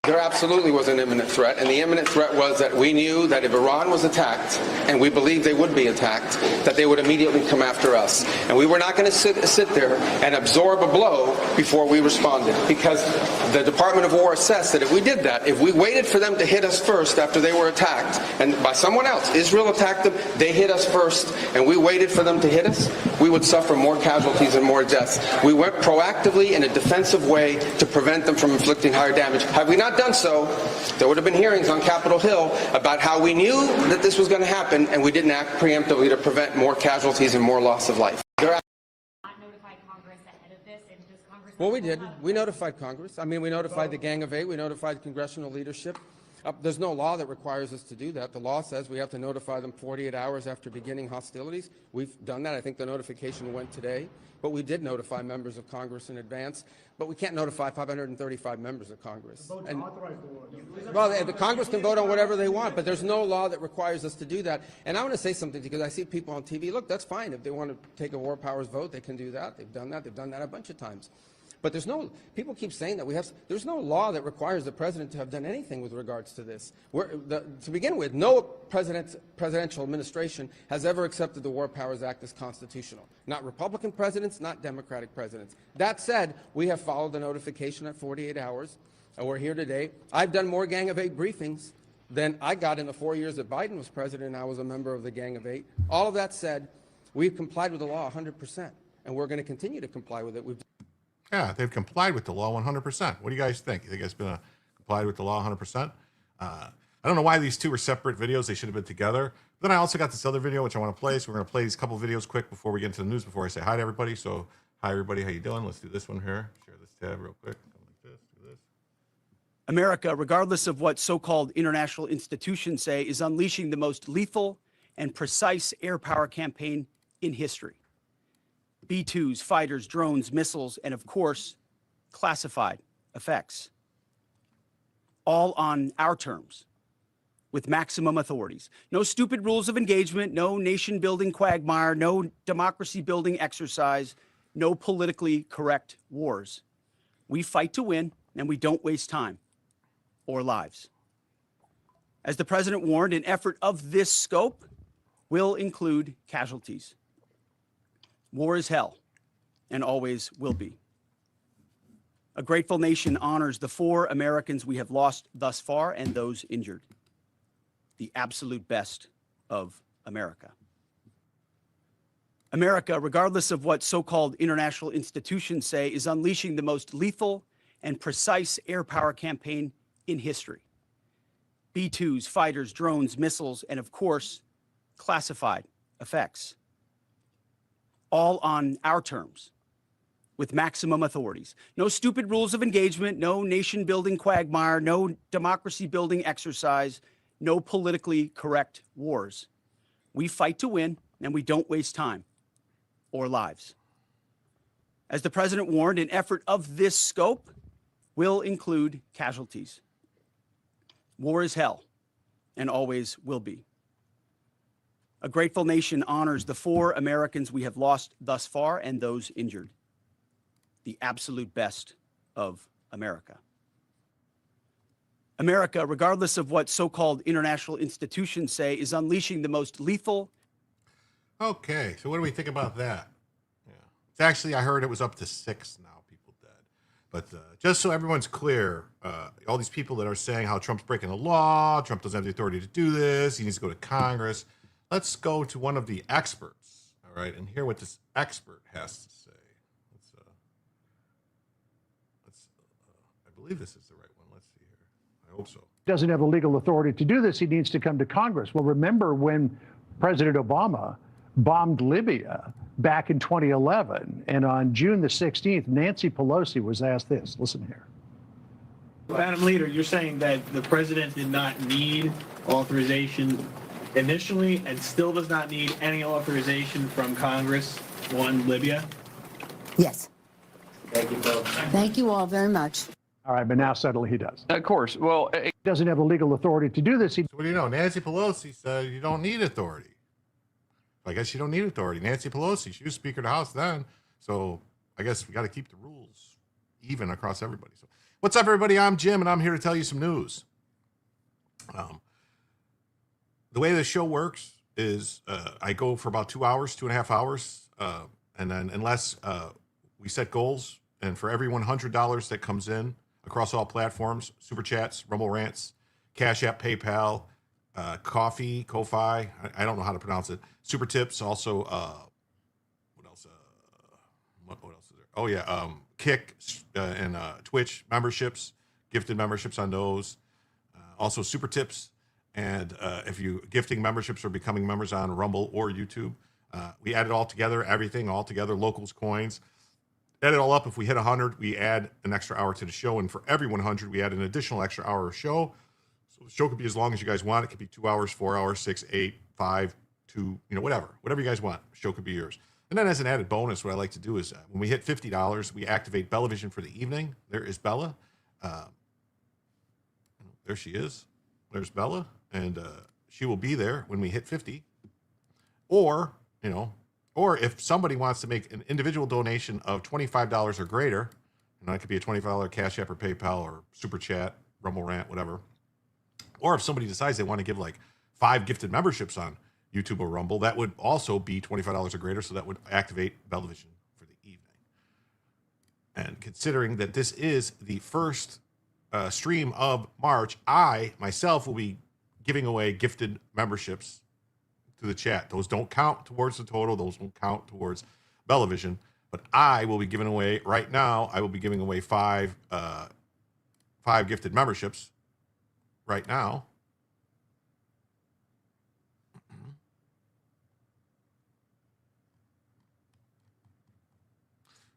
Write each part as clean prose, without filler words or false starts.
There absolutely was an imminent threat, and the imminent threat was that we knew that if Iran was attacked, and we believed they would be attacked, that they would immediately come after us. And we were not going to sit there and absorb a blow before we responded, because the Department of War assessed that if we did that, if we waited for them to hit us first after they were attacked, and by someone else, Israel attacked them, they hit us first, and we waited for them to hit us, we would suffer more casualties and more deaths. We went proactively in a defensive way to prevent them from inflicting higher damage. Had we not done so, there would have been hearings on Capitol Hill about how we knew that this was going to happen, and we didn't act preemptively to prevent more casualties and more loss of life. Well, we did. We notified Congress. I mean, we notified the Gang of Eight. We notified congressional leadership. There's no law that requires us to do that. The law says we have to notify them 48 hours after beginning hostilities. We've done that. I think the notification went today. But we did notify members of Congress in advance. But we can't notify 535 members of Congress. Well, the Congress can vote on whatever they want, but there's no law that requires us to do that. And I want to say something, because I see people on TV. Look, that's fine. If they want to take a war powers vote, they can do that. They've done that. They've done that a bunch of times. But there's no, people keep saying that there's no law that requires the president to have done anything with regards to this. To begin with, no presidential administration has ever accepted the War Powers Act as constitutional. Not Republican presidents, not Democratic presidents. That said, we have followed the notification at 48 hours, and we're here today. I've done more Gang of Eight briefings than I got in the 4 years that Biden was president and I was a member of the Gang of Eight. All of that said, we've complied with the law 100%, and we're going to continue to comply with it. Yeah, they've complied with the law 100%. What do you guys think? You think it's been complied with the law 100%? I don't know why these two are separate videos. They should have been together. Then I also got this other video, which I want to play. So we're going to play these couple videos quick before we get into the news, before I say hi to everybody. So hi, everybody. How you doing? Let's do this one here. Share this tab real quick. Go like this. Do this. America, regardless of what so-called international institutions say, is unleashing the most lethal and precise air power campaign in history. B-2s, fighters, drones, missiles, and of course, classified effects. All on our terms, with maximum authorities. No stupid rules of engagement, no nation-building quagmire, no democracy-building exercise, no politically correct wars. We fight to win, and we don't waste time or lives. As the president warned, an effort of this scope will include casualties. War is hell, and always will be. A grateful nation honors the 4 Americans we have lost thus far and those injured. The absolute best of America. America, regardless of what so-called international institutions say, is unleashing the most lethal and precise air power campaign in history. B-2s, fighters, drones, missiles, and of course, classified effects. All on our terms, with maximum authorities. No stupid rules of engagement, no nation-building quagmire, no democracy-building exercise, no politically correct wars. We fight to win, and we don't waste time or lives. As the president warned, an effort of this scope will include casualties. War is hell, and always will be. A grateful nation honors the 4 Americans we have lost thus far and those injured. The absolute best of America. America, regardless of what so-called international institutions say, is unleashing the most lethal. Okay, so what do we think about that? Yeah, it's actually, I heard it was up to 6 now, people dead. But just so everyone's clear, all these people that are saying how Trump's breaking the law, Trump doesn't have the authority to do this, he needs to go to Congress. Let's go to one of the experts, all right, and hear what this expert has to say. I believe this is the right one. Let's see here. I hope so. Doesn't have the legal authority to do this. He needs to come to Congress. Well, remember when President Obama bombed Libya back in 2011, and on June the 16th, Nancy Pelosi was asked this. Listen here. Madam Leader, you're saying that the president did not need authorization initially and still does not need any authorization from Congress on Libya? Yes. Thank you both. Thank you all very much. All right, but now suddenly he does. Of course. Well, He doesn't have the legal authority to do this. So what do you know? Nancy Pelosi said you don't need authority. I guess you don't need authority. Nancy Pelosi, she was Speaker of the House then. So I guess we got to keep the rules even across everybody. So what's up, everybody? I'm Jim, and I'm here to tell you some news. The way the show works is I go for about 2 hours, 2.5 hours. And then unless we set goals, and for every $100 that comes in across all platforms, Super Chats, Rumble Rants, Cash App, PayPal, Coffee, Ko-Fi, I don't know how to pronounce it, Super Tips, also, what else? What else is there? Oh, yeah, Kick and Twitch memberships, gifted memberships on those. Also, Super Tips. And if you gifting memberships or becoming members on Rumble or YouTube, we add it all together, everything all together, locals, coins. Add it all up. If we hit 100, we add an extra hour to the show. And for every 100, we add an additional extra hour of show. So the show could be as long as you guys want. It could be 2 hours, 4 hours, 6, 8, 5, 2, whatever you guys want. The show could be yours. And then as an added bonus, what I like to do is when we hit $50, we activate Bellavision for the evening. There is Bella. There she is. There's Bella. And she will be there when we hit 50. Or if somebody wants to make an individual donation of $25 or greater, it could be a $25 Cash App or PayPal or Super Chat, Rumble Rant, whatever. Or if somebody decides they want to give like 5 gifted memberships on YouTube or Rumble, that would also be $25 or greater, so that would activate Bellavision for the evening. And considering that this is the first stream of March, I, myself, will be giving away gifted memberships to the chat. Those don't count towards the total. Those won't count towards Bellavision. But I will be giving away, right now, I will be giving away 5 gifted memberships right now.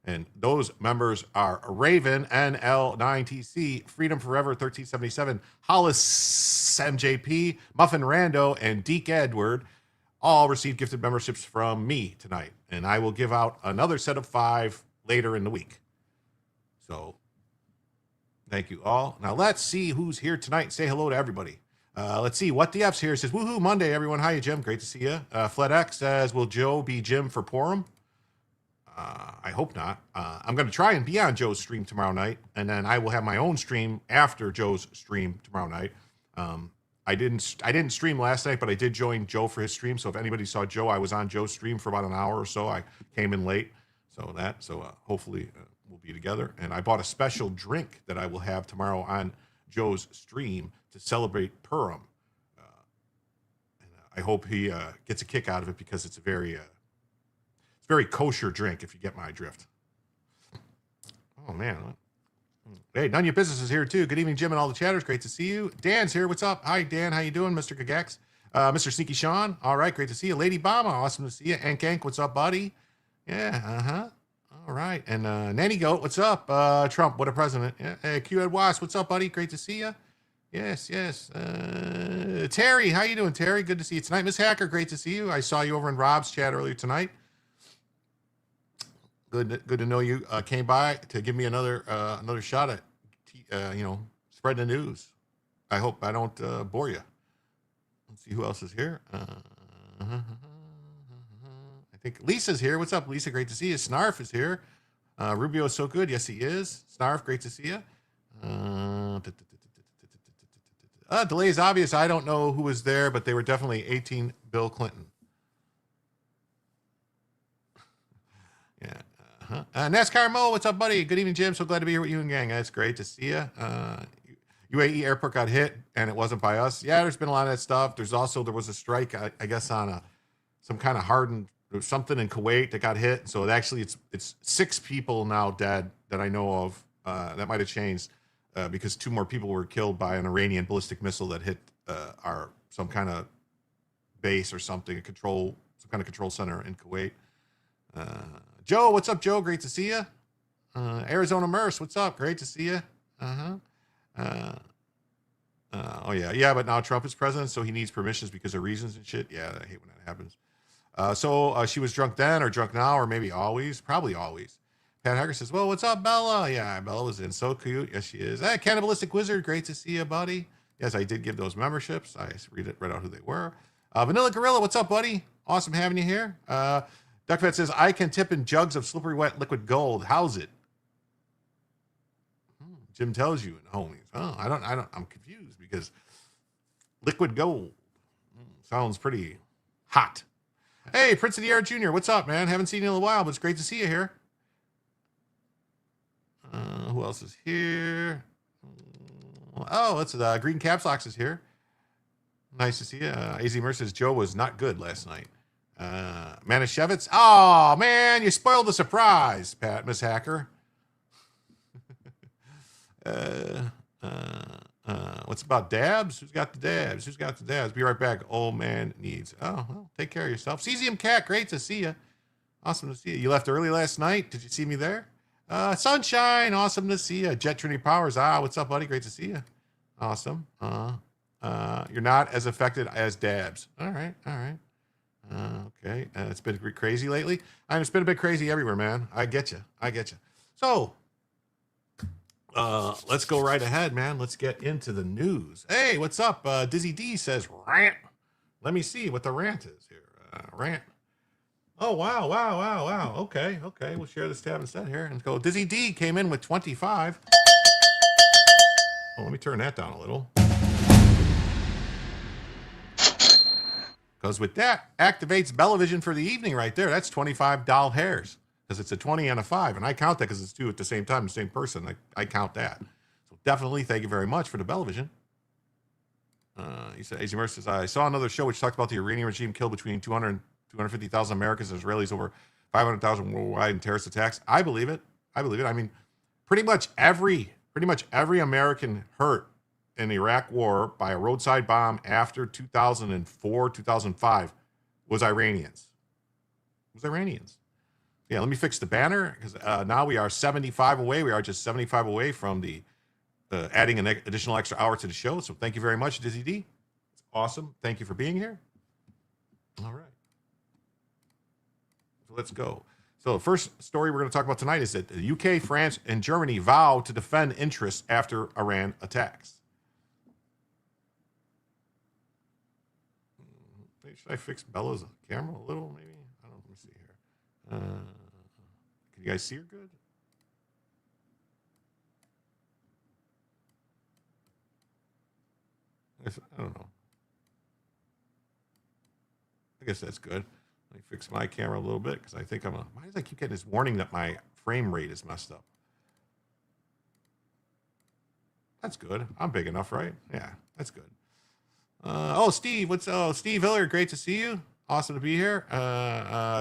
And those members are Raven, NL9TC, Freedom Forever 1377, Hollis MJP, Muffin Rando, and Deke Edward all received gifted memberships from me tonight. And I will give out another set of 5 later in the week. So thank you all. Now let's see who's here tonight. Say hello to everybody. Let's see. What the F's here says, woohoo, Monday, everyone. Hi, Jim. Great to see you. FledX says, will Joe be Jim for Purim? I hope not. I'm going to try and be on Joe's stream tomorrow night, and then I will have my own stream after Joe's stream tomorrow night. I didn't stream last night, but I did join Joe for his stream. So if anybody saw Joe, I was on Joe's stream for about an hour or so. I came in late, so hopefully we'll be together. And I bought a special drink that I will have tomorrow on Joe's stream to celebrate Purim. And I hope he gets a kick out of it because it's a very kosher drink, if you get my drift. Oh, man. Hey, none of your business is here, too. Good evening, Jim, and all the chatters. Great to see you. Dan's here. What's up? Hi, Dan. How you doing, Mr. Gagax? Mr. Sneaky Sean. All right. Great to see you. Lady Bama. Awesome to see you. And Gank. What's up, buddy? Yeah. Uh-huh. All right. And Nanny Goat. What's up? Trump. What a president. Yeah. Hey, Q Ed Was. What's up, buddy? Great to see you. Yes. Terry. How you doing, Terry? Good to see you tonight. Miss Hacker. Great to see you. I saw you over in Rob's chat earlier tonight. Good to know you came by to give me another shot at spreading the news. I hope I don't bore you. Let's see who else is here. I think Lisa's here. What's up, Lisa? Great to see you. Snarf is here. Rubio is so good. Yes, he is. Snarf, great to see you. Delay is obvious. I don't know who was there, but they were definitely 18 Bill Clinton. Yeah. NASCAR Mo, what's up, buddy? Good evening, Jim. So glad to be here with you and gang. That's great to see you. UAE airport got hit, and it wasn't by us. Yeah, there's been a lot of that stuff. There was a strike, I guess, on some kind of hardened something in Kuwait that got hit. So it's 6 people now dead that I know of. That might have changed because 2 more people were killed by an Iranian ballistic missile that hit some kind of base or something, some kind of control center in Kuwait. Joe, what's up, Joe? Great to see you. Arizona Merce, what's up? Great to see you. Yeah, but now Trump is president, so he needs permissions because of reasons and shit. Yeah, I hate when that happens. So she was drunk then or drunk now or maybe always? Probably always. Pat Hacker says, well, what's up, Bella? Yeah, Bella was in. So cute. Yes, she is. Hey, Cannibalistic Wizard, great to see you, buddy. Yes, I did give those memberships. I read out who they were. Vanilla Gorilla, what's up, buddy? Awesome having you here. Duckfat says, I can tip in jugs of slippery wet liquid gold. How's it? Jim tells you, homies. Oh, I'm confused because liquid gold sounds pretty hot. Hey, Prince of the Air Jr., what's up, man? Haven't seen you in a while, but it's great to see you here. Who else is here? Oh, it's Green Caps Locks is here. Nice to see you. AZ Mercer says Joe was not good last night. Manischewitz. Oh, man, you spoiled the surprise, Pat, Miss Hacker. What's about dabs? Who's got the dabs? Be right back. Old man needs. Oh, well, take care of yourself. Cesium Cat, great to see you. Awesome to see you. You left early last night. Did you see me there? Sunshine, awesome to see you. Jet Trinity Powers. What's up, buddy? Great to see you. Awesome. You're not as affected as dabs. All right. Okay. It's been crazy lately. It's been a bit crazy everywhere, man. I get you. So, let's go right ahead, man. Let's get into the news. Hey, what's up? Dizzy D says rant. Let me see what the rant is here. Rant. Oh, wow. Okay. We'll share this tab instead here and go. Dizzy D came in with 25. Oh, let me turn that down a little. Because with that, activates Bellavision for the evening right there. That's 25 doll hairs because it's a 20 and a 5. And I count that because it's 2 at the same time, the same person. I count that. So definitely thank you very much for the Bellavision. He said, AZ Mercer says, I saw another show which talked about the Iranian regime killed between 200 and 250,000 Americans and Israelis, over 500,000 worldwide in terrorist attacks. I believe it. I mean, pretty much every American hurt in the Iraq war by a roadside bomb after 2004, 2005 was Iranians. Yeah, let me fix the banner because now we are 75 away. We are just 75 away from the adding an additional extra hour to the show. So thank you very much, Dizzy D. It's awesome. Thank you for being here. All right. So let's go. So the first story we're going to talk about tonight is that the UK, France, and Germany vow to defend interests after Iran attacks. Should I fix Bella's camera a little, maybe? I don't know. Let me see here. Can you guys see her good? I don't know. I guess that's good. Let me fix my camera a little bit because I think why does I keep getting this warning that my frame rate is messed up? That's good. I'm big enough, right? Yeah, that's good. Steve, Steve Hiller, great to see you. Awesome to be here.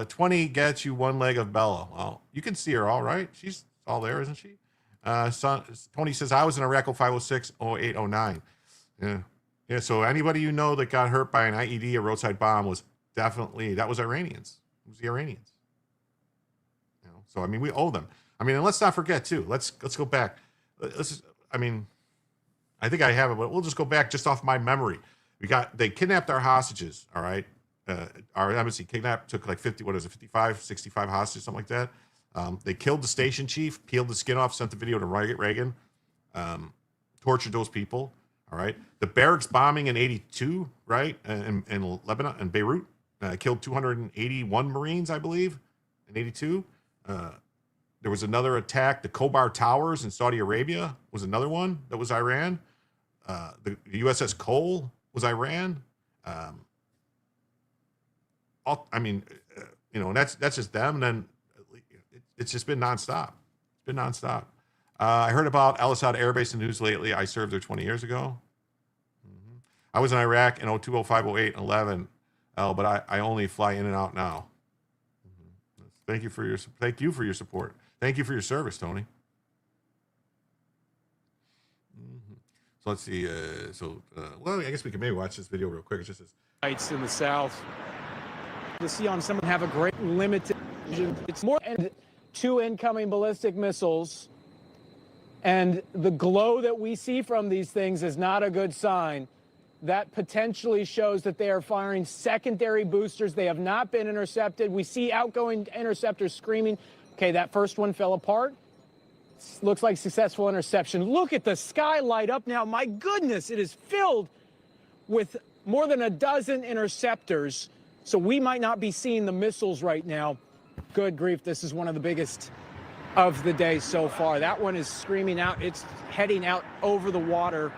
20 gets you one leg of Bella. Well, you can see her all right. She's all there, isn't she? Tony says, I was in Iraq 0506, 08, 09. Yeah. Yeah, so anybody you know that got hurt by an IED, a roadside bomb, was definitely, that was Iranians. It was the Iranians. You know, so, I mean, we owe them. I mean, and let's not forget, too. Let's go back. I think I have it, but we'll just go back just off my memory. They kidnapped our hostages, all right? Our embassy took like 55, 65 hostages, something like that. They killed the station chief, peeled the skin off, sent the video to Reagan, tortured those people, all right? The barracks bombing in 82, right, in Lebanon and Beirut, killed 281 Marines, I believe, in 82. There was another attack. The Khobar Towers in Saudi Arabia was another one that was Iran. The USS Cole was Iran. And that's just them. And then it's just been nonstop. It's been nonstop. I heard about Al Assad Air Base in the news lately. I served there 20 years ago. Mm-hmm. I was in Iraq in 02, 05, 08, and 11. But I only fly in and out now. Mm-hmm. Thank you for your support. Thank you for your service, Tony. Mm-hmm. So let's see. I guess we can maybe watch this video real quick. It just says in the south. To see on someone have a great limited vision. It's more and 2 incoming ballistic missiles. And the glow that we see from these things is not a good sign. That potentially shows that they are firing secondary boosters. They have not been intercepted. We see outgoing interceptors screaming. Okay, that first one fell apart. Looks like successful interception. Look at the sky light up now. My goodness, it is filled with more than a dozen interceptors. So we might not be seeing the missiles right now. Good grief, this is one of the biggest of the day so far. That one is screaming out. It's heading out over the water.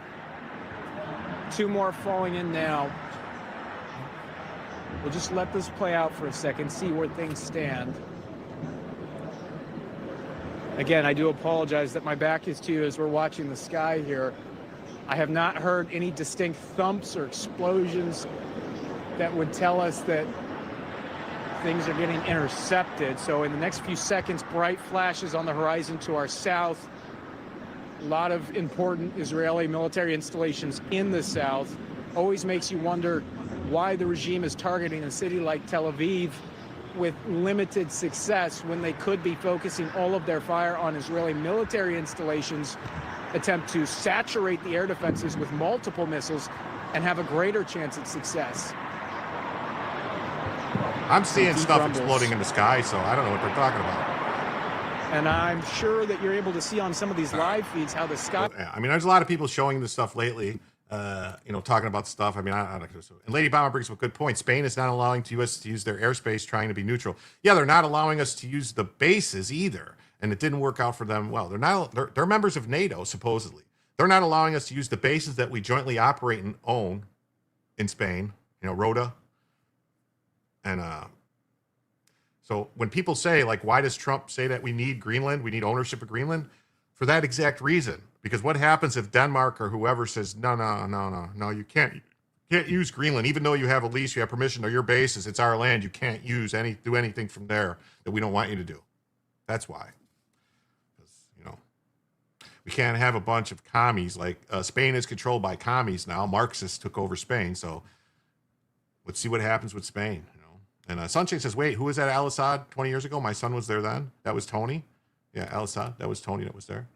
2 more falling in now. We'll just let this play out for a second, see where things stand. Again, I do apologize that my back is to you as we're watching the sky here. I have not heard any distinct thumps or explosions that would tell us that things are getting intercepted. So in the next few seconds, bright flashes on the horizon to our south. A lot of important Israeli military installations in the south. Always makes you wonder why the regime is targeting a city like Tel Aviv with limited success when they could be focusing all of their fire on Israeli military installations, attempt to saturate the air defenses with multiple missiles and have a greater chance at success. I'm seeing stuff exploding in the sky, so I don't know what they're talking about. And I'm sure that you're able to see on some of these live feeds how the sky... I mean, there's a lot of people showing this stuff lately, talking about stuff. I mean, and Lady Bomber brings up a good point. Spain is not allowing the U.S. to use their airspace, trying to be neutral. Yeah, they're not allowing us to use the bases either, and it didn't work out for them well. They're members of NATO, supposedly. They're not allowing us to use the bases that we jointly operate and own in Spain, Rota. And so when people say, like, why does Trump say that we need Greenland, we need ownership of Greenland? For that exact reason. Because what happens if Denmark or whoever says, no, you can't use Greenland, even though you have a lease, you have permission, they're your bases, it's our land, you can't do anything from there that we don't want you to do. That's why. Because, we can't have a bunch of commies. Like, Spain is controlled by commies now. Marxists took over Spain, so let's see what happens with Spain. And Sunshine says, wait, who was at Al-Assad 20 years ago? My son was there then. That was Tony. Yeah, Al-Assad. That was Tony that was there.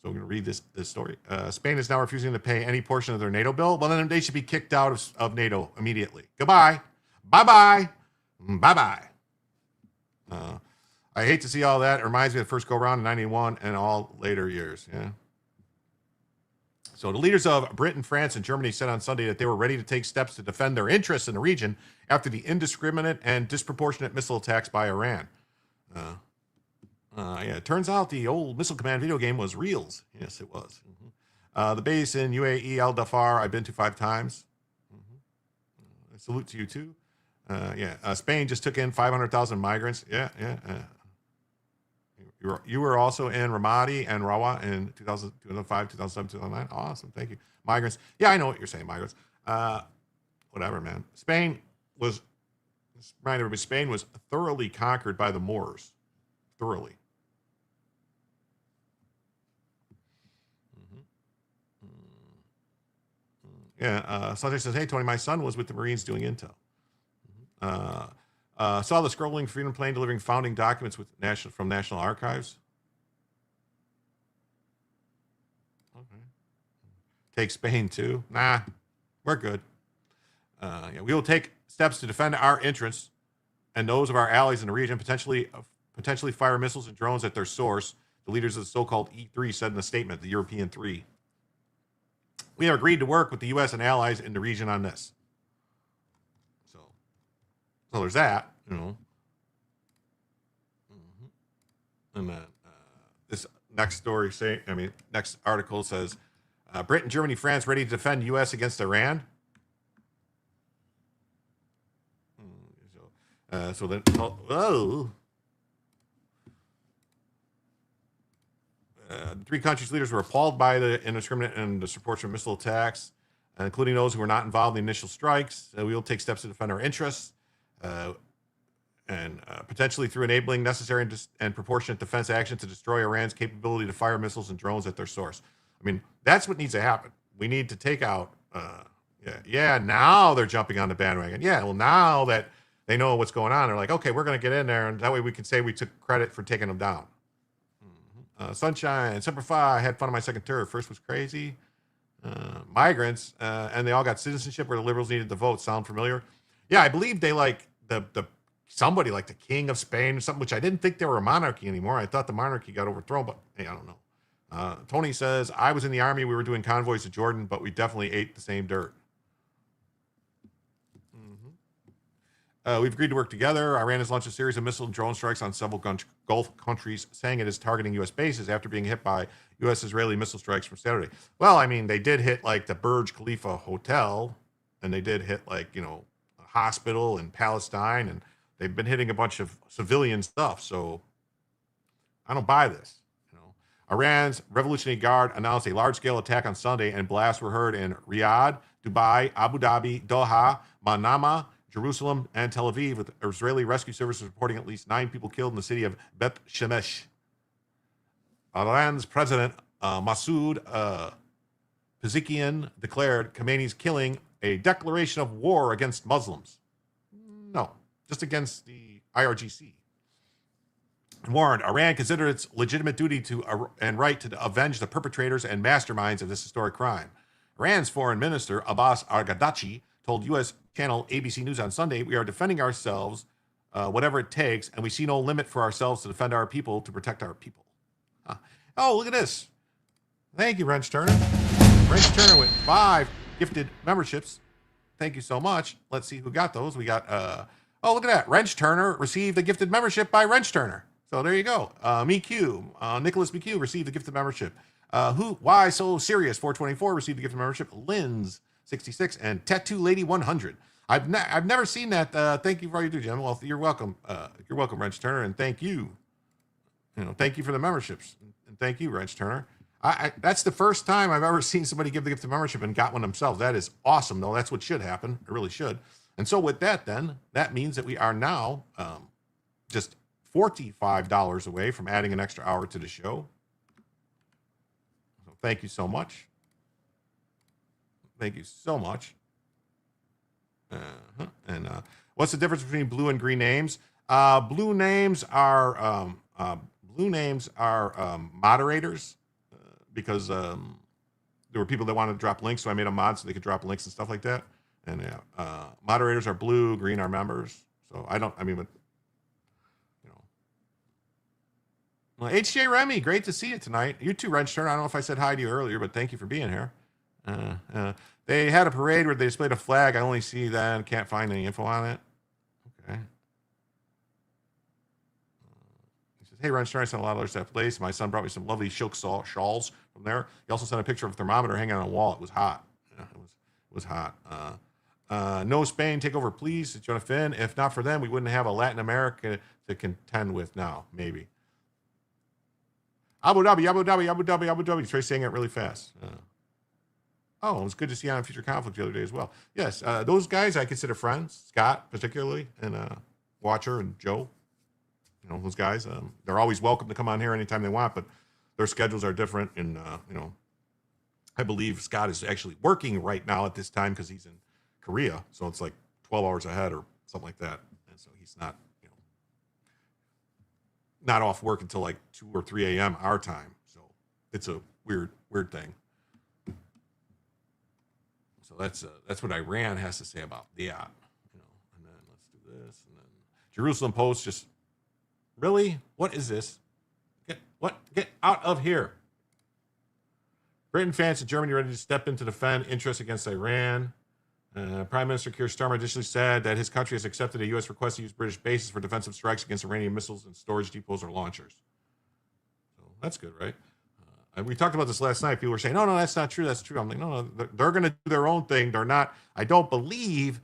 So we're going to read this story. Spain is now refusing to pay any portion of their NATO bill. Well, then they should be kicked out of NATO immediately. Goodbye. Bye-bye. Bye-bye. I hate to see all that. It reminds me of the first go-round in 91 and all later years. Yeah. So the leaders of Britain, France, and Germany said on Sunday that they were ready to take steps to defend their interests in the region after the indiscriminate and disproportionate missile attacks by Iran. Yeah, it turns out the old Missile Command video game was reals. Yes, it was. The base in UAE, Al Dhafar, I've been to 5 times. Salute to you too. Spain just took in 500,000 migrants. Yeah. You were also in Ramadi and Rawa in 2005, 2007, 2009. Awesome, thank you. Migrants. Yeah, I know what you're saying, migrants. Whatever, man. Spain was thoroughly conquered by the Moors. Thoroughly. Sunday says, hey, Tony, my son was with the Marines doing intel. Saw the scrolling Freedom plane delivering founding documents from National Archives. Okay. Take Spain too. Nah, we're good. We will take steps to defend our interests and those of our allies in the region, potentially fire missiles and drones at their source, the leaders of the so-called E3 said in a statement, the European Three. We have agreed to work with the U.S. and allies in the region on this. So there's that, And then this next article says, Britain, Germany, France ready to defend U.S. against Iran. The 3 countries' leaders were appalled by the indiscriminate and disproportionate missile attacks, including those who were not involved in the initial strikes. We will take steps to defend our interests, and potentially through enabling necessary and proportionate defense action to destroy Iran's capability to fire missiles and drones at their source. I mean, that's what needs to happen. We need to take out. Now they're jumping on the bandwagon. Yeah, well, now that they know what's going on, they're like, okay, we're going to get in there, and that way we can say we took credit for taking them down. Sunshine, Semper Fi, had fun on my second tour. First was crazy. Migrants, and they all got citizenship where the liberals needed to vote. Sound familiar? Yeah, I believe they like somebody like the king of Spain or something, which I didn't think they were a monarchy anymore. I thought the monarchy got overthrown, but hey, I don't know. Tony says, I was in the army. We were doing convoys to Jordan, but we definitely ate the same dirt. We've agreed to work together. Iran has launched a series of missile and drone strikes on several Gulf countries, saying it is targeting U.S. bases after being hit by U.S.-Israeli missile strikes from Saturday. Well, I mean, they did hit like the Burj Khalifa Hotel, and they did hit like, a hospital in Palestine, and they've been hitting a bunch of civilian stuff. So I don't buy this. Iran's Revolutionary Guard announced a large-scale attack on Sunday, and blasts were heard in Riyadh, Dubai, Abu Dhabi, Doha, Manama, Jerusalem, and Tel Aviv, with Israeli rescue services reporting at least 9 people killed in the city of Bet Shemesh. Iran's president, Masoud Pezeshkian, declared Khamenei's killing a declaration of war against Muslims. No, just against the IRGC. And warned Iran considered its legitimate duty and right to avenge the perpetrators and masterminds of this historic crime. Iran's foreign minister, Abbas Arghadachi, told U.S. channel ABC News on Sunday, we are defending ourselves, whatever it takes, and we see no limit for ourselves to defend our people, to protect our people. Oh, look at this. Thank you, Wrench Turner. Wrench Turner with 5 gifted memberships. Thank you so much. Let's see who got those. We got, look at that. Wrench Turner received a gifted membership by Wrench Turner. So there you go. Nicholas McHugh received a gifted membership. Why So Serious 424 received a gifted membership. Lynn's 66 and Tattoo Lady 100. I've never seen that. Thank you for all you do, Jim. Well, you're welcome. You're welcome, Wrench Turner, and thank you. Thank you for the memberships, and thank you, Wrench Turner. That's the first time I've ever seen somebody give the gift of membership and got one themselves. That is awesome, though. That's what should happen. It really should. And so with that, then, that means that we are now just $45 away from adding an extra hour to the show. So thank you so much. Thank you so much. What's the difference between blue and green names? Blue names are moderators because there were people that wanted to drop links, so I made them mod so they could drop links and stuff like that. And moderators are blue, green are members. So well, HJ Remy, great to see you tonight. You too, Wrench. I don't know if I said hi to you earlier, but thank you for being here. They had a parade where they displayed a flag. I only see that. Can't find any info on it. Okay. He says, hey, Wrench, I sent a lot of letters to that place. My son brought me some lovely silk shawls from there. He also sent a picture of a thermometer hanging on a wall. It was hot. Yeah, it was hot. No Spain, take over, please. Jonah Finn. If not for them, we wouldn't have a Latin America to contend with now, maybe. Abu Dhabi, Abu Dhabi, Abu Dhabi, Abu Dhabi. Trey saying it really fast. It was good to see you on Future Conflict the other day as well. Yes, those guys I consider friends. Scott, particularly, and Watcher and Joe. You know, those guys. They're always welcome to come on here anytime they want, but their schedules are different. And, I believe Scott is actually working right now at this time because he's in Korea. So it's like 12 hours ahead or something like that. And so he's not, not off work until like 2 or 3 a.m. our time. So it's a weird thing. So that's what Iran has to say about that. And then let's do this. And then Jerusalem Post just, really? What is this? Get out of here. Britain, France, and Germany ready to step in to defend interests against Iran. Prime Minister Keir Starmer additionally said that his country has accepted a U.S. request to use British bases for defensive strikes against Iranian missiles and storage depots or launchers. So that's good, right? And we talked about this last night. People were saying, no, that's not true. That's true. I'm like, no, they're going to do their own thing. They're not. I don't believe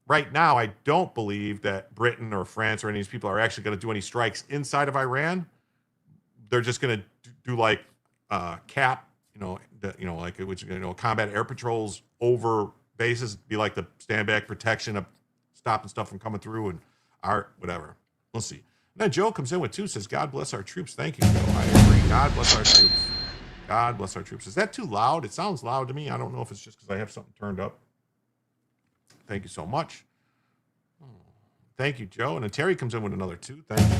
that Britain or France or any of these people are actually going to do any strikes inside of Iran. They're just going to do like CAP, combat air patrols over bases, be like the stand back protection of stopping stuff from coming through and whatever. We'll see. And then Joe comes in with 2, says, God bless our troops. Thank you, Joe. I agree. God bless our troops. God bless our troops. Is that too loud? It sounds loud to me. I don't know if it's just because I have something turned up. Thank you so much. Thank you, Joe. And then Terry comes in with another 2. Thank you.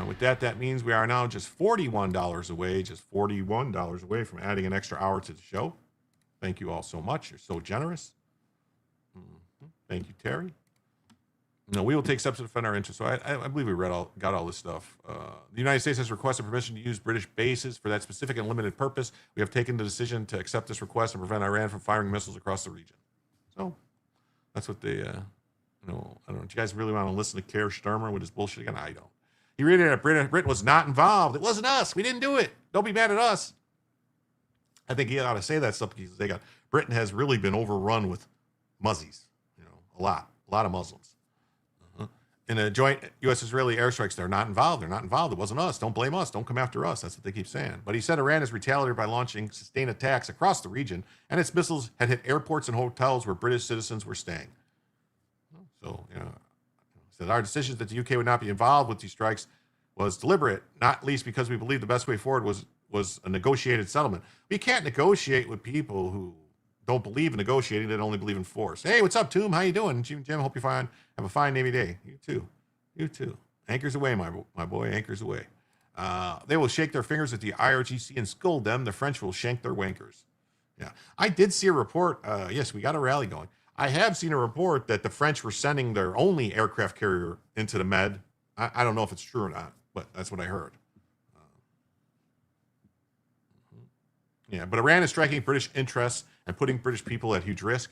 With that means we are now just $41 away, from adding an extra hour to the show. Thank you all so much. You're so generous. Thank you, Terry. We will take steps to defend our interests. So I believe we got all this stuff. The United States has requested permission to use British bases for that specific and limited purpose. We have taken the decision to accept this request and prevent Iran from firing missiles across the region. So that's what they, I don't know. Do you guys really want to listen to Keir Starmer with his bullshit again? I don't. He reiterated that Britain was not involved. It wasn't us. We didn't do it. Don't be mad at us. I think he ought to say that stuff because Britain has really been overrun with muzzies, a lot of Muslims. In a joint U.S.-Israeli airstrikes, they're not involved. They're not involved. It wasn't us. Don't blame us. Don't come after us. That's what they keep saying. But he said Iran has retaliated by launching sustained attacks across the region, and its missiles had hit airports and hotels where British citizens were staying. So, said our decision that the UK would not be involved with these strikes was deliberate, not least because we believe the best way forward was a negotiated settlement. We can't negotiate with people who don't believe in negotiating. They only believe in force. Hey, what's up, Toom? How you doing? Jim, hope you're fine. Have a fine Navy day. You too. Anchors away, my boy. Anchors away. They will shake their fingers at the IRGC and scold them. The French will shank their wankers. Yeah. I did see a report. Yes, we got a rally going. I have seen a report that the French were sending their only aircraft carrier into the Med. I don't know if it's true or not, but that's what I heard. Yeah, but Iran is striking British interests and putting British people at huge risk.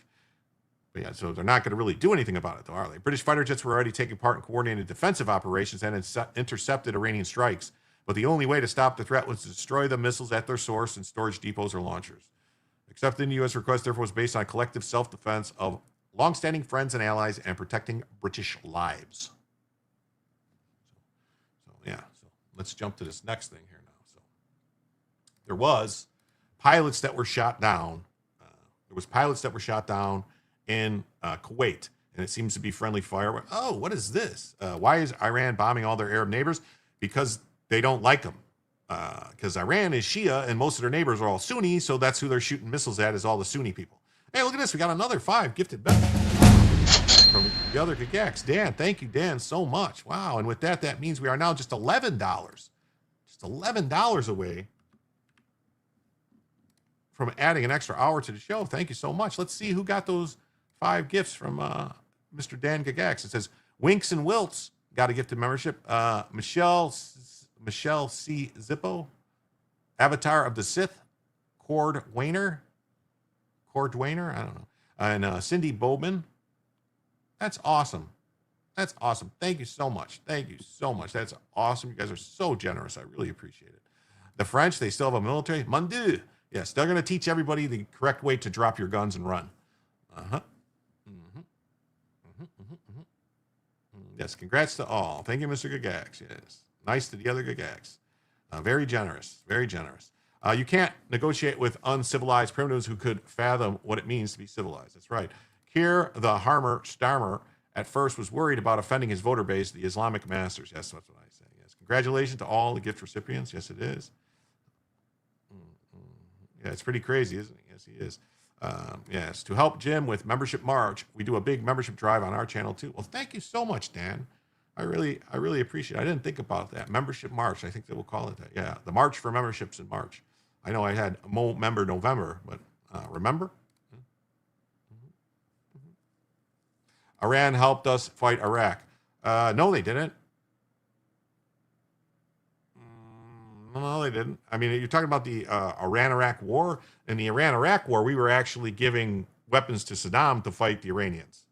But yeah, so they're not going to really do anything about it, though, are they? British fighter jets were already taking part in coordinated defensive operations and intercepted Iranian strikes. But the only way to stop the threat was to destroy the missiles at their source in storage depots or launchers. Accepting the U.S. request, therefore, was based on collective self-defense of longstanding friends and allies and protecting British lives. So let's jump to this next thing here now. So there was pilots that were shot down. In Kuwait, and it seems to be friendly fire. Oh, what is this? Why is Iran bombing all their Arab neighbors? Because they don't like them. Because Iran is Shia, and most of their neighbors are all Sunni, so that's who they're shooting missiles at, is all the Sunni people. Hey, look at this. We got another 5 gifted back. from the other Gagax. Dan, thank you, Dan, so much. Wow. And with that, that means we are now just $11. Just $11 away from adding an extra hour to the show. Thank you so much. Let's see who got those 5 gifts from Mr. Dan Gagax. It says Winks and Wilts got a gifted membership. Michelle C. Zippo, Avatar of the Sith, Cord Dwainer, I don't know, and Cindy Bowman. That's awesome. That's awesome. Thank you so much. Thank you so much. That's awesome. You guys are so generous. I really appreciate it. The French, they still have a military. Mon Dieu. Yes, they're going to teach everybody the correct way to drop your guns and run. Yes, congrats to all. Thank you, Mr. Gagax. Yes, nice to the other Gagax. Very generous, very generous. You can't negotiate with uncivilized primitives who could fathom what it means to be civilized. That's right. Kier the Harmer Starmer at first was worried about offending his voter base, the Islamic masters. Yes, that's what I say. Yes, congratulations to all the gift recipients. Yes, it is. Yeah, it's pretty crazy, isn't it? Yes, he is. Yes, to help Jim with Membership March, we do a big membership drive on our channel too. Well, thank you so much, Dan. I really appreciate it. I didn't think about that. Membership March, I think they will call it that. Yeah, the March for Memberships in March. I know I had Member November, but remember? Iran helped us fight Iraq. No, they didn't. No, they didn't. I mean, you're talking about the Iran-Iraq war. In the Iran-Iraq war, we were actually giving weapons to Saddam to fight the Iranians.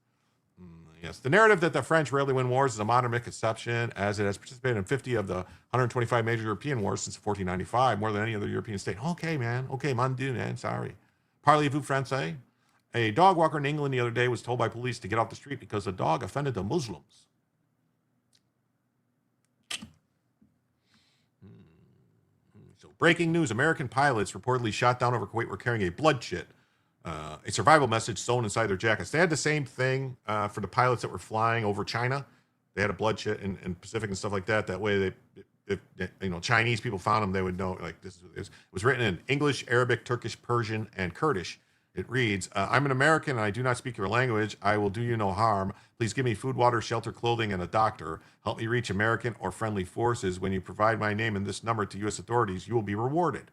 Yes, the narrative that the French rarely win wars is a modern misconception, as it has participated in 50 of the 125 major European wars since 1495, more than any other European state. Okay, man. Okay, mon Dieu, man. Sorry. Parlez-vous français? A dog walker in England the other day was told by police to get off the street because the dog offended the Muslims. So, breaking news. American pilots reportedly shot down over Kuwait were carrying a blood chit, a survival message sewn inside their jackets. They had the same thing for the pilots that were flying over China. They had a blood chit in Pacific and stuff like that. That way, if Chinese people found them, they would know, like, this is what it is. It was written in English, Arabic, Turkish, Persian, and Kurdish. It reads, I'm an American and I do not speak your language. I will do you no harm. Please give me food, water, shelter, clothing, and a doctor. Help me reach American or friendly forces. When you provide my name and this number to U.S. authorities, you will be rewarded.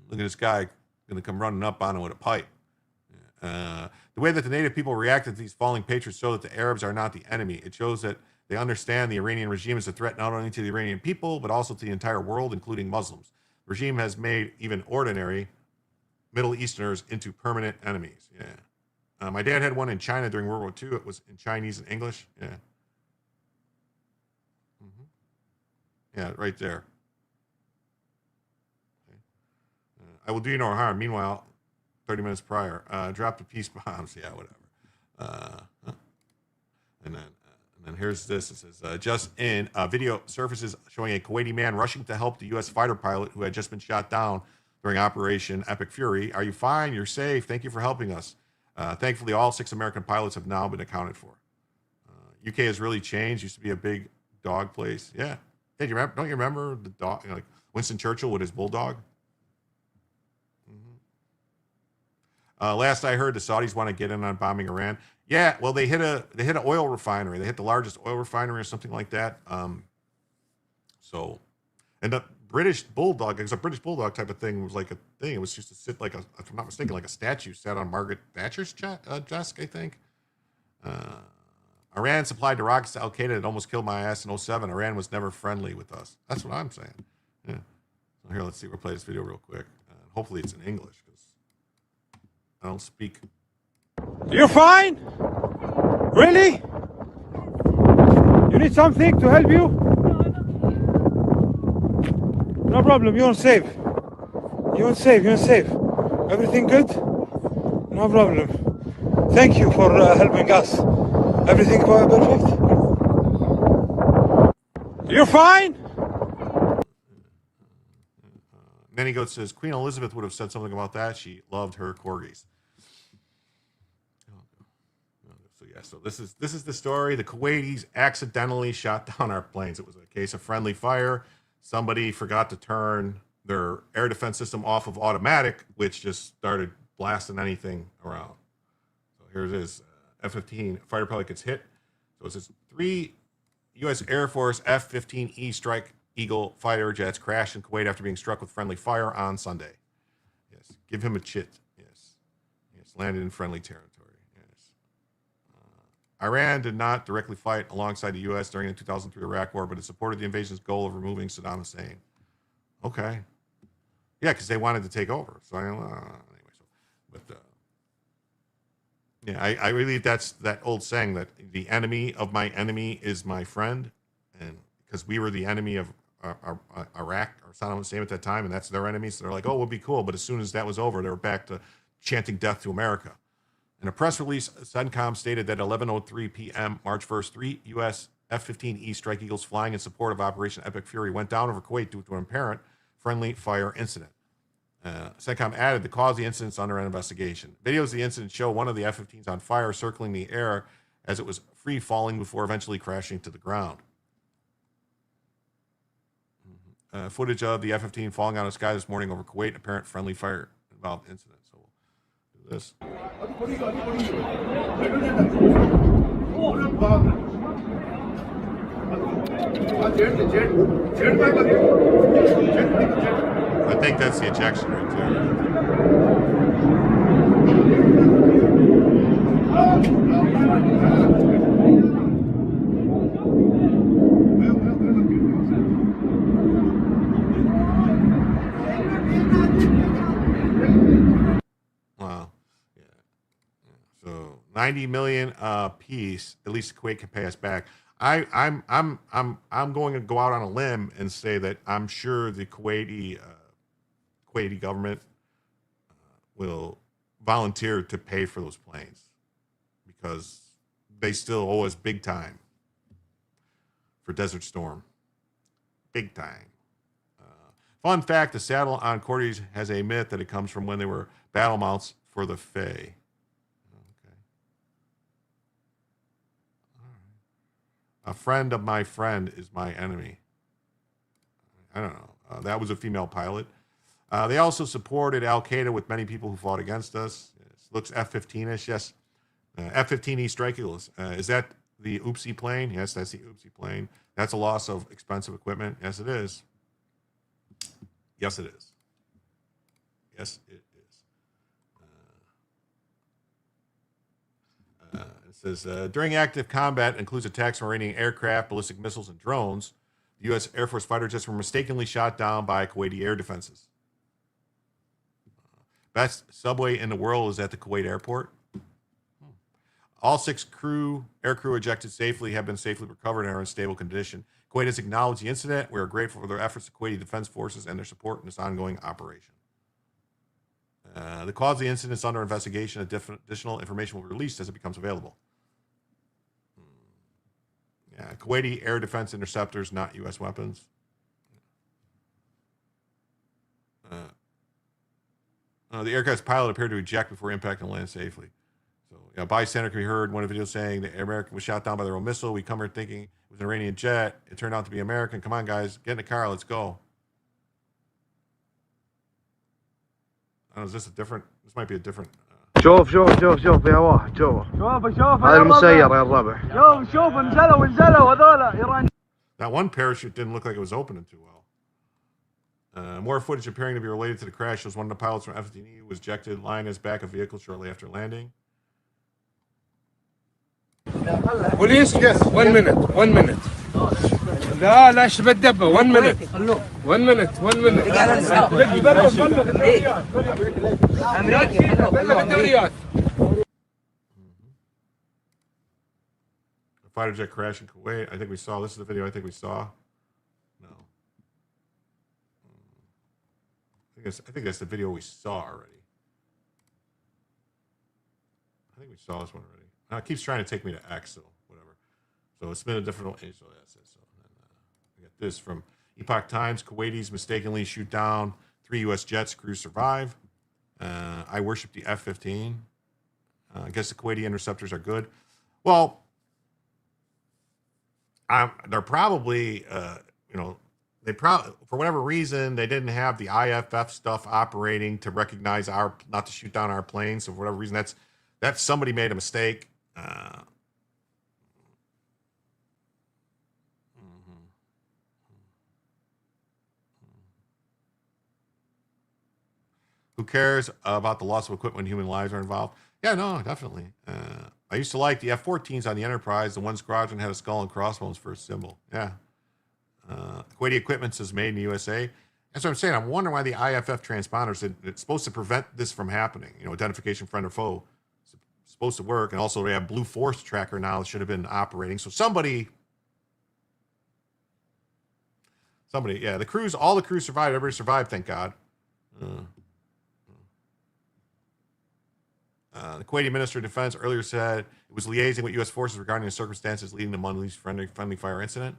Look at this guy going to come running up on him with a pipe. The way that the native people reacted to these falling patriots show that the Arabs are not the enemy. It shows that they understand the Iranian regime is a threat not only to the Iranian people, but also to the entire world, including Muslims. The regime has made even ordinary Middle Easterners into permanent enemies. Yeah. My dad had one in China during World War II. It was in Chinese and English. Yeah. Yeah, right there. Okay. I will do you no harm. Meanwhile, 30 minutes prior, drop the peace bombs. Yeah, whatever. And here's this. It says, just in, video surfaces showing a Kuwaiti man rushing to help the U.S. fighter pilot who had just been shot down during Operation Epic Fury. Are you fine? You're safe. Thank you for helping us. Thankfully, all 6 American pilots have now been accounted for. UK has really changed. Used to be a big dog place. Yeah. Hey, don't you remember the dog, like Winston Churchill with his bulldog? Last I heard, the Saudis want to get in on bombing Iran. Yeah, well, they hit an oil refinery. They hit the largest oil refinery or something like that. And the British bulldog, it's a British bulldog type of thing, was like a thing. It was just to sit like if I'm not mistaken, like a statue sat on Margaret Thatcher's desk, I think. Iran supplied the rockets to Al-Qaeda that almost killed my ass in 2007. Iran was never friendly with us. That's what I'm saying. Yeah. So here, let's see. We'll play this video real quick. Hopefully it's in English because I don't speak. You're fine? Really? You need something to help you? No problem, you're safe. You're safe. Everything good? No problem. Thank you for helping us. Everything perfect? You're fine? Nanny Goat says, Queen Elizabeth would have said something about that. She loved her corgis. So this is the story. The Kuwaitis accidentally shot down our planes. It was a case of friendly fire. Somebody forgot to turn their air defense system off of automatic, which just started blasting anything around. So here it is. F-15 fighter pilot gets hit. So it says 3 U.S. Air Force F-15E Strike Eagle fighter jets crashed in Kuwait after being struck with friendly fire on Sunday. Yes. Give him a chit. Yes. Yes. Landed in friendly territory. Yes. Iran did not directly fight alongside the U.S. during the 2003 Iraq War, but it supported the invasion's goal of removing Saddam Hussein. Okay. Yeah, because they wanted to take over. So anyway, yeah, I really, that's that old saying that the enemy of my enemy is my friend, and because we were the enemy of Iraq or Saddam Hussein at that time, and that's their enemies. So they're like, oh, we'll be cool. But as soon as that was over, they were back to chanting death to America. In a press release, CENTCOM stated that 11:03 p.m. March 1st, 3 U.S. F-15E Strike Eagles flying in support of Operation Epic Fury went down over Kuwait due to an apparent friendly fire incident. CENTCOM added the cause of the incident is under investigation. Videos of the incident show one of the F-15s on fire circling the air as it was free falling before eventually crashing to the ground. Footage of the F-15 falling out of the sky this morning over Kuwait, apparent friendly fire involved incident. So we'll do this. I think that's the ejection right there. Wow. Yeah. So 90 million piece. At least Kuwait can pay us back. I'm going to go out on a limb and say that I'm sure the Kuwaiti government will volunteer to pay for those planes because they still owe us big time for Desert Storm. Big time. Fun fact, the saddle on Cordes has a myth that it comes from when they were battle mounts for the Fae. Okay. A friend of my friend is my enemy. I don't know. That was a female pilot. They also supported Al-Qaeda with many people who fought against us. It looks F-15-ish, yes. F-15E Strike Eagles. Is that the oopsie plane? Yes, that's the oopsie plane. That's a loss of expensive equipment. Yes, it is. Yes, it is. Yes, it is. It says, during active combat includes attacks from Iranian aircraft, ballistic missiles, and drones. The U.S. Air Force fighter jets were mistakenly shot down by Kuwaiti air defenses. Best subway in the world is at the Kuwait airport. All 6 air crew ejected safely have been safely recovered and are in stable condition. Kuwait has acknowledged the incident. We are grateful for their efforts to Kuwaiti Defense Forces and their support in this ongoing operation. The cause of the incident is under investigation. Additional information will be released as it becomes available. Yeah, Kuwaiti air defense interceptors, not U.S. weapons. The aircraft's pilot appeared to eject before impact and land safely. So, a bystander can be heard in one of the videos saying the American was shot down by their own missile. We come here thinking it was an Iranian jet. It turned out to be American. Come on, guys, get in the car. Let's go. I don't know, is this a different? This might be a different. شوف يا واحد جوا هذا المسير يا الربع شوف انزلوا هذول ايران. That one parachute didn't look like it was opening too well. More footage appearing to be related to the crash shows one of the pilots from F-15E was ejected, lying in his back of vehicle shortly after landing. Police? Yes. 1 minute. لا ايش بالدبه 1 minute. 1 minute. A fighter jet crash in Kuwait. I think we saw. This is the video I think we saw. No. I think that's the video we saw already. I think we saw this one already. Now it keeps trying to take me to X, so whatever. So it's been a different. So that's it. So we got this from Epoch Times. Kuwaitis mistakenly shoot down 3 U.S. jets. Crews survive. I worship the F-15. I guess the Kuwaiti interceptors are good. Well, they're probably, they probably, for whatever reason, they didn't have the IFF stuff operating to recognize not to shoot down our planes. So for whatever reason, that's somebody made a mistake. Who cares about the loss of equipment when human lives are involved? Yeah, no, definitely. I used to like the F-14s on the Enterprise. The one squadron had a skull and crossbones for a symbol. Yeah. Kuwaiti equipment says made in the USA. That's what I'm saying. I'm wondering why the IFF transponders, it's supposed to prevent this from happening. You know, identification friend or foe. It's supposed to work. And also they have Blue Force tracker now that should have been operating. So somebody, yeah, all the crews survived. Everybody survived, thank God. The Kuwaiti Minister of Defense earlier said it was liaising with U.S. forces regarding the circumstances leading to Monday's friendly fire incident.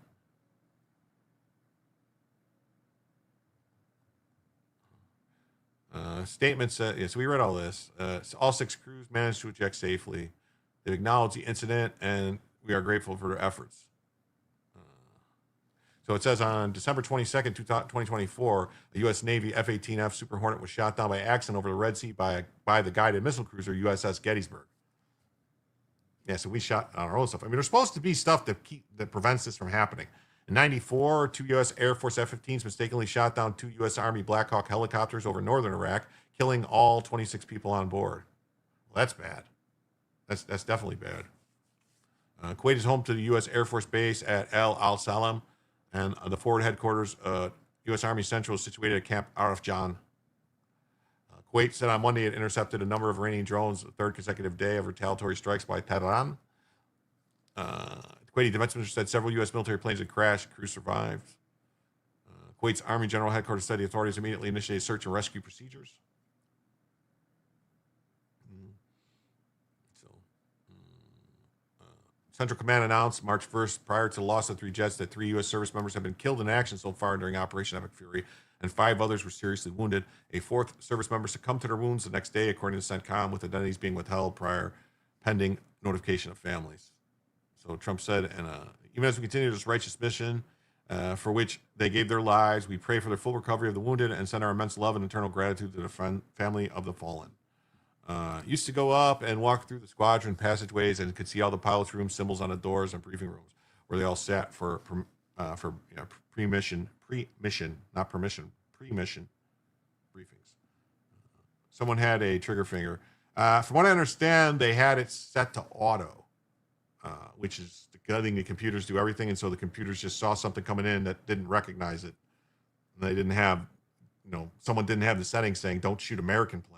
Statement said, yes, we read all this. All 6 crews managed to eject safely. They acknowledged the incident, and we are grateful for their efforts. So it says on December 22nd, 2024, a U.S. Navy F-18F Super Hornet was shot down by accident over the Red Sea by the guided missile cruiser USS Gettysburg. Yeah, so we shot our own stuff. I mean, there's supposed to be stuff that prevents this from happening. In 94, 2 U.S. Air Force F-15s mistakenly shot down 2 U.S. Army Black Hawk helicopters over northern Iraq, killing all 26 people on board. Well, that's bad. That's definitely bad. Kuwait is home to the U.S. Air Force Base at Al Salam, and the forward headquarters, U.S. Army Central, is situated at Camp Arif Jan. Kuwait said on Monday it intercepted a number of Iranian drones, the 3rd consecutive day of retaliatory strikes by Tehran. The Kuwaiti Defense Minister said several U.S. military planes had crashed. Crew survived. Kuwait's Army General Headquarters said the authorities immediately initiated search and rescue procedures. Central Command announced March 1st, prior to the loss of 3 jets, that 3 U.S. service members have been killed in action so far during Operation Epic Fury, and 5 others were seriously wounded. A 4th service member succumbed to their wounds the next day, according to CENTCOM, with identities being withheld pending notification of families. So Trump said, and even as we continue this righteous mission for which they gave their lives, we pray for their full recovery of the wounded and send our immense love and eternal gratitude to the family of the fallen. Used to go up and walk through the squadron passageways and could see all the pilots' rooms, symbols on the doors, and briefing rooms where they all sat for pre-mission briefings. Someone had a trigger finger. From what I understand, they had it set to auto, which is letting the computers do everything, and so the computers just saw something coming in that didn't recognize it. And they didn't have, someone didn't have the settings saying don't shoot American planes.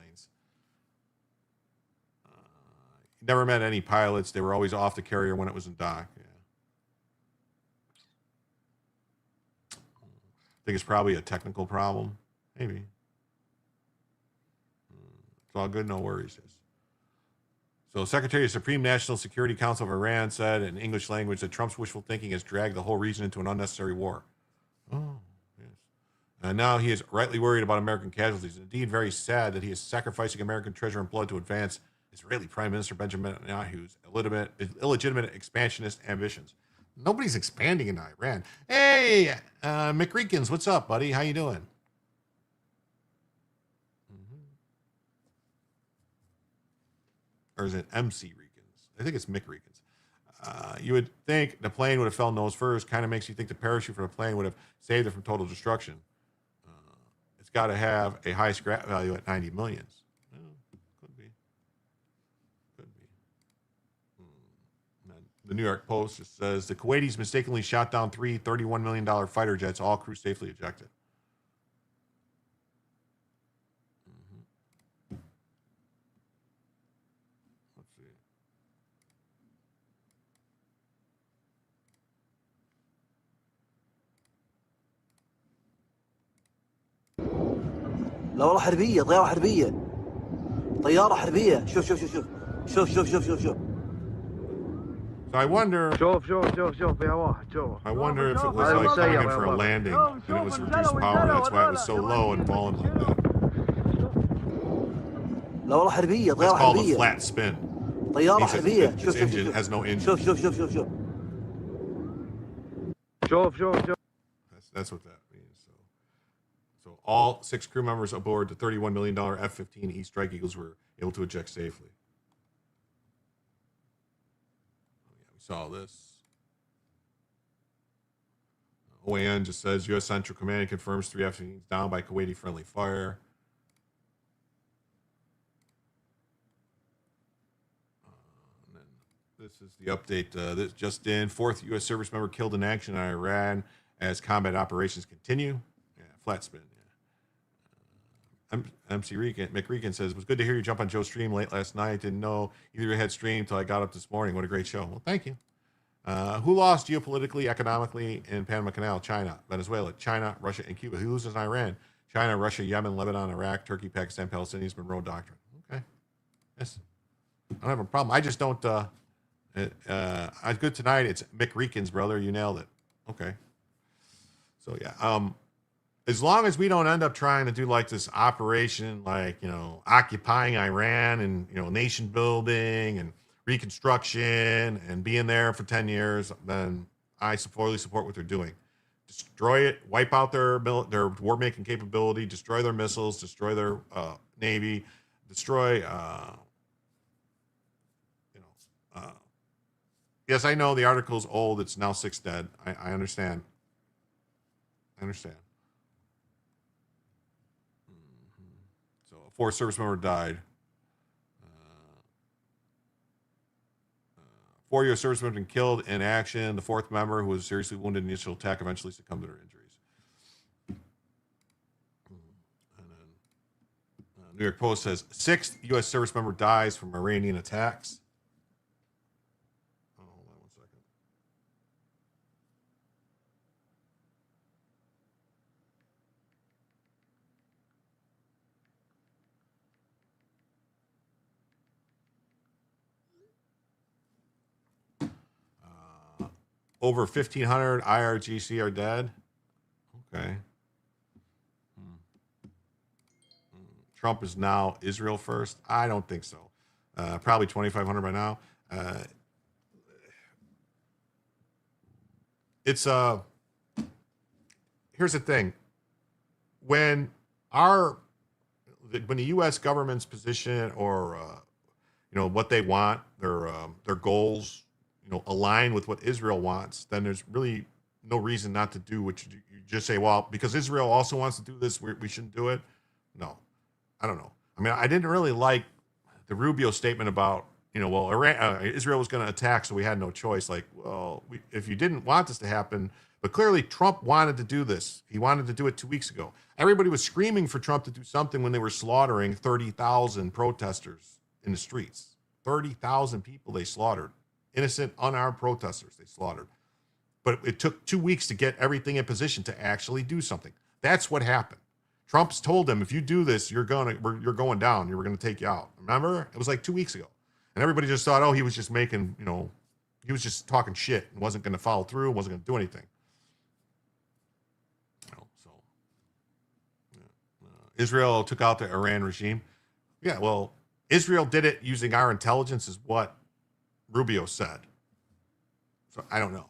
Never met any pilots. They were always off the carrier when it was in dock. Yeah. I think it's probably a technical problem. Maybe. It's all good, no worries. So Secretary of Supreme National Security Council of Iran said in English language that Trump's wishful thinking has dragged the whole region into an unnecessary war. Oh, yes. And now he is rightly worried about American casualties. Indeed, very sad that he is sacrificing American treasure and blood to advance Israeli Prime Minister Benjamin Netanyahu's illegitimate expansionist ambitions. Nobody's expanding in Iran. Hey, Mick Reekins, what's up, buddy? How you doing? Or is it MC Reekins? I think it's Mick Reekins. You would think the plane would have fell nose first. Kind of makes you think the parachute for the plane would have saved it from total destruction. It's got to have a high scrap value at 90 millions. The New York Post just says the Kuwaitis mistakenly shot down 3 $31 million fighter jets, all crew safely ejected. Let's see. طيارة حربية طيارة حربية شوف So I wonder. شوف يا واحد شوف. I wonder if it was like coming in for a landing and it was reduced power. That's why it was so low and falling like that. طيارة حربية That's called a flat spin. طيارة حربية Its engine has no engine. شوف. That's That's what that means. So all 6 crew members aboard the $31 million F-15E Strike Eagles were able to eject safely. Oh, yeah, we saw this. OAN just says U.S. Central Command confirms 3 F-15s down by Kuwaiti friendly fire. And then this is the update. This just in: 4th U.S. service member killed in action in Iran as combat operations continue. Yeah, flat spin. Yeah. MC McRegan says, it was good to hear you jump on Joe's stream late last night. Didn't know either of you had streamed until I got up this morning. What a great show. Well, thank you. Who lost geopolitically, economically in Panama Canal? China, Venezuela, China, Russia, and Cuba. Who loses in Iran? China, Russia, Yemen, Lebanon, Iraq, Turkey, Pakistan, Palestinians, Monroe Doctrine. Okay. Yes. I don't have a problem. I just don't. Good tonight. It's Mick Reekins, brother. You nailed it. Okay. So, yeah. As long as we don't end up trying to do like this operation, like, occupying Iran and, nation building and reconstruction and being there for 10 years, then I fully support what they're doing. Destroy it, wipe out their war-making capability, destroy their missiles, destroy their navy, destroy, yes, I know the article's old. It's now 6 dead. I understand. I understand. So a 4th service member died. 4 U.S. servicemen have been killed in action. The 4th member, who was seriously wounded in the initial attack, eventually succumbed to their injuries. And then New York Post says 6th U.S. service member dies from Iranian attacks. Oh, hold on 1 second. Over 1,500 IRGC are dead. Okay. Trump is now Israel first. I don't think so. Probably 2,500 by now. It's here's the thing. When the U.S. government's position or what they want, their goals, align with what Israel wants, then there's really no reason not to do what you just say, well, because Israel also wants to do this, we shouldn't do it. No, I don't know. I mean, I didn't really like the Rubio statement about, Israel was going to attack, so we had no choice. Like, well, if you didn't want this to happen, but clearly Trump wanted to do this. He wanted to do it 2 weeks ago. Everybody was screaming for Trump to do something when they were slaughtering 30,000 protesters in the streets. 30,000 people they slaughtered. Innocent, unarmed protesters they slaughtered. But it took 2 weeks to get everything in position to actually do something. That's what happened. Trump's told them, if you do this, you're going down. We're going to take you out. Remember? It was like 2 weeks ago. And everybody just thought, oh, he was just making, he was just talking shit and wasn't going to follow through, wasn't going to do anything. Israel took out the Iran regime. Yeah, well, Israel did it using our intelligence is what Rubio said. So I don't know.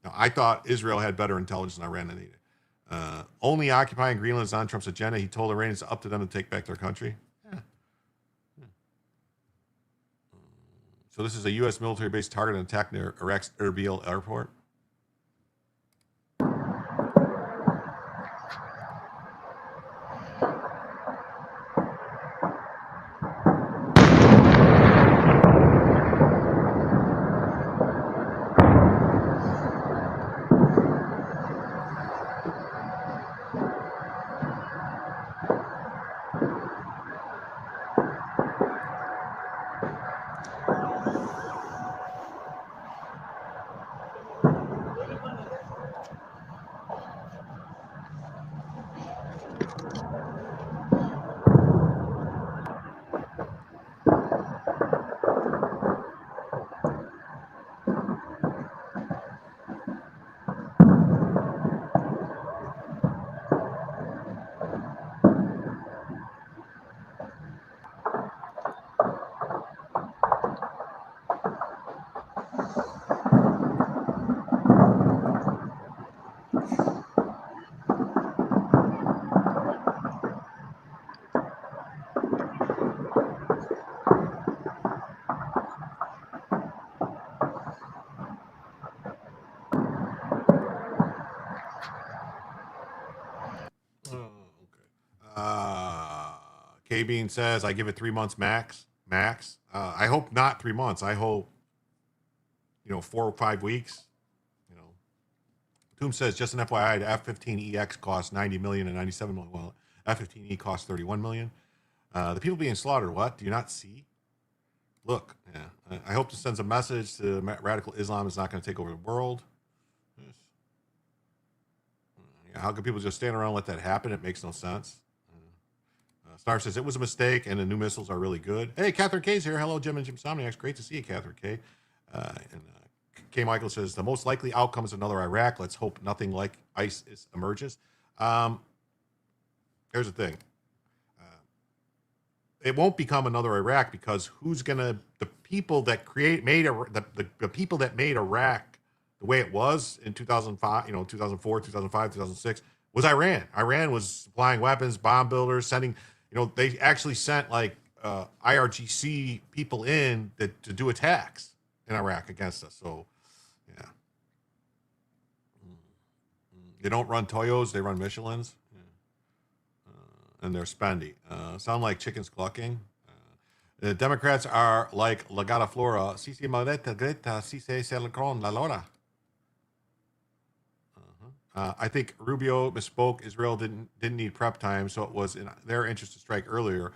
No, I thought Israel had better intelligence than Iran needed. Only occupying Greenland is on Trump's agenda. He told Iranians it's up to them to take back their country. Yeah. So this is a U.S. military base targeted an attack near Iraq's Erbil airport. K-Bean says, I give it 3 months max. I hope not 3 months. I hope, 4 or 5 weeks. Toom says, just an FYI, the F-15EX costs $90 million and $97 million. Well, F-15E costs $31 million. The people being slaughtered, what? Do you not see? Look, yeah. I hope this sends a message to radical Islam is not going to take over the world. Yeah, how can people just stand around and let that happen? It makes no sense. Star says, it was a mistake, and the new missiles are really good. Hey, Catherine K's here. Hello, Jim and Jim Somniacs. Great to see you, Catherine K. K. Michael says, the most likely outcome is another Iraq. Let's hope nothing like ISIS emerges. Here's the thing. It won't become another Iraq because the people that the people that made Iraq the way it was in 2005, 2004, 2005, 2006 was Iran. Iran was supplying weapons, bomb builders, sending, they actually sent like IRGC people in to do attacks in Iraq against us. So, yeah. They don't run Toyos, they run Michelins. And they're spendy. Sound like chickens clucking. The Democrats are like La Gata Flora. Si se maleta greta, si se celcron la lora. I think Rubio misspoke. Israel didn't need prep time, so it was in their interest to strike earlier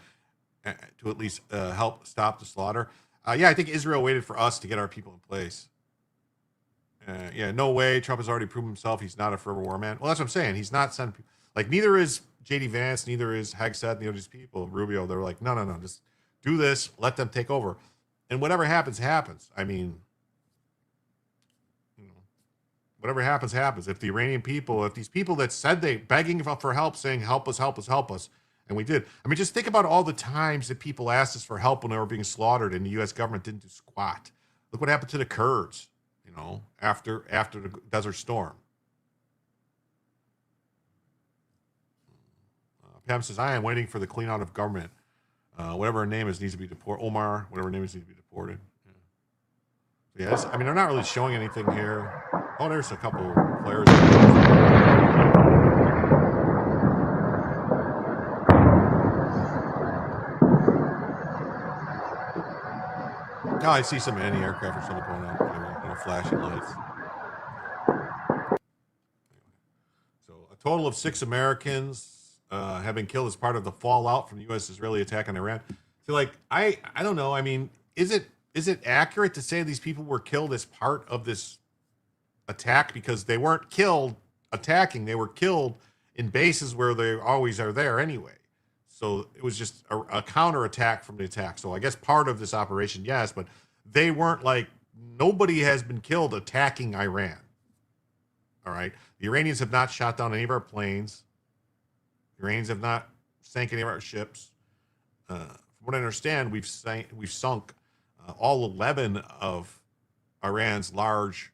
to at least help stop the slaughter. Yeah, I think Israel waited for us to get our people in place. Yeah, no way. Trump has already proven himself. He's not a forever war man. Well, that's what I'm saying. He's not sending people. Like, neither is J.D. Vance, neither is Hegseth, neither these people. Rubio, they're like, no, just do this. Let them take over. And whatever happens, happens. I mean, whatever happens, happens. If the Iranian people, if these people that said they begging for help, saying, help us, and we did. I mean, just think about all the times that people asked us for help when they were being slaughtered and the U.S. government didn't do squat. Look what happened to the Kurds, after the Desert Storm. Pam says, I am waiting for the clean out of government. Whatever her name is needs to be deported. Omar, whatever her name is needs to be deported. Yeah. Yes, I mean, they're not really showing anything here. Oh, there's a couple players. Now I see some anti-aircraft or something going on, flashing lights. So a total of 6 Americans have been killed as part of the fallout from the U.S.-Israeli attack on Iran. So, like, I don't know. I mean, is it accurate to say these people were killed as part of this attack? Because they weren't killed attacking. They were killed in bases where they always are there anyway. So it was just a counterattack from the attack. So I guess part of this operation, yes, but they weren't like, nobody has been killed attacking Iran. All right. The Iranians have not shot down any of our planes. The Iranians have not sank any of our ships. From what I understand, we've sunk all 11 of Iran's large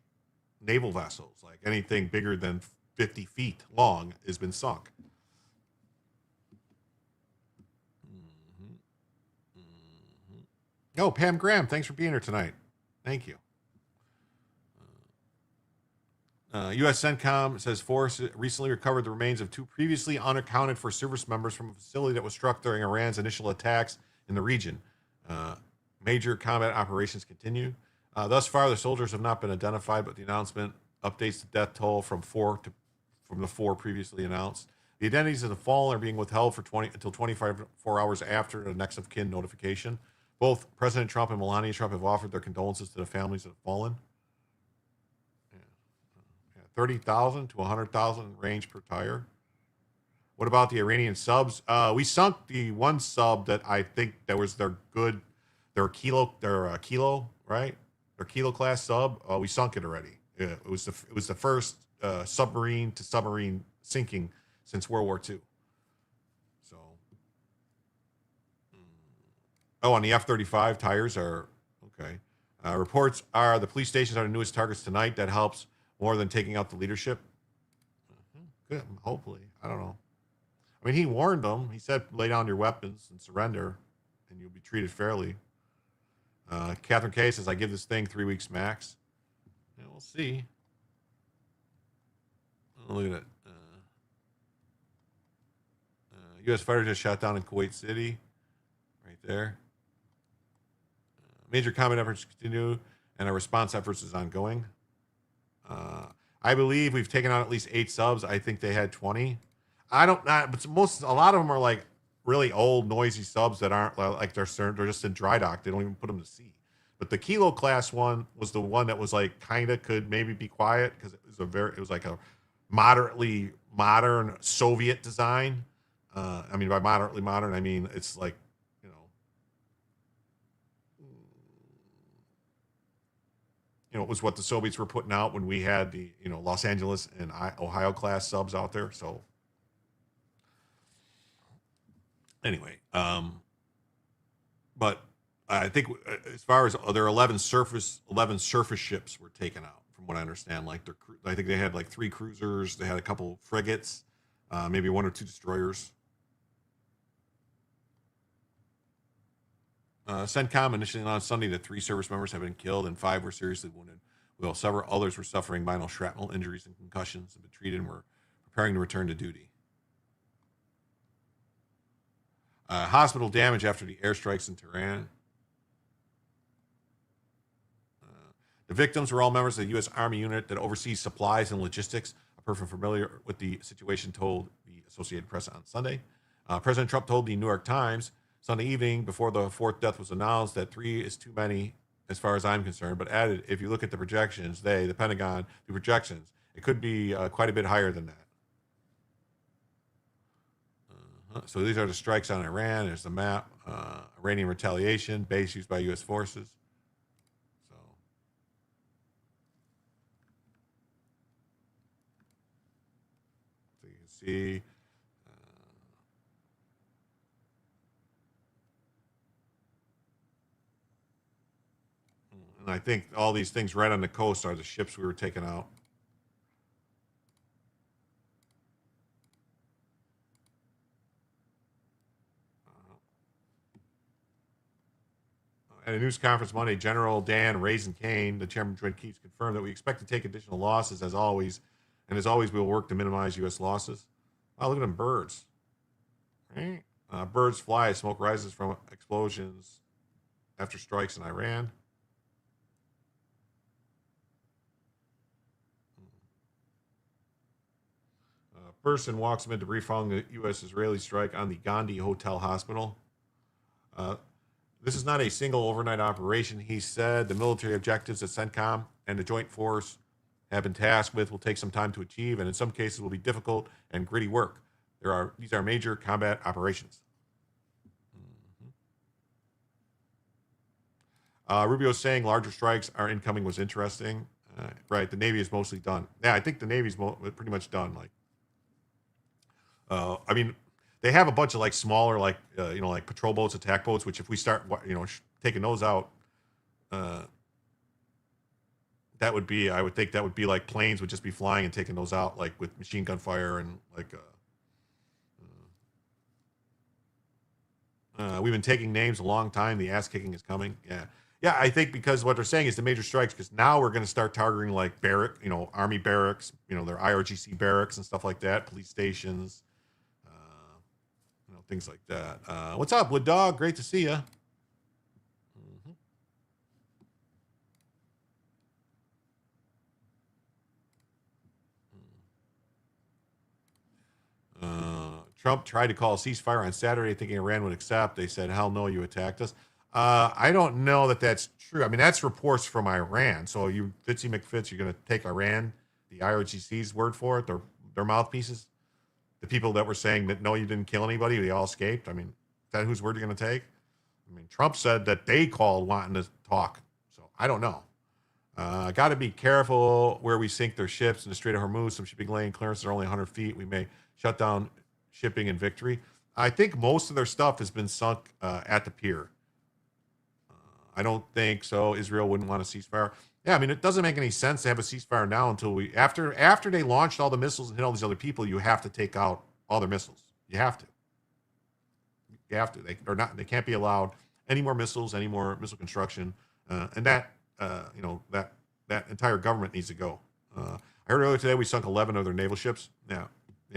naval vessels. Like anything bigger than 50 feet long has been sunk. Oh, Pam Graham, thanks for being here tonight. Thank you. U.S. CENTCOM says force recently recovered the remains of 2 previously unaccounted for service members from a facility that was struck during Iran's initial attacks in the region. Major combat operations continue. Thus far, the soldiers have not been identified, but the announcement updates the death toll from the 4 previously announced. The identities of the fallen are being withheld until 24 hours after the next of kin notification. Both President Trump and Melania Trump have offered their condolences to the families of the fallen. 30,000 to 100,000 range per tire. What about the Iranian subs? We sunk the one sub that I think that was their kilo, right? Their kilo class sub. We sunk it already. It was the first submarine to submarine sinking since World War II. So, on the F-35 tires are okay. Reports are the police stations are the newest targets tonight. That helps more than taking out the leadership. Good, hopefully. I don't know. I mean, he warned them. He said, lay down your weapons and surrender, and you'll be treated fairly. Catherine K says, I give this thing 3 weeks max. Yeah, we'll see. Look at it. U.S. fighter just shot down in Kuwait City. there. Major combat efforts continue, and our response efforts is ongoing. I believe we've taken out at least 8 subs. I think they had 20. But a lot of them are like really old, noisy subs that aren't like they're just in dry dock. They don't even put them to sea. But the Kilo class one was the one that was like kind of could maybe be quiet because it was like a moderately modern Soviet design. I mean, by moderately modern, I mean it's like, it was what the Soviets were putting out when we had the, Los Angeles and Ohio class subs out there. So anyway, but I think as far as there are 11 surface ships were taken out from what I understand. Like I think they had like 3 cruisers. They had a couple frigates, maybe 1 or 2 destroyers. CENTCOM initially announced Sunday that 3 service members have been killed and 5 were seriously wounded, while several others were suffering minor shrapnel injuries and concussions and been treated and were preparing to return to duty. Hospital damage after the airstrikes in Tehran. The victims were all members of the U.S. Army unit that oversees supplies and logistics. A person familiar with the situation told the Associated Press on Sunday. President Trump told the New York Times Sunday evening before the 4th death was announced that 3 is too many as far as I'm concerned, but added, if you look at the projections, the Pentagon, the projections, it could be quite a bit higher than that. So these are the strikes on Iran. There's the map. Iranian retaliation, base used by U.S. forces. So you can see. And I think all these things right on the coast are the ships we were taking out. At a news conference Monday, General Dan Raisin Kane, the chairman of Joint Chiefs, confirmed that we expect to take additional losses as always. And as always, we will work to minimize U.S. losses. Oh, look at them birds. Right? Birds fly as smoke rises from explosions after strikes in Iran. Person walks amid debris following the U.S.-Israeli strike on the Gandhi Hotel Hospital. This is not a single overnight operation, he said. The military objectives that CENTCOM and the Joint Force have been tasked with will take some time to achieve, and in some cases will be difficult and gritty work. These are major combat operations. Rubio saying larger strikes are incoming was interesting. Right, the Navy is mostly done. Yeah, I think the Navy's pretty much done. Like, I mean, they have a bunch of like smaller, like like patrol boats, attack boats. Which if we start, taking those out, that would be. I would think that would be like planes would just be flying and taking those out, like with machine gun fire and like. We've been taking names a long time. The ass kicking is coming. Yeah. I think because what they're saying is the major strikes. Because now we're going to start targeting like Army barracks, their IRGC barracks and stuff like that, police stations. Things like that. What's up, Wood Dog? Great to see you. Trump tried to call a ceasefire on Saturday thinking Iran would accept. They said, hell no, you attacked us. I don't know that that's true. I mean, that's reports from Iran. So you, Fitzy McFitz, you're going to take Iran, the IRGC's word for it, their mouthpieces? The people that were saying that, no, you didn't kill anybody, they all escaped. I mean, is that whose word you're going to take? I mean, Trump said that they called wanting to talk. So I don't know. Got to be careful where we sink their ships in the Strait of Hormuz. Some shipping lane clearances are only 100 feet. We may shut down shipping in victory. I think most of their stuff has been sunk at the pier. I don't think so. Israel wouldn't want a ceasefire. Yeah, I mean, it doesn't make any sense to have a ceasefire now until after they launched all the missiles and hit all these other people, you have to take out all their missiles. You have to. They can't be allowed any more missiles, any more missile construction, and that entire government needs to go. I heard earlier today we sunk 11 of their naval ships. Yeah.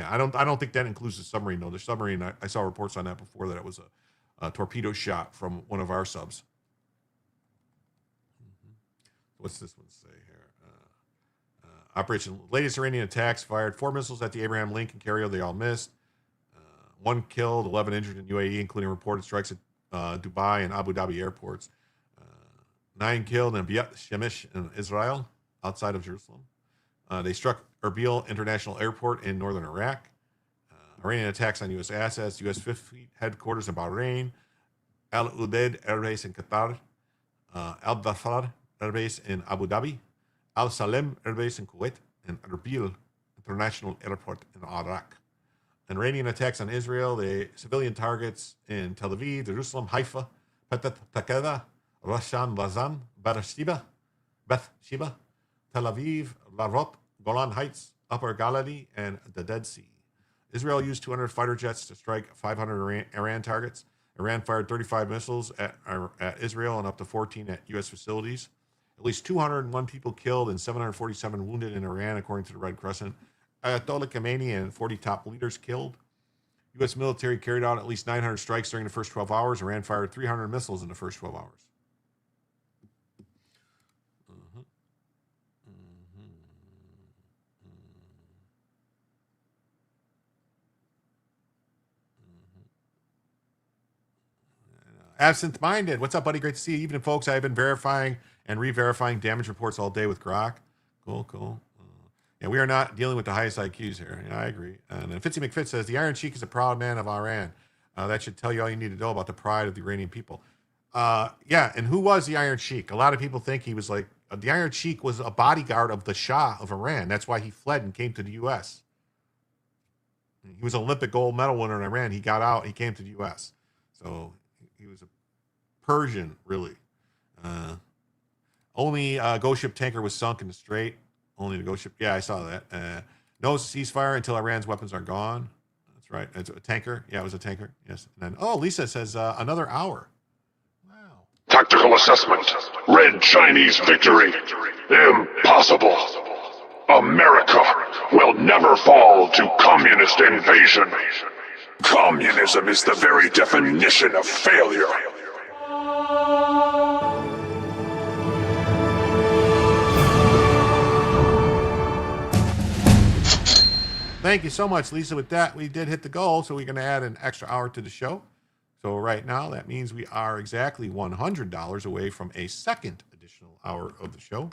I don't think that includes the submarine though. The submarine, I saw reports on that before that it was torpedo shot from one of our subs. What's this one say here? Operation latest Iranian attacks fired 4 missiles at the Abraham Lincoln carrier. They all missed. 1 killed, 11 injured in UAE, including reported strikes at Dubai and Abu Dhabi airports. 9 killed in Biat Shemesh in Israel, outside of Jerusalem. They struck Erbil International Airport in northern Iraq. Iranian attacks on U.S. assets, U.S. Fifth Fleet headquarters in Bahrain, Al Udeid Air Base in Qatar, Al Dhafar Air Base in Abu Dhabi, Al Salem Air Base in Kuwait, and Erbil International Airport in Iraq. Iranian attacks on Israel, the civilian targets in Tel Aviv, Jerusalem, Haifa, Petah Takeda, Rashan Lazan, Beth Sheba, Tel Aviv, Larot, Golan Heights, Upper Galilee, and the Dead Sea. Israel used 200 fighter jets to strike 500 Iran targets. Iran fired 35 missiles at Israel and up to 14 at U.S. facilities. At least 201 people killed and 747 wounded in Iran, according to the Red Crescent. Ayatollah Khamenei and 40 top leaders killed. U.S. military carried out at least 900 strikes during the first 12 hours. Iran fired 300 missiles in the first 12 hours. Absent-minded. What's up, buddy? Great to see you. Evening, folks. I've been verifying and re-verifying damage reports all day with Grok. Cool. Yeah, we are not dealing with the highest IQs here. Yeah, I agree. And then Fitzy McFit says, the Iron Sheik is a proud man of Iran. That should tell you all you need to know about the pride of the Iranian people. Yeah, and who was the Iron Sheik? A lot of people think he was like, the Iron Sheik was a bodyguard of the Shah of Iran. That's why he fled and came to the U.S. He was an Olympic gold medal winner in Iran. He got out. He came to the U.S. So he was a Persian, really. Only ghost ship tanker was sunk in the Strait. Only the ghost ship. Yeah, I saw that. No ceasefire until Iran's weapons are gone. That's right. It's a tanker. Yeah, it was a tanker. Yes. And then, Lisa says another hour. Wow. Tactical assessment. Red Chinese victory. Impossible. America will never fall to communist invasion. Communism is the very definition of failure. Thank you so much, Lisa. With that, we did hit the goal, so we're going to add an extra hour to the show. So right now, that means we are exactly $100 away from a second additional hour of the show.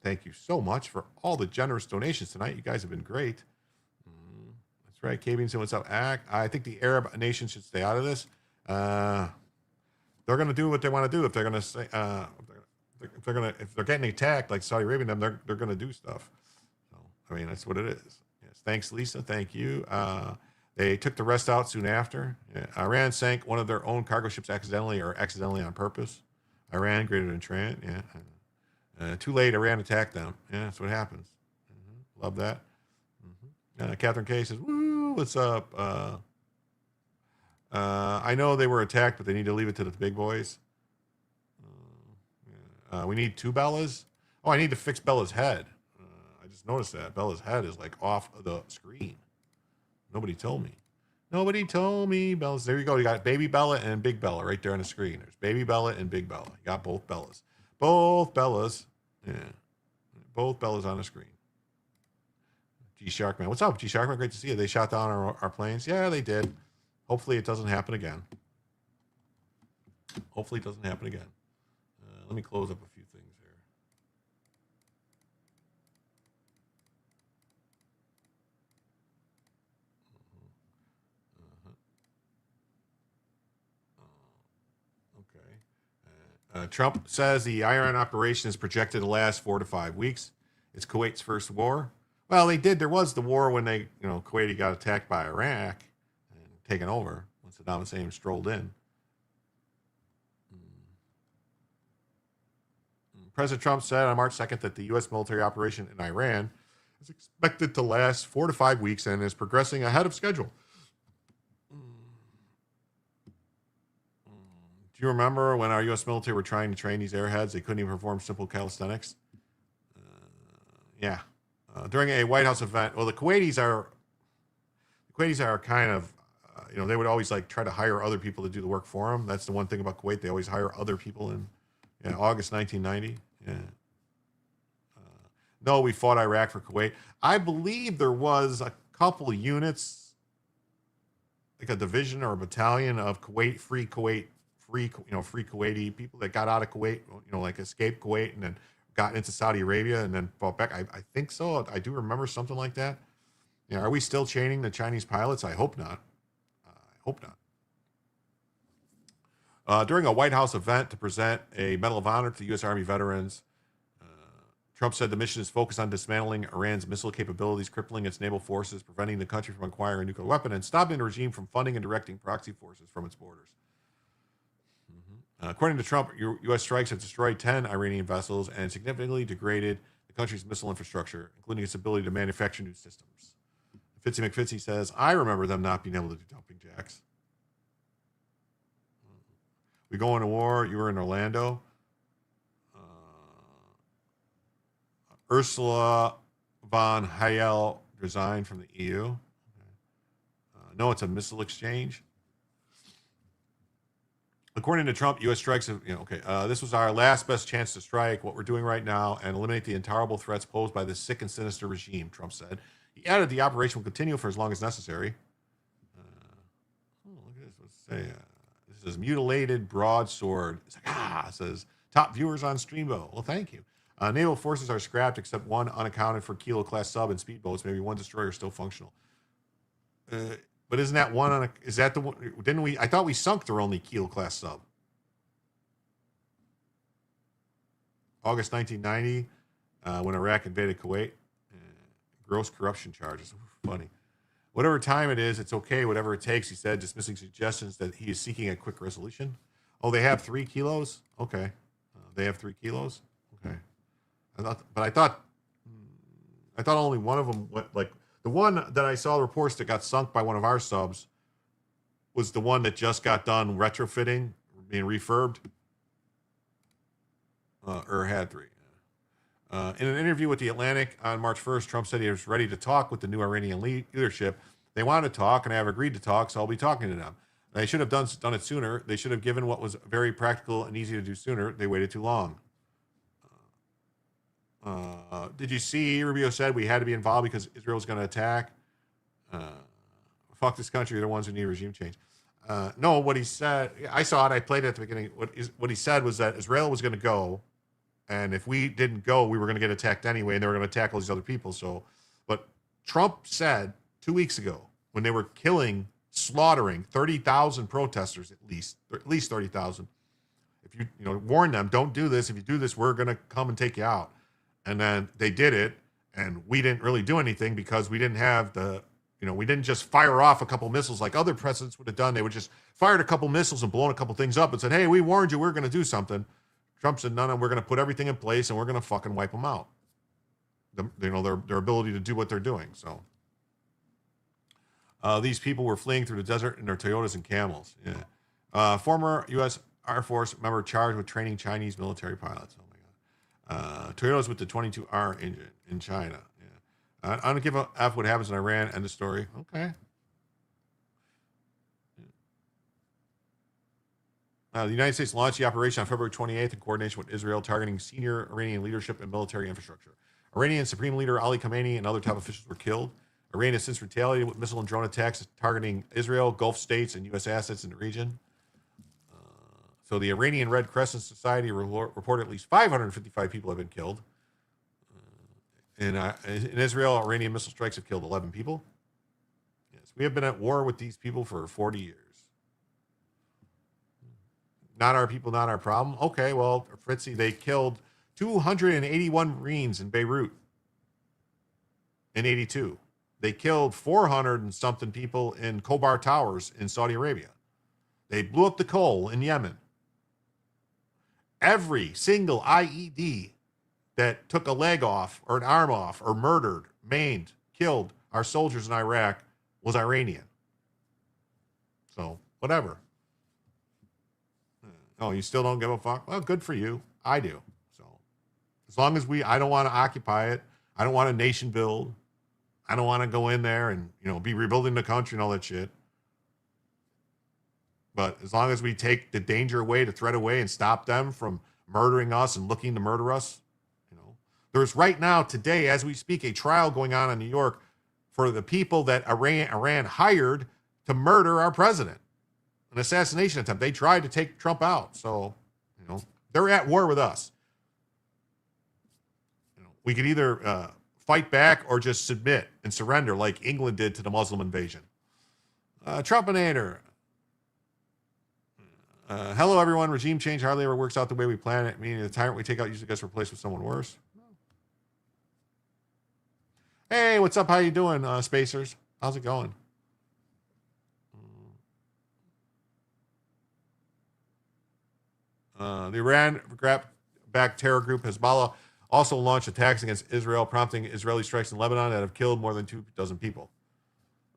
Thank you so much for all the generous donations tonight. You guys have been great. That's right. Kabian said, what's up, Act? I think the Arab nations should stay out of this. They're going to do what they want to do. If they're going to say, if they're getting attacked like Saudi Arabia, then they're going to do stuff. So, I mean, that's what it is. Yes. Thanks, Lisa. Thank you. They took the rest out soon after. Yeah. Iran sank one of their own cargo ships accidentally or accidentally on purpose. Iran greater than Trent. Yeah. Too late. Iran attacked them. Yeah, that's what happens. Love that. Catherine K says, woo, what's up? I know they were attacked, but they need to leave it to the big boys. We need 2 Bellas. Oh, I need to fix Bella's head. I just noticed that. Bella's head is like off of the screen. Nobody told me. Bella's. There you go. You got Baby Bella and Big Bella right there on the screen. There's Baby Bella and Big Bella. You got both Bellas. Both Bellas. Yeah. Both Bellas on the screen. G Sharkman. What's up, G Sharkman? Great to see you. They shot down our planes. Yeah, they did. Hopefully it doesn't happen again. Let me close up a few things here. Okay. Trump says the Iran operation is projected to last 4 to 5 weeks. It's Kuwait's first war. Well, they did. There was the war when Kuwait got attacked by Iraq and taken over when Saddam Hussein strolled in. President Trump said on March 2nd that the U.S. military operation in Iran is expected to last 4 to 5 weeks and is progressing ahead of schedule. Do you remember when our U.S. military were trying to train these airheads? They couldn't even perform simple calisthenics. Yeah. During a White House event, well, the Kuwaitis are kind of, they would always like try to hire other people to do the work for them. That's the one thing about Kuwait. They always hire other people in August 1990. Yeah. No, we fought Iraq for Kuwait. I believe there was a couple units, like a division or a battalion of free Kuwaiti people that got out of Kuwait, like escaped Kuwait and then got into Saudi Arabia and then fought back. I think so. I do remember something like that. Are we still chaining the Chinese pilots? I hope not. During a White House event to present a Medal of Honor to U.S. Army veterans, Trump said the mission is focused on dismantling Iran's missile capabilities, crippling its naval forces, preventing the country from acquiring a nuclear weapon, and stopping the regime from funding and directing proxy forces from its borders. According to Trump, U.S. strikes have destroyed 10 Iranian vessels and significantly degraded the country's missile infrastructure, including its ability to manufacture new systems. Fitzy McFitzy says, I remember them not being able to do jumping jacks. We go into war. You were in Orlando. Ursula von Hayel resigned from the EU. No, it's a missile exchange. According to Trump, U.S. strikes have, this was our last best chance to strike what we're doing right now and eliminate the intolerable threats posed by this sick and sinister regime, Trump said. He added the operation will continue for as long as necessary. Look at this. Let's say, this is mutilated broadsword. It's like, it says, top viewers on Streambo. Well, thank you. Naval forces are scrapped except one unaccounted for Kilo-class sub and speedboats. Maybe one destroyer is still functional. But isn't that one is that the one? Didn't we? I thought we sunk their only Kilo-class sub. August 1990, when Iraq invaded Kuwait. Gross corruption charges. Funny. Whatever time it is, it's okay. Whatever it takes, he said, dismissing suggestions that he is seeking a quick resolution. Oh, they have 3 kilos? Okay. They have 3 kilos? Okay. I thought only one of them went, like, the one that I saw reports that got sunk by one of our subs was the one that just got done retrofitting, being refurbed, or had 3. In an interview with The Atlantic on March 1st, Trump said he was ready to talk with the new Iranian leadership. They want to talk, and I have agreed to talk, so I'll be talking to them. They should have done it sooner. They should have given what was very practical and easy to do sooner. They waited too long. Did you see Rubio said we had to be involved because Israel was going to attack? Fuck this country. They're the ones who need regime change. No, what he said, I saw it. I played it at the beginning. What he said was that Israel was going to go, and if we didn't go, we were going to get attacked anyway, and they were going to attack all these other people. So, but Trump said 2 weeks ago when they were slaughtering 30,000 protesters, at least 30,000. If you warn them, don't do this. If you do this, we're going to come and take you out. And then they did it, and we didn't really do anything because we didn't have we didn't just fire off a couple missiles like other presidents would have done. They would just fired a couple missiles and blown a couple things up and said, hey, we warned you, we're going to do something. Trump said, no, we're going to put everything in place and we're going to fucking wipe them out. Their ability to do what they're doing. So these people were fleeing through the desert in their Toyotas and Camels. Yeah. Former U.S. Air Force member charged with training Chinese military pilots. Oh my God. Toyotas with the 22R engine in China. Yeah. I don't give a F what happens in Iran. End of story. Okay. The United States launched the operation on February 28th in coordination with Israel, targeting senior Iranian leadership and military infrastructure. Iranian Supreme Leader Ali Khamenei and other top officials were killed. Iran has since retaliated with missile and drone attacks targeting Israel, Gulf states, and U.S. assets in the region. So the Iranian Red Crescent Society reported at least 555 people have been killed. In Israel, Iranian missile strikes have killed 11 people. Yes, we have been at war with these people for 40 years. Not our people, not our problem. Okay, well, Fritzy, they killed 281 Marines in Beirut in 82. They killed 400 and something people in Khobar Towers in Saudi Arabia. They blew up the coal in Yemen. Every single IED that took a leg off or an arm off or murdered, maimed, killed our soldiers in Iraq was Iranian. So, whatever. Oh, you still don't give a fuck? Well, good for you. I do. So, as long as I don't want to occupy it. I don't want a nation build. I don't want to go in there and, be rebuilding the country and all that shit. But as long as we take the danger away, the threat away, and stop them from murdering us and looking to murder us, there's right now, today, as we speak, a trial going on in New York for the people that Iran hired to murder our president. An assassination attempt. They tried to take Trump out. So, they're at war with us. We could either fight back or just submit and surrender like England did to the Muslim invasion. Trumpinator. Hello, everyone. Regime change hardly ever works out the way we plan it, meaning the tyrant we take out usually gets replaced with someone worse. Hey, what's up? How you doing, Spacers? How's it going? The Iran-backed terror group Hezbollah also launched attacks against Israel, prompting Israeli strikes in Lebanon that have killed more than 24 people.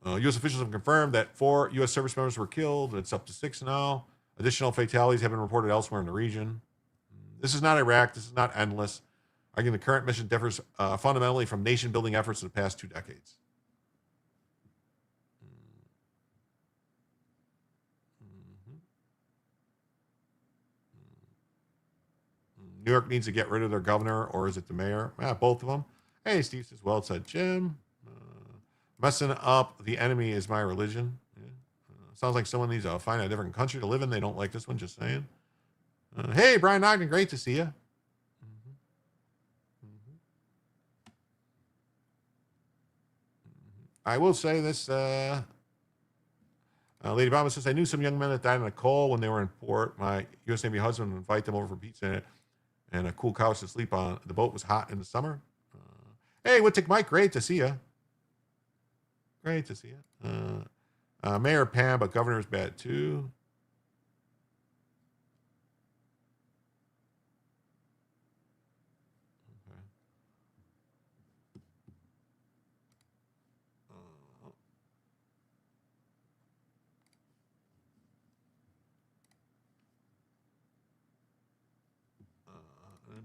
U.S. officials have confirmed that 4 U.S. service members were killed, and it's up to 6 now. Additional fatalities have been reported elsewhere in the region. This is not Iraq. This is not endless. Arguing the current mission differs fundamentally from nation-building efforts of the past 2 decades. New York needs to get rid of their governor, or is it the mayor? Yeah, both of them. Hey, Steve says, well said, Jim. Messing up the enemy is my religion. Yeah. Sounds like someone needs to find a different country to live in. They don't like this one, just saying. Hey, Brian Ogden, great to see you. I will say this. Lady Obama says, I knew some young men that died in a coal when they were in port. My U.S. Navy husband would invite them over for pizza and a cool couch to sleep on. The boat was hot in the summer. Hey, Wittick Mike, great to see you. Great to see you. Mayor Pam, but governor's bad too.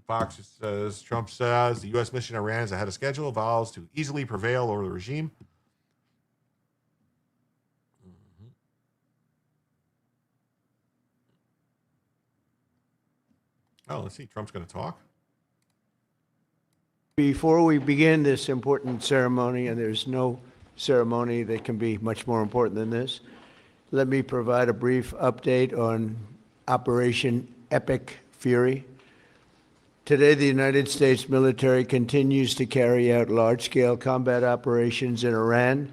Fox says, Trump says the U.S. mission in Iran is ahead of schedule, vows to easily prevail over the regime. Oh, let's see. Trump's going to talk. Before we begin this important ceremony, and there's no ceremony that can be much more important than this, let me provide a brief update on Operation Epic Fury. Today, the United States military continues to carry out large-scale combat operations in Iran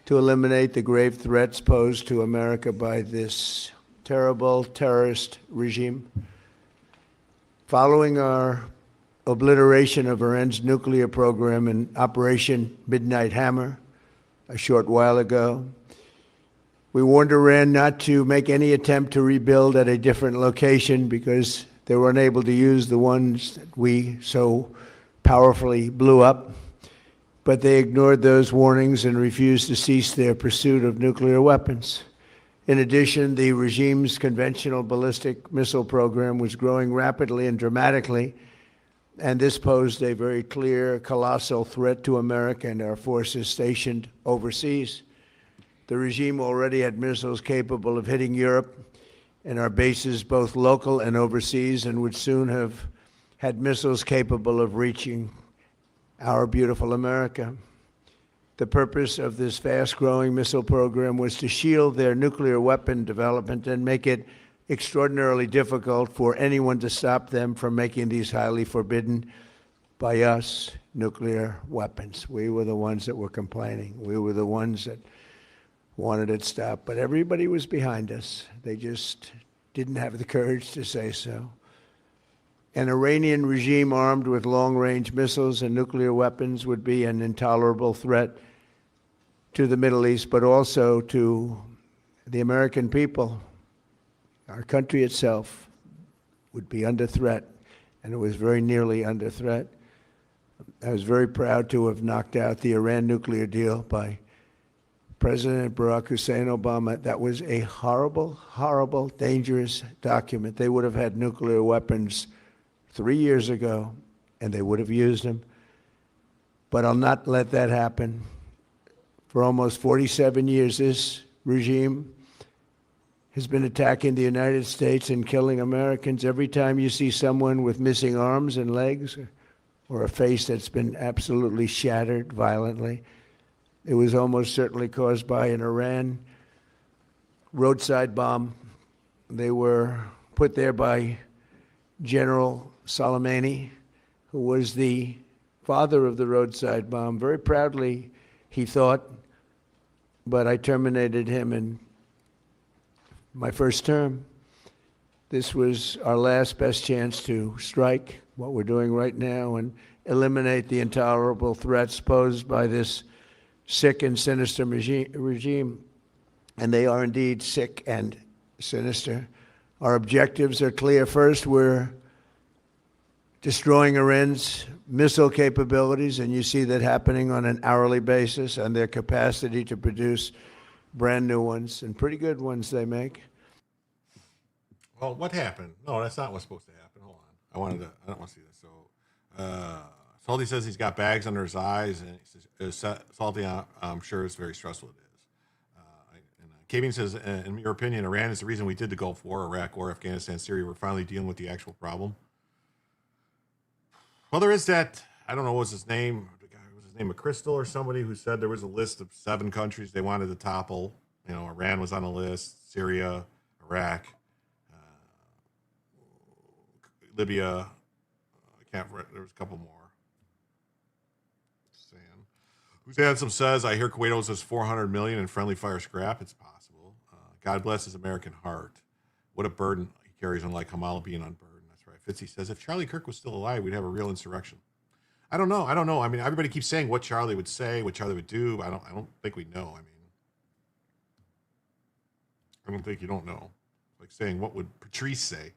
to eliminate the grave threats posed to America by this terrible terrorist regime. Following our obliteration of Iran's nuclear program in Operation Midnight Hammer a short while ago, we warned Iran not to make any attempt to rebuild at a different location because they were unable to use the ones that we so powerfully blew up. But they ignored those warnings and refused to cease their pursuit of nuclear weapons. In addition, the regime's conventional ballistic missile program was growing rapidly and dramatically, and this posed a very clear, colossal threat to America and our forces stationed overseas. The regime already had missiles capable of hitting Europe and our bases, both local and overseas, and would soon have had missiles capable of reaching our beautiful America. The purpose of this fast-growing missile program was to shield their nuclear weapon development and make it extraordinarily difficult for anyone to stop them from making these highly forbidden by us nuclear weapons. We were the ones that were complaining. We were the ones that wanted it stopped, but everybody was behind us. They just didn't have the courage to say so. An Iranian regime armed with long-range missiles and nuclear weapons would be an intolerable threat to the Middle East, but also to the American people. Our country itself would be under threat, and it was very nearly under threat. I was very proud to have knocked out the Iran nuclear deal by President Barack Hussein Obama. That was a horrible, horrible, dangerous document. They would have had nuclear weapons 3 years ago, and they would have used them. But I'll not let that happen. For almost 47 years, this regime has been attacking the United States and killing Americans. Every time you see someone with missing arms and legs or a face that's been absolutely shattered violently, it was almost certainly caused by an Iran roadside bomb. They were put there by General Soleimani, who was the father of the roadside bomb. Very proudly, he thought, but I terminated him in my first term. This was our last best chance to strike what we're doing right now and eliminate the intolerable threats posed by this sick and sinister regime. And they are indeed sick and sinister. Our objectives are clear. First, we're destroying Iran's missile capabilities, and you see that happening on an hourly basis, and their capacity to produce brand new ones, and pretty good ones they make. Well, what happened? No, that's not what's supposed to happen. Hold on. I don't want to see this. So, Salty says he's got bags under his eyes, and he says, Salty, I'm sure it's very stressful. It is. Kevin says, in your opinion, Iran is the reason we did the Gulf War, Iraq War, Afghanistan, Syria. We're finally dealing with the actual problem. Well, there is that, I don't know what was his name, was his name McChrystal or somebody who said there was a list of 7 countries they wanted to topple. You know, Iran was on the list, Syria, Iraq, Libya, there was a couple more. Who's Handsome says, I hear Kuwait owes us $400 million in friendly fire scrap. It's possible. God bless his American heart. What a burden he carries, unlike Kamala being unburdened. That's right. Fitzy says, if Charlie Kirk was still alive, we'd have a real insurrection. I don't know. I mean, everybody keeps saying what Charlie would say, what Charlie would do. I don't think we know. I don't think you don't know. Like saying, what would Patrice say?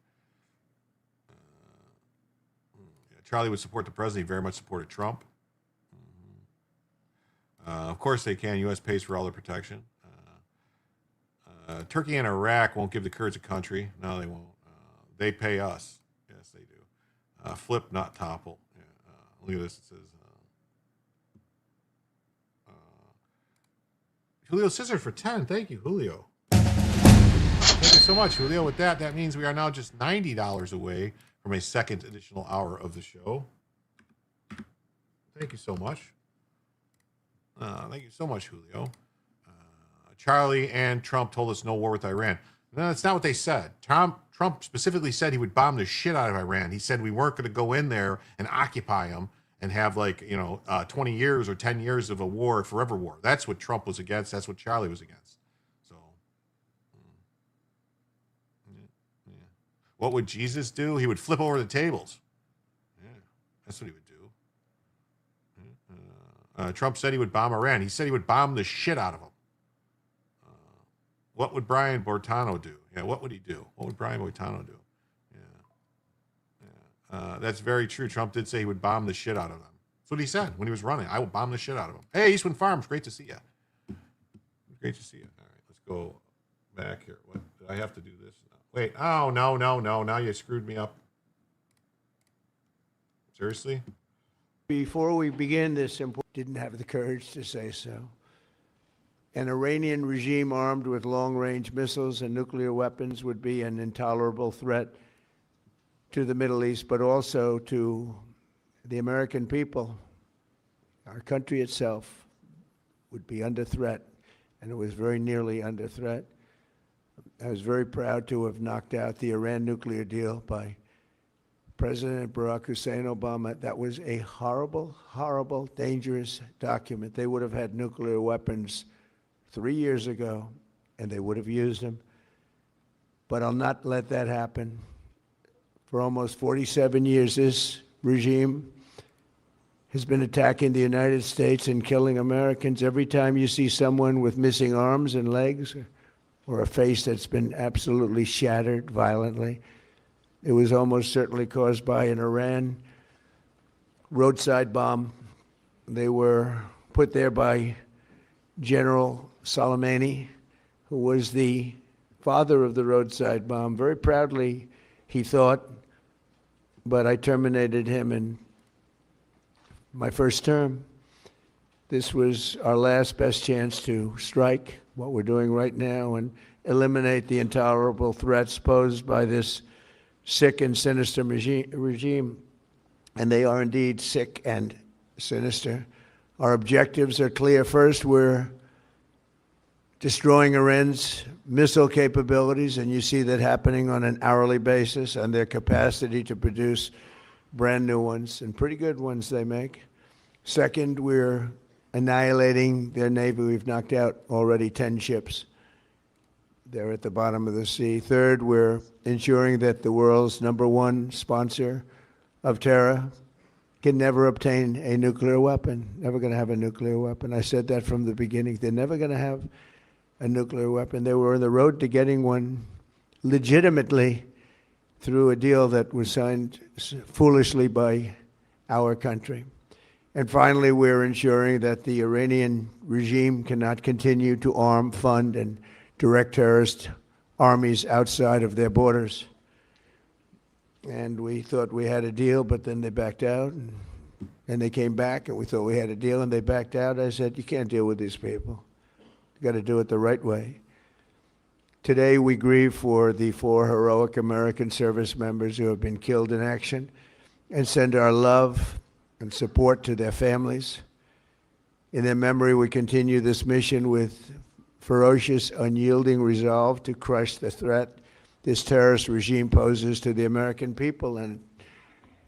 Yeah, Charlie would support the president. He very much supported Trump. Of course they can. U.S. pays for all their protection. Turkey and Iraq won't give the Kurds a country. No, they won't. They pay us. Yes, they do. Flip, not topple. Yeah, look at this. It says, Julio Scissors for 10. Thank you, Julio. Thank you so much, Julio. With that means we are now just $90 away from a second additional hour of the show. Thank you so much. Thank you so much, Julio. Charlie and Trump told us no war with Iran. No, that's not what they said. Trump specifically said he would bomb the shit out of Iran. He said we weren't going to go in there and occupy them and have 20 years or 10 years of a war, forever war. That's what Trump was against. That's what Charlie was against. So, yeah. What would Jesus do? He would flip over the tables. Yeah, that's what he would do. Trump said he would bomb Iran. He said he would bomb the shit out of them. What would Brian Bortano do? Yeah, what would he do? What would Brian Bortano do? Yeah. That's very true. Trump did say he would bomb the shit out of them. That's what he said when he was running. I will bomb the shit out of them. Hey, Eastwood Farms, great to see you. Great to see you. All right, let's go back here. What, did I have to do this? Wait, oh, no. Now you screwed me up. Seriously? Before we begin this, didn't have the courage to say so. An Iranian regime armed with long-range missiles and nuclear weapons would be an intolerable threat to the Middle East, but also to the American people. Our country itself would be under threat, and it was very nearly under threat. I was very proud to have knocked out the Iran nuclear deal by President Barack Hussein Obama. That was a horrible, horrible, dangerous document. They would have had nuclear weapons 3 years ago, and they would have used them. But I'll not let that happen. For almost 47 years, this regime has been attacking the United States and killing Americans. Every time you see someone with missing arms and legs or a face that's been absolutely shattered violently, it was almost certainly caused by an Iran roadside bomb. They were put there by General Soleimani, who was the father of the roadside bomb. Very proudly, he thought, but I terminated him in my first term. This was our last best chance to strike what we're doing right now and eliminate the intolerable threats posed by this sick and sinister regime. And they are indeed sick and sinister. Our objectives are clear. First, we're destroying Iran's missile capabilities, and you see that happening on an hourly basis, and their capacity to produce brand new ones, and pretty good ones they make. Second, we're annihilating their navy. We've knocked out already 10 ships. They're at the bottom of the sea. Third, we're ensuring that the world's #1 sponsor of terror can never obtain a nuclear weapon, never going to have a nuclear weapon. I said that from the beginning. They're never going to have a nuclear weapon. They were on the road to getting one legitimately through a deal that was signed foolishly by our country. And finally, we're ensuring that the Iranian regime cannot continue to arm, fund, and direct terrorist armies outside of their borders. And we thought we had a deal, but then they backed out. And they came back, and we thought we had a deal, and they backed out. I said, you can't deal with these people. You got to do it the right way. Today, we grieve for the 4 heroic American service members who have been killed in action and send our love and support to their families. In their memory, we continue this mission with ferocious, unyielding resolve to crush the threat this terrorist regime poses to the American people, and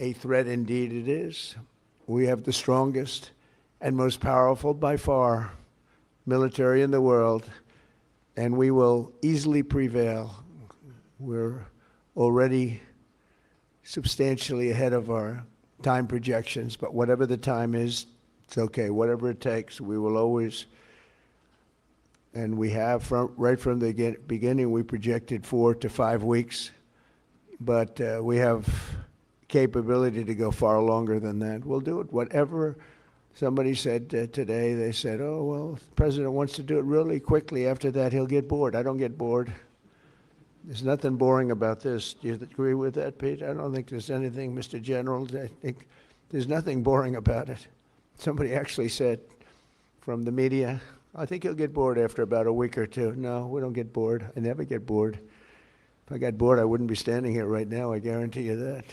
a threat indeed it is. We have the strongest and most powerful by far military in the world, and we will easily prevail. We're already substantially ahead of our time projections, but whatever the time is, it's okay. Whatever it takes, we will always, and we have right from the beginning, we projected 4 to 5 weeks, but we have capability to go far longer than that. We'll do it. Whatever somebody said today, they said, oh, well, the president wants to do it really quickly. After that, he'll get bored. I don't get bored. There's nothing boring about this. Do you agree with that, Pete? I don't think there's anything, Mr. General. I think there's nothing boring about it. Somebody actually said from the media, I think he'll get bored after about a week or two. No, we don't get bored. I never get bored. If I got bored, I wouldn't be standing here right now. I guarantee you that,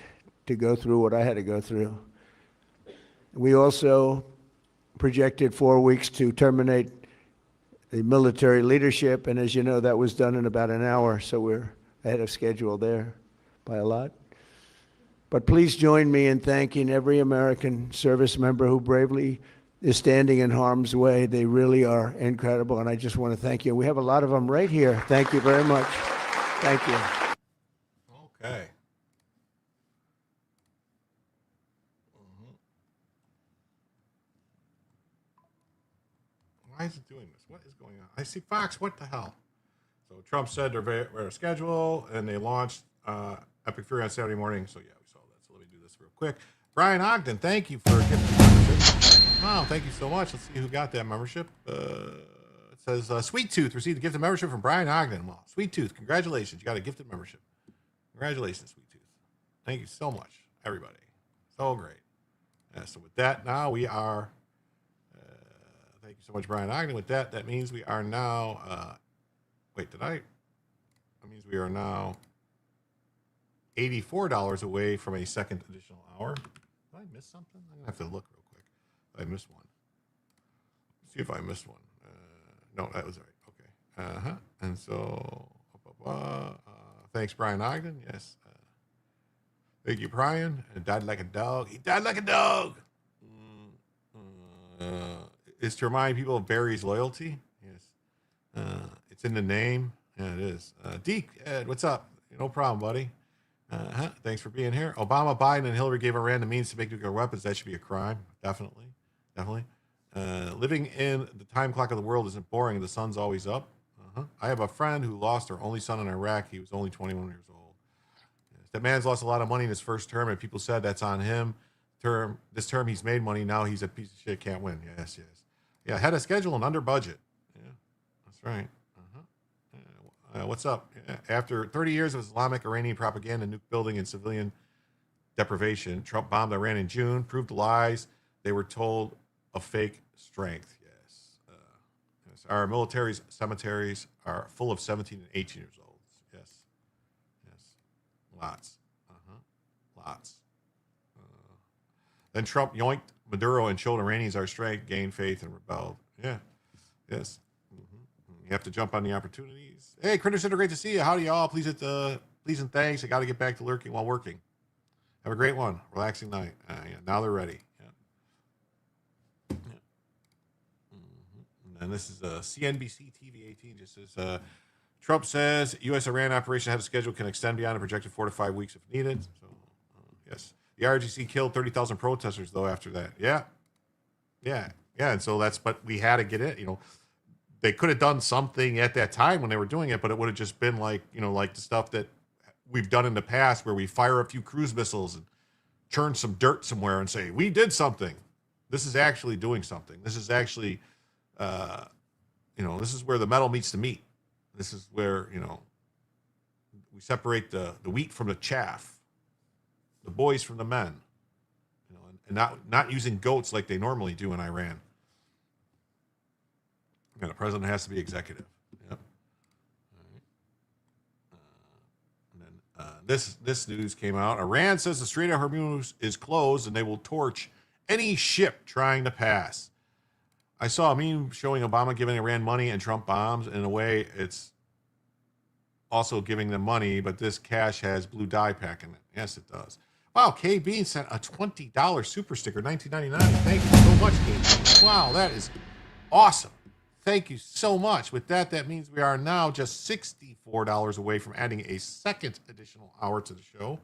to go through what I had to go through. We also projected 4 weeks to terminate the military leadership, and as you know, that was done in about an hour, so we're ahead of schedule there by a lot. But please join me in thanking every American service member who bravely is standing in harm's way. They really are incredible, and I just want to thank you. We have a lot of them right here. Thank you very much. Thank you. Okay. Why is it doing this? What is going on? I see Fox. What the hell? So Trump said they're very schedule, and they launched Epic Fury on Saturday morning. So yeah, we saw that. So let me do this real quick. Brian Ogden, thank you for giving the membership. Wow, thank you so much. Let's see who got that membership. It says Sweet Tooth received a gifted membership from Brian Ogden. Well, Sweet Tooth, congratulations. You got a gifted membership. Congratulations, Sweet Tooth. Thank you so much, everybody. So great. So with that, now we are... thank you so much, Brian Ogden. With that, that means we are now... That means we are now $84 away from a second additional hour. Did I miss something? I'm going to have to look real quick. I missed one. Let's see if I missed one. No, that was right. Okay. And so, thanks, Brian Ogden. Yes. Thank you, Brian. And died like a dog. He died like a dog. Is to remind people of Barry's loyalty. Yes. It's in the name. Yeah, it is. Deke, Ed, what's up? No problem, buddy. Thanks for being here. Obama, Biden, and Hillary gave Iran the means to make nuclear weapons. That should be a crime. Definitely. Living in the time clock of the world isn't boring. The sun's always up. I have a friend who lost her only son in Iraq. He was only 21 years old. Yes. That man's lost a lot of money in his first term, and people said that's on him. This term he's made money. Now he's a piece of shit. Can't win. Yes. Yeah, ahead of schedule and under budget. Yeah, that's right. What's up? After 30 years of Islamic Iranian propaganda, nuke building, and civilian deprivation, Trump bombed Iran in June, proved the lies they were told of fake strength, yes. Yes. Our military cemeteries are full of 17 and 18 years old. Yes. Yes. Lots. Lots. Then Trump yoinked Maduro and showed Iranians our strength, gained faith, and rebelled. Yeah. Yes. You have to jump on the opportunities. Hey, Critters, are great to see you. Howdy, y'all. Please hit the please and thanks. I got to get back to lurking while working. Have a great one. Relaxing night. Yeah, now they're ready. Yeah. And this is CNBC TV 18. Just says Trump says U.S.-Iran operation ahead of schedule can extend beyond a projected 4 to 5 weeks if needed. So, yes. The RGC killed 30,000 protesters, though, after that. Yeah. Yeah. Yeah. And so but we had to get it. You know, they could have done something at that time when they were doing it, but it would have just been like, you know, like the stuff that we've done in the past where we fire a few cruise missiles and churn some dirt somewhere and say, we did something. This is actually doing something. This is actually, you know, this is where the metal meets the meat. This is where, you know, we separate the wheat from the chaff, the boys from the men, you know, and not using goats like they normally do in Iran. Yeah, the president has to be executive. Yep. And then this news came out. Iran says the Strait of Hormuz is closed and they will torch any ship trying to pass. I saw a meme showing Obama giving Iran money and Trump bombs. In a way, it's also giving them money, but this cash has blue dye pack in it. Yes, it does. Wow, K Bean sent a $20 super sticker, $19.99. Thank you so much, K Bean. Wow, that is awesome. Thank you so much. With that, that means we are now just $64 away from adding a second additional hour to the show.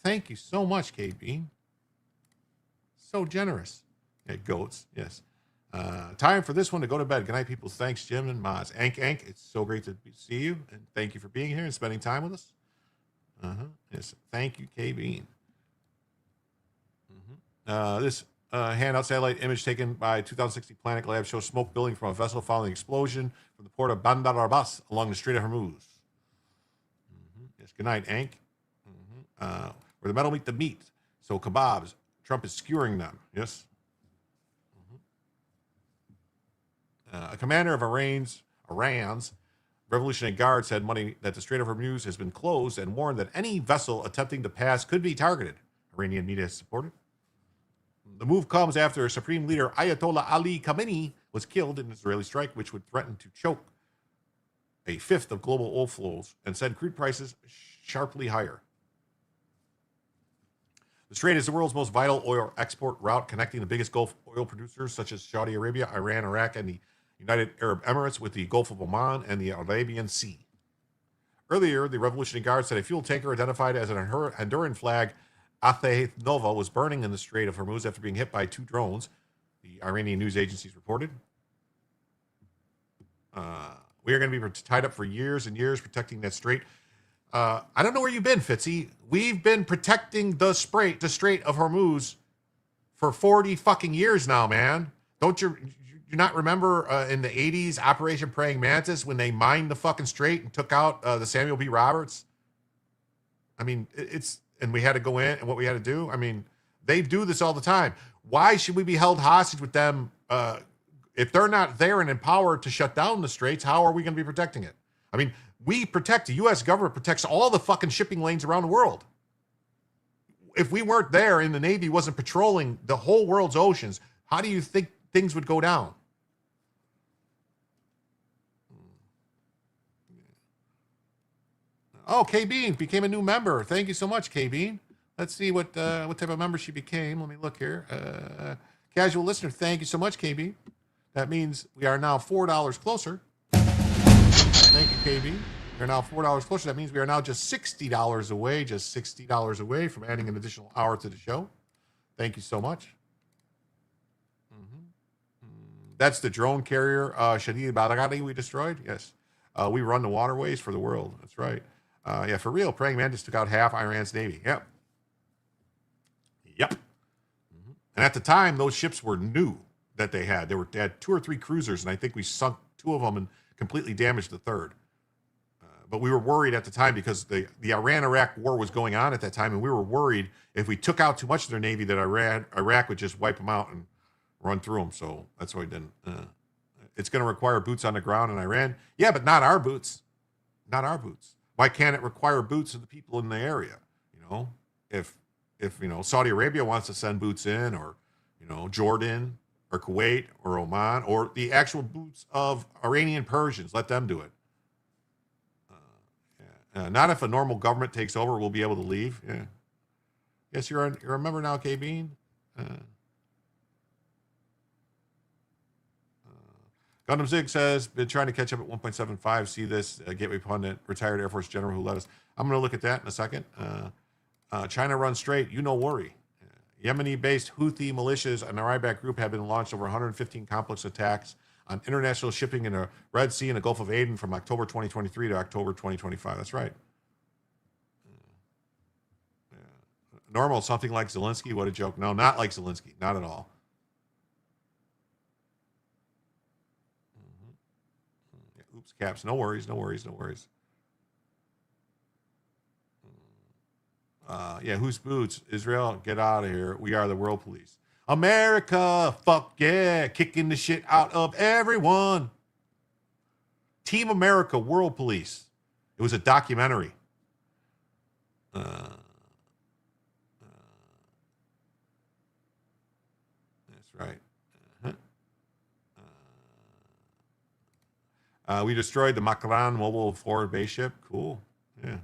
Thank you so much, K Bean. So generous. Yeah, goats, yes. Time for this one to go to bed. Good night, people. Thanks, Jim and Maz. Ank, it's so great to see you, and thank you for being here and spending time with us. Yes, thank you, K Bean. This handout satellite image taken by 2060 Planet Lab shows smoke billowing from a vessel following explosion from the port of Bandar Abbas along the Strait of Hormuz. Yes, good night, Ank. Where the metal meet the meat. So kebabs. Trump is skewering them. Yes. A commander of Iran's Revolutionary Guard said Monday that the Strait of Hormuz has been closed and warned that any vessel attempting to pass could be targeted. Iranian media has supported. The move comes after Supreme Leader Ayatollah Ali Khamenei was killed in an Israeli strike, which would threaten to choke a fifth of global oil flows and send crude prices sharply higher. The Strait is the world's most vital oil export route, connecting the biggest Gulf oil producers such as Saudi Arabia, Iran, Iraq, and the United Arab Emirates with the Gulf of Oman and the Arabian Sea. Earlier, the Revolutionary Guard said a fuel tanker identified as an Honduran flag Athe Nova was burning in the Strait of Hormuz after being hit by 2 drones, the Iranian news agencies reported. We are going to be tied up for years and years protecting that strait. I don't know where you've been, Fitzy. We've been protecting the Strait of Hormuz for 40 fucking years now, man. Don't you not remember in the 80s, Operation Praying Mantis, when they mined the fucking strait and took out the Samuel B. Roberts? I mean, and we had to go in and what we had to do. I mean, they do this all the time. Why should we be held hostage with them? If they're not there and empowered to shut down the straits, how are we going to be protecting it? I mean, the U.S. government protects all the fucking shipping lanes around the world. If we weren't there and the Navy wasn't patrolling the whole world's oceans, how do you think things would go down? Oh, K-Bean became a new member. Thank you so much, K-Bean. Let's see what type of member she became. Let me look here. Casual listener, thank you so much, K-Bean. That means we are now $4 closer. Thank you, K-Bean. We are now $4 closer. That means we are now just $60 away, from adding an additional hour to the show. Thank you so much. That's the drone carrier, Shadid Badagadi, we destroyed. Yes. We run the waterways for the world. That's right. Yeah, for real. Praying Mantis took out half Iran's Navy. Yep. And at the time, those ships were new that they had. They had 2 or 3 cruisers, and I think we sunk 2 of them and completely damaged the 3rd. But we were worried at the time because the Iran-Iraq war was going on at that time, and we were worried if we took out too much of their Navy that Iraq would just wipe them out and, run through them. So that's why he didn't. It's going to require boots on the ground in Iran. Yeah, but not our boots. Not our boots. Why can't it require boots of the people in the area? You know, if Saudi Arabia wants to send boots in, or Jordan or Kuwait or Oman, or the actual boots of Iranian Persians, let them do it. Not if a normal government takes over, we'll be able to leave. Yeah. Yes, you're a member now, K Bean. Gundam Zig says, been trying to catch up at 1.75. See this Gateway Pundit, retired Air Force general who led us. I'm going to look at that in a second. China runs straight. You no worry. Yemeni-based Houthi militias and the Iraq group have been launched over 115 complex attacks on international shipping in the Red Sea and the Gulf of Aden from October 2023 to October 2025. That's right. Normal, something like Zelensky. What a joke. No, not like Zelensky. Not at all. Oops, caps. No worries, no worries, no worries. Yeah, whose boots? Israel, get out of here. We are the world police. America, fuck yeah, kicking the shit out of everyone. Team America, World Police. It was a documentary. That's right. We destroyed the Makran mobile forward base ship. Cool. Yeah.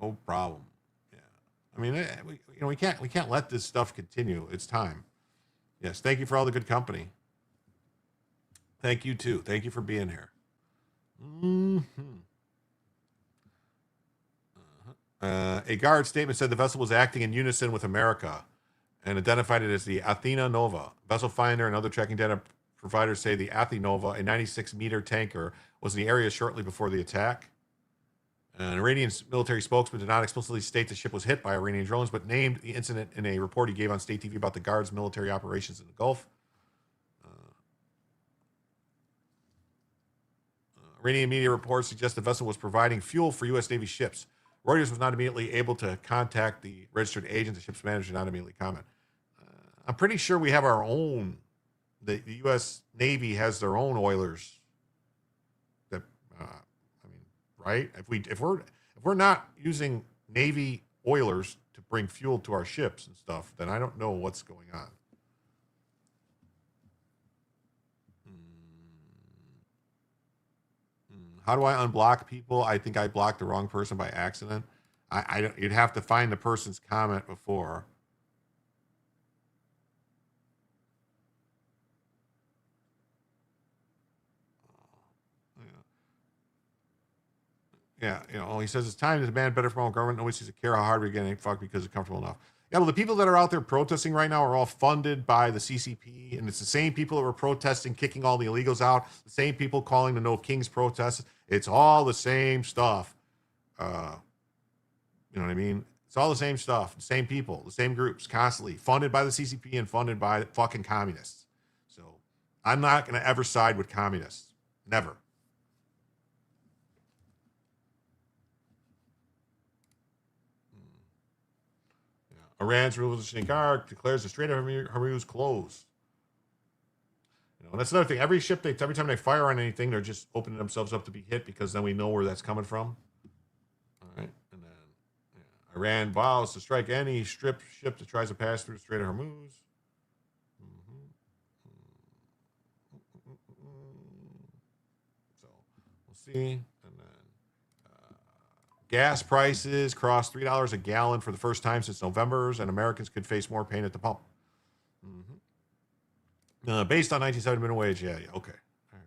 No problem. Yeah. I mean, we can't let this stuff continue. It's time. Yes. Thank you for all the good company. Thank you too. Thank you for being here. A guard statement said the vessel was acting in unison with America and identified it as the Athena Nova. Vessel Finder and other tracking data providers say the Athena Nova, a 96-meter tanker, was in the area shortly before the attack. An Iranian military spokesman did not explicitly state the ship was hit by Iranian drones, but named the incident in a report he gave on state TV about the guard's military operations in the Gulf. Iranian media reports suggest the vessel was providing fuel for U.S. Navy ships. Reuters was not immediately able to contact the registered agent. The ship's manager did not immediately comment. I'm pretty sure we have our own. The U.S. Navy has their own oilers. That right? If we're not using Navy oilers to bring fuel to our ships and stuff, then I don't know what's going on. How do I unblock people? I think I blocked the wrong person by accident. You'd have to find the person's comment before. Yeah, he says it's time to demand better from our government. Nobody seems to care how hard we're getting fucked because it's comfortable enough. Yeah, well, the people that are out there protesting right now are all funded by the CCP, and it's the same people that were protesting, kicking all the illegals out, the same people calling the No Kings protests. It's all the same stuff. You know what I mean? It's all the same stuff, the same people, the same groups, constantly funded by the CCP and funded by fucking communists. So I'm not going to ever side with communists. Never. Iran's Revolutionary Guard declares the Strait of Hormuz closed. And that's another thing. Every time they fire on anything, they're just opening themselves up to be hit, because then we know where that's coming from. All right, and then Iran vows to strike any ship that tries to pass through the Strait of Hormuz. So we'll see. Gas prices crossed $3 a gallon for the first time since November's, and Americans could face more pain at the pump. Based on 1970 minimum wage, yeah, okay. All right.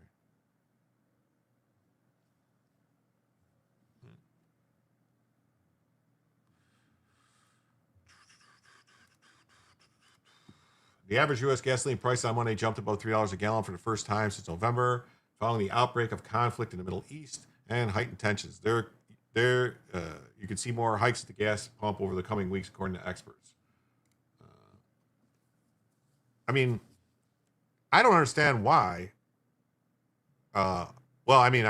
The average U.S. gasoline price on Monday jumped above $3 a gallon for the first time since November, following the outbreak of conflict in the Middle East and heightened tensions. You can see more hikes at the gas pump over the coming weeks, according to experts. I don't understand why. I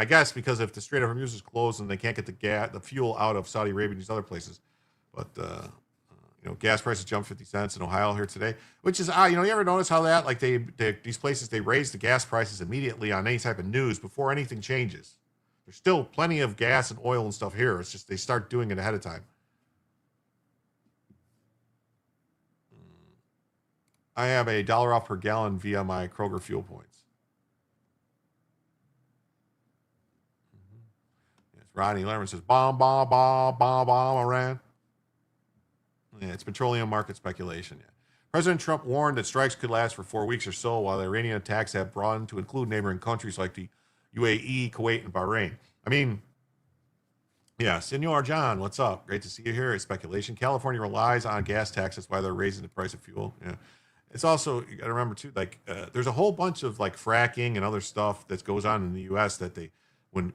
guess because if the Strait of Hormuz is closed and they can't get the fuel out of Saudi Arabia and these other places, but gas prices jumped 50 cents in Ohio here today, which is, you ever notice how that, like these places, they raise the gas prices immediately on any type of news before anything changes. There's still plenty of gas and oil and stuff here. It's just they start doing it ahead of time. I have $1 off per gallon via my Kroger fuel points. Yes, Rodney Lerman says, bomb, Iran. Yeah, it's petroleum market speculation. Yeah. President Trump warned that strikes could last for 4 weeks or so, while the Iranian attacks have broadened to include neighboring countries like the UAE, Kuwait, and Bahrain. I mean, yeah, Senor John, what's up? Great to see you here. It's speculation. California relies on gas tax. That's why they're raising the price of fuel. Yeah. It's also, you got to remember too, like there's a whole bunch of like fracking and other stuff that goes on in the U.S. that they, when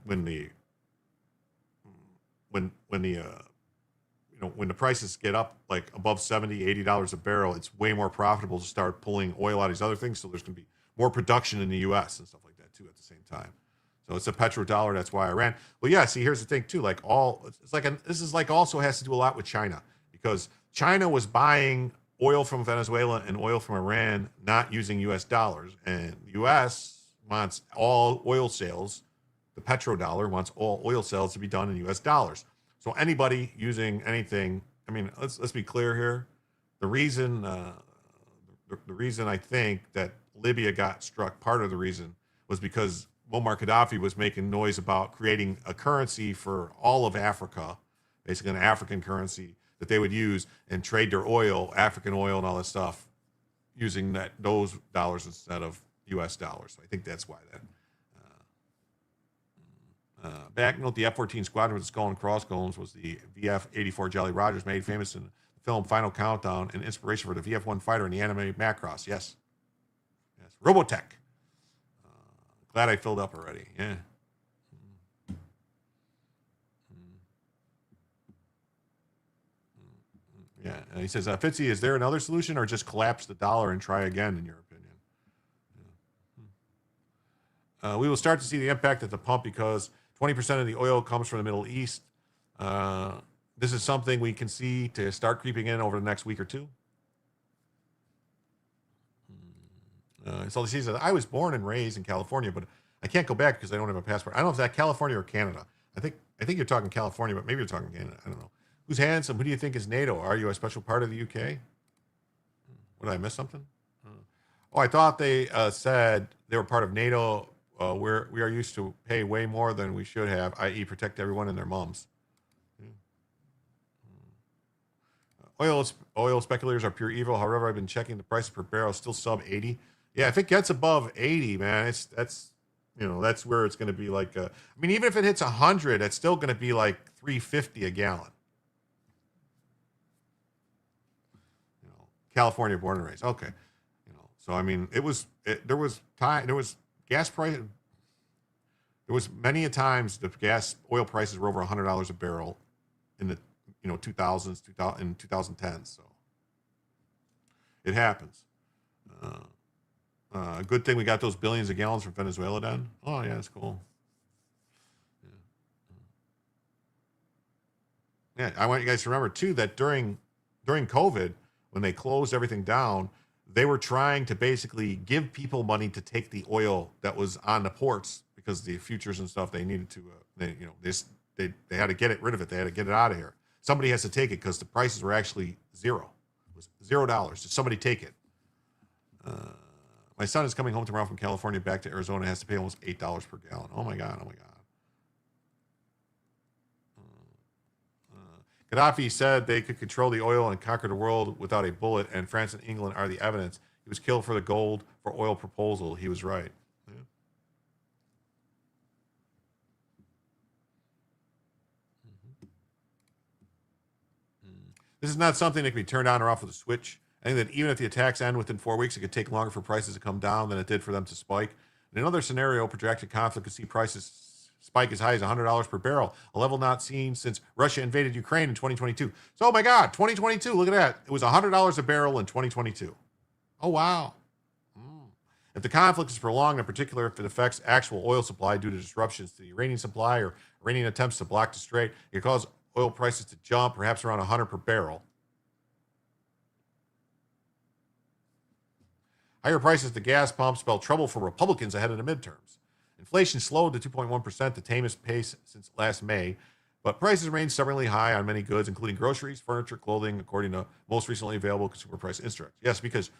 the prices get up like above $70, $80 a barrel, it's way more profitable to start pulling oil out of these other things. So there's going to be more production in the U.S. and stuff like that too at the same time. So it's a petrodollar. That's why Iran. Well, yeah. See, here's the thing too. Like this is like also has to do a lot with China, because China was buying oil from Venezuela and oil from Iran, not using U.S. dollars, and the U.S. wants all oil sales. The petrodollar wants all oil sales to be done in U.S. dollars. So anybody using anything, I mean, let's be clear here. The reason I think that Libya got struck, part of the reason was because Muammar Gaddafi was making noise about creating a currency for all of Africa, basically an African currency that they would use and trade their oil, African oil and all that stuff, using those dollars instead of U.S. dollars. So I think that's why that. Back note, the F-14 squadron with the skull and crossbones was the VF-84 Jolly Rogers, made famous in the film Final Countdown and inspiration for the VF-1 fighter in the anime Macross. Yes. Robotech. Glad I filled up already. Yeah. Yeah, and he says, Fitzy, is there another solution, or just collapse the dollar and try again, in your opinion? Yeah. We will start to see the impact at the pump because 20% of the oil comes from the Middle East. This is something we can see to start creeping in over the next week or two. So he says, I was born and raised in California, but I can't go back because I don't have a passport. I don't know if that's California or Canada. I think you're talking California, but maybe you're talking Canada. I don't know. Who's handsome? Who do you think is NATO? Are you a special part of the UK? Did I miss something? Oh, I thought they said they were part of NATO. We are used to pay way more than we should have, i.e. protect everyone and their moms. Oil speculators are pure evil. However, I've been checking the price per barrel, still sub 80. Yeah, if it gets above 80, man, that's where it's going to be like. I mean, even if it hits 100, it's still going to be like $3.50 a gallon. California born and raised. Okay. So I mean, there was gas price. There was many a times the oil prices were over $100 a barrel in the 2000s, in 2010. So it happens. Good thing we got those billions of gallons from Venezuela done. Oh yeah, that's cool. Yeah, I want you guys to remember too that during COVID, when they closed everything down, they were trying to basically give people money to take the oil that was on the ports because the futures and stuff they needed to. They had to get rid of it. They had to get it out of here. Somebody has to take it because the prices were actually zero. It was $0. Just somebody take it. My son is coming home tomorrow from California back to Arizona. Has to pay almost $8 per gallon. Oh my God. Gaddafi said they could control the oil and conquer the world without a bullet, and France and England are the evidence. He was killed for the gold for oil proposal. He was right. Yeah. This is not something that can be turned on or off with a switch. I think that even if the attacks end within 4 weeks, it could take longer for prices to come down than it did for them to spike. In another scenario, protracted conflict could see prices spike as high as $100 per barrel, a level not seen since Russia invaded Ukraine in 2022. So, oh my God, 2022, look at that. It was $100 a barrel in 2022. Oh, wow. If the conflict is prolonged, in particular if it affects actual oil supply due to disruptions to the Iranian supply or Iranian attempts to block the strait, it could cause oil prices to jump, perhaps around $100 per barrel. Higher prices at the gas pump spell trouble for Republicans ahead of the midterms. Inflation slowed to 2.1%, the tamest pace since last May, but prices remain stubbornly high on many goods, including groceries, furniture, clothing, according to most recently available consumer price index. Yes, because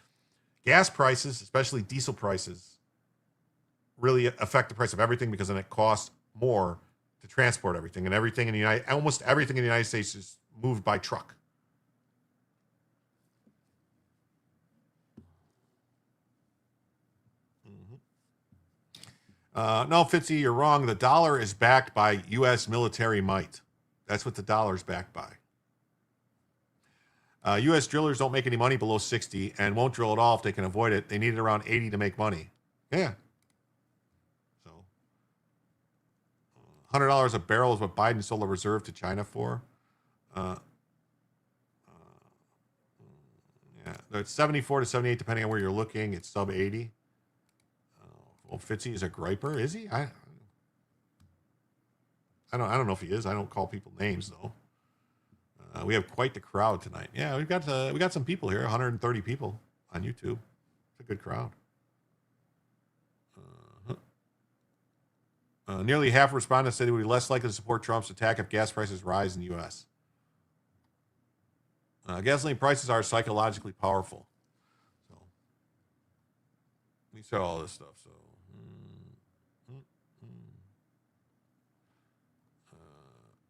gas prices, especially diesel prices, really affect the price of everything because then it costs more to transport everything, and almost everything in the United States is moved by truck. No, Fitzy, you're wrong. The dollar is backed by U.S. military might. That's what the dollar is backed by. U.S. drillers don't make any money below 60 and won't drill at all if they can avoid it. They need it around 80 to make money. Yeah. So, $100 a barrel is what Biden sold a reserve to China for. Yeah, it's 74 to 78 depending on where you're looking. It's sub 80. Well, Fitzy is a griper, is he? I don't know if he is. I don't call people names though. We have quite the crowd tonight. Yeah, we got some people here. 130 people on YouTube. It's a good crowd. Nearly half of respondents said they would be less likely to support Trump's attack if gas prices rise in the U.S. Gasoline prices are psychologically powerful. So we saw all this stuff. So.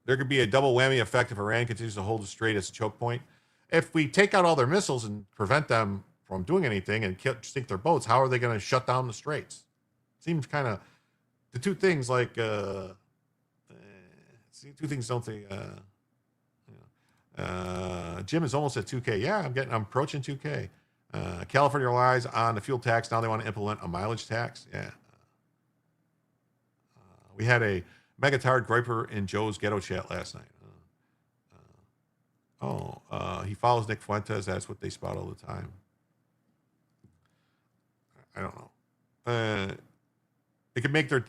There could be a double whammy effect if Iran continues to hold the strait as a choke point. If we take out all their missiles and prevent them from doing anything and sink their boats, how are they going to shut down the straits? Seems kind of the two things like two things don't they? Jim is almost at 2K. Yeah, I'm approaching 2K. California relies on the fuel tax. Now they want to implement a mileage tax. Yeah. We had a mega tired griper in Joe's ghetto chat last night. He follows Nick Fuentes. That's what they spot all the time. I don't know. It could make their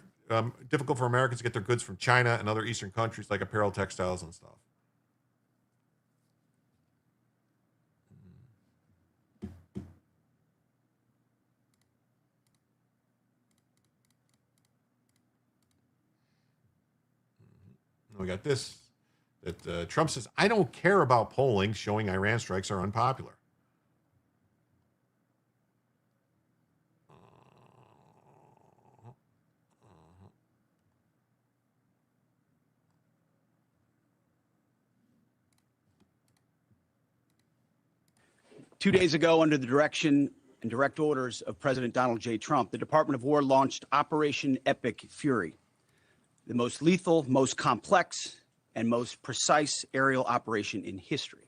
difficult for Americans to get their goods from China and other Eastern countries like apparel, textiles, and stuff. We got this, that Trump says, I don't care about polling showing Iran strikes are unpopular. Two days ago, under the direction and direct orders of President Donald J. Trump, the Department of War launched Operation Epic Fury, the most lethal, most complex, and most precise aerial operation in history.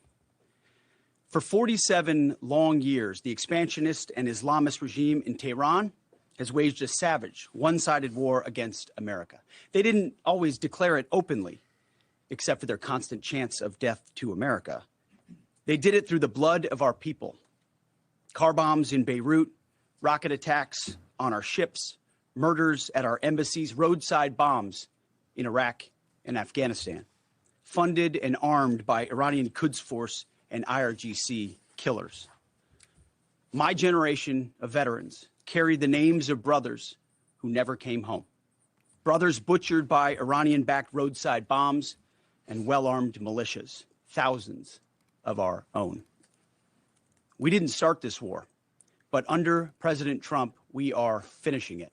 For 47 long years, the expansionist and Islamist regime in Tehran has waged a savage, one-sided war against America. They didn't always declare it openly, except for their constant chants of death to America. They did it through the blood of our people. Car bombs in Beirut, rocket attacks on our ships, murders at our embassies, roadside bombs in Iraq and Afghanistan, funded and armed by Iranian Quds Force and IRGC killers. My generation of veterans carry the names of brothers who never came home. Brothers butchered by Iranian-backed roadside bombs and well-armed militias, thousands of our own. We didn't start this war, but under President Trump, we are finishing it.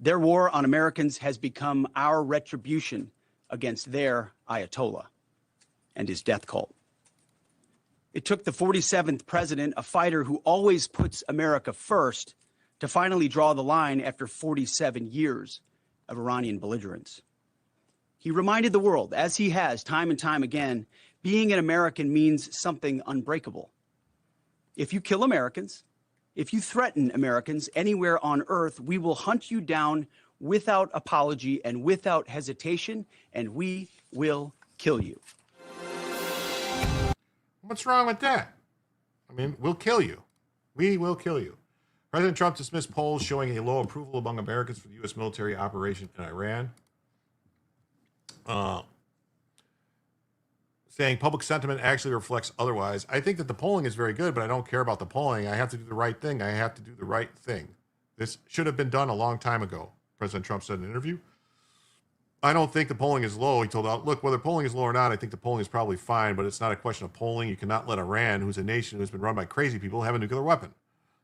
Their war on Americans has become our retribution against their Ayatollah and his death cult. It took the 47th president, a fighter who always puts America first, to finally draw the line after 47 years of Iranian belligerence. He reminded the world, as he has time and time again, being an American means something unbreakable. If you kill Americans, if you threaten Americans anywhere on earth, we will hunt you down without apology and without hesitation, and we will kill you. What's wrong with that? I mean, we'll kill you. We will kill you. President Trump dismissed polls showing a low approval among Americans for the U.S. military operation in Iran. saying public sentiment actually reflects otherwise. I think that the polling is very good, but I don't care about the polling. I have to do the right thing. I have to do the right thing. This should have been done a long time ago, President Trump said in an interview. I don't think the polling is low. He told out, look, whether polling is low or not, I think the polling is probably fine, but it's not a question of polling. You cannot let Iran, who's a nation who's been run by crazy people, have a nuclear weapon.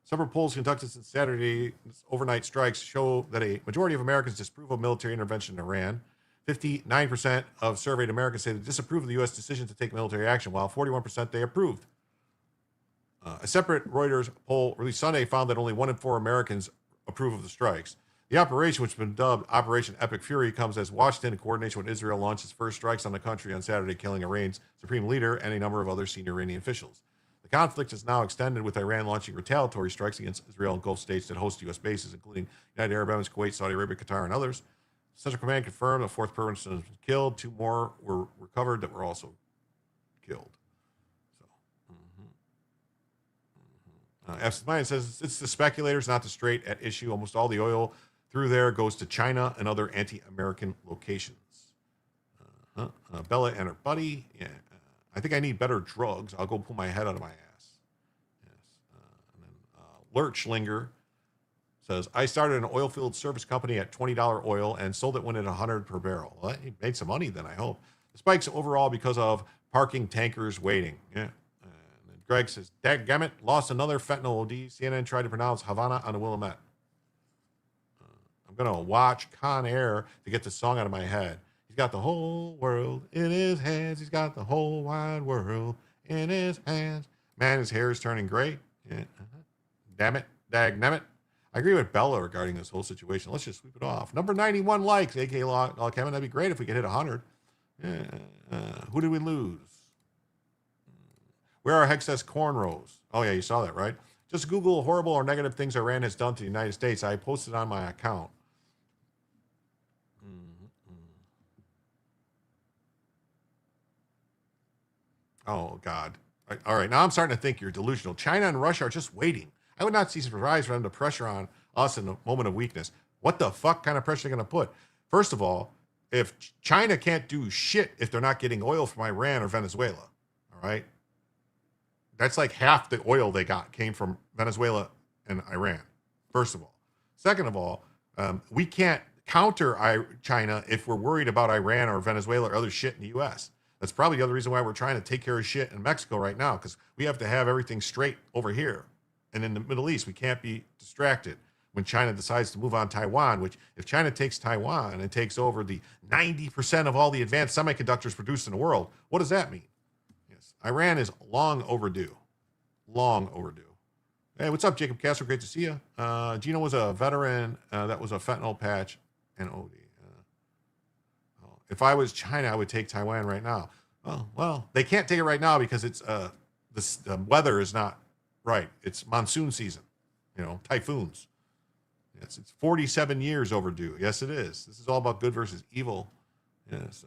Several polls conducted since Saturday's overnight strikes show that a majority of Americans disapprove of military intervention in Iran. 59% of surveyed Americans say they disapprove of the U.S. decision to take military action, while 41% they approved. A separate Reuters poll released Sunday found that only 1 in 4 Americans approve of the strikes. The operation, which has been dubbed Operation Epic Fury, comes as Washington, in coordination with Israel, launched its first strikes on the country on Saturday, killing Iran's supreme leader and a number of other senior Iranian officials. The conflict is now extended, with Iran launching retaliatory strikes against Israel and Gulf states that host U.S. bases, including United Arab Emirates, Kuwait, Saudi Arabia, Qatar, and others. Central Command confirmed a 4th person was killed. 2 more were recovered that were also killed. F. says it's the speculators, not the straight at issue. Almost all the oil through there goes to China and other anti-American locations. Bella and her buddy. Yeah, I think I need better drugs. I'll go pull my head out of my ass. Yes. And then Lurchlinger says, I started an oil field service company at $20 oil and sold it when at $100 per barrel. Well, he made some money then, I hope. The spikes overall because of parking tankers waiting. Yeah. Greg says, dadgummit, lost another fentanyl OD. CNN tried to pronounce Havana on the Willamette. I'm going to watch Con Air to get the song out of my head. He's got the whole world in his hands. He's got the whole wide world in his hands. Man, his hair is turning gray. Yeah. Damn it. Dagnammit. I agree with Bella regarding this whole situation. Let's just sweep it off. Number 91 likes, AK Law Kevin. That'd be great if we could hit 100. Yeah. Who did we lose? Where are Hexes cornrows? Oh, yeah, you saw that, right? Just Google horrible or negative things Iran has done to the United States. I posted on my account. Oh, God. All right, now I'm starting to think you're delusional. China and Russia are just waiting. I would not see surprise for them to pressure on us in a moment of weakness. What the fuck kind of pressure are they going to put? First of all, if China can't do shit if they're not getting oil from Iran or Venezuela, all right? That's like half the oil they got came from Venezuela and Iran, first of all. Second of all, we can't counter China if we're worried about Iran or Venezuela or other shit in the U.S. That's probably the other reason why we're trying to take care of shit in Mexico right now, because we have to have everything straight over here. And in the Middle East, we can't be distracted when China decides to move on Taiwan, which if China takes Taiwan and takes over the 90% of all the advanced semiconductors produced in the world, what does that mean? Iran is long overdue. Long overdue. Hey, what's up, Jacob Castro? Great to see you. Gino was a veteran. That was a fentanyl patch and OD. If I was China, I would take Taiwan right now. Oh, well, they can't take it right now because it's the weather is not right. It's monsoon season, typhoons. Yes, it's 47 years overdue. Yes, it is. This is all about good versus evil. Yes.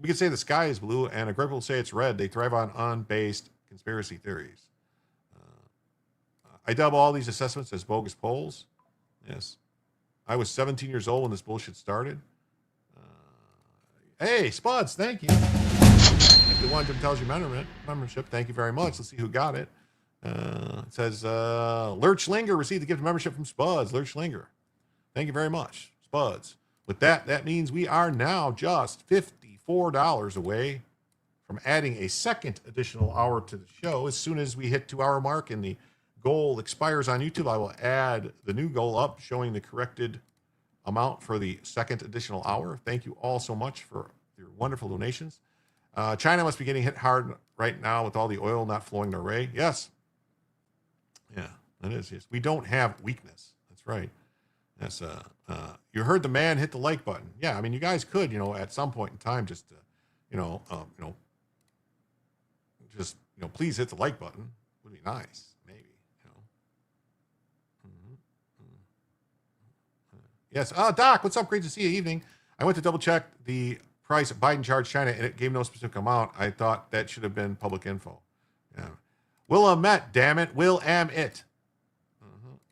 We could say the sky is blue, and a group will say it's red. They thrive on unbased conspiracy theories. I dub all these assessments as bogus polls. Yes. I was 17 years old when this bullshit started. Hey, Spuds, thank you. 51 Jim tells you membership. Thank you very much. Let's see who got it. It says, Lurchlinger received the gift of membership from Spuds. Lurchlinger. Thank you very much, Spuds. With that means we are now just $54 away from adding a second additional hour to the show. As soon as we hit 2-hour mark and the goal expires on YouTube, I will add the new goal up showing the corrected amount for the second additional hour. Thank you all so much for your wonderful donations. China must be getting hit hard right now with all the oil not flowing their way. Yes. Yeah, that is. Yes. We don't have weakness. That's right. Yes. You heard the man hit the like button. Yeah. I mean, you guys could, at some point in time, just, please hit the like button. Would be nice. Maybe, Yes. Doc, what's up? Great to see you. Evening. I went to double check the price Biden charged China, and it gave no specific amount. I thought that should have been public info. Yeah. Willamette, damn it. It.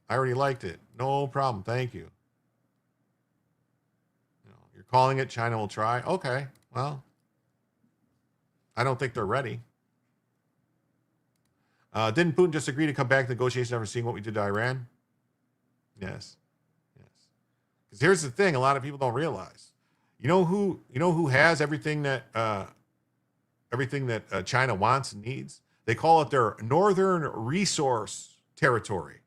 I already liked it. No problem. Thank you. You're calling it China will try. Okay. Well, I don't think they're ready. Didn't Putin just agree to come back to negotiations after seeing what we did to Iran? Yes. Because here's the thing: a lot of people don't realize. You know who has everything that China wants and needs? They call it their Northern Resource Territory.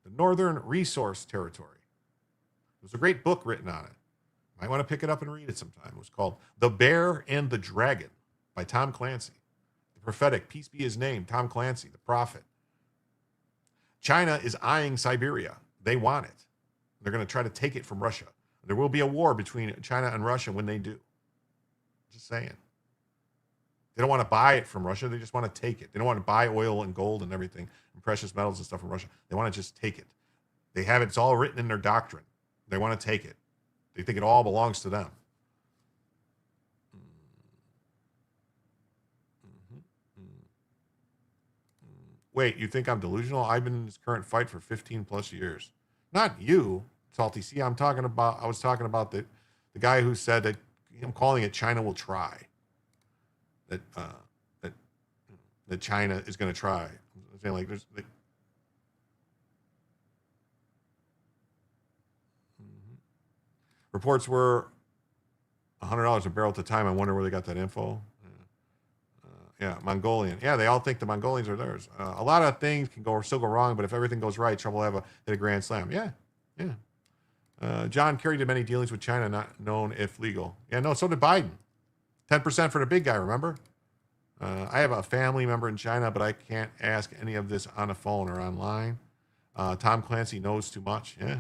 The Northern Resource Territory. There's a great book written on it. Might want to pick it up and read it sometime. It was called The Bear and the Dragon by Tom Clancy. The prophetic, peace be his name, Tom Clancy, the prophet. China is eyeing Siberia. They want it. They're going to try to take it from Russia. There will be a war between China and Russia when they do. Just saying. They don't want to buy it from Russia. They just want to take it. They don't want to buy oil and gold and everything and precious metals and stuff from Russia. They want to just take it. They have it. It's all written in their doctrine. They want to take it. They think it all belongs to them. Wait, you think I'm delusional? I've been in this current fight for 15 plus years. Not you, Salty. See, I was talking about the guy who said that, I'm calling it China will try. That China is going to try. I'm saying like reports were $100 a barrel at the time. I wonder where they got that info. Yeah, Mongolian. Yeah, they all think the Mongolians are theirs. A lot of things can still go wrong, but if everything goes right, Trump will hit a grand slam. Yeah. John Kerry did many dealings with China, not known if legal. Yeah, no, so did Biden. 10% for the big guy, remember? I have a family member in China, but I can't ask any of this on the phone or online. Tom Clancy knows too much. Yeah.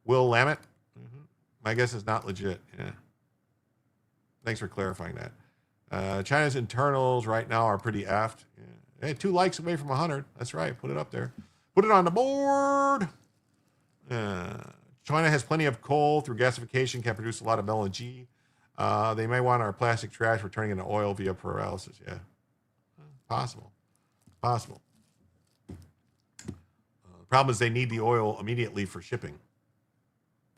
Will Lamett. My guess is not legit. Yeah. Thanks for clarifying that. China's internals right now are pretty aft. Yeah. Hey, 2 likes away from 100. That's right. Put it up there. Put it on the board. China has plenty of coal through gasification, can produce a lot of LNG. They may want our plastic trash returning into oil via pyrolysis. Yeah. Possible. The problem is they need the oil immediately for shipping.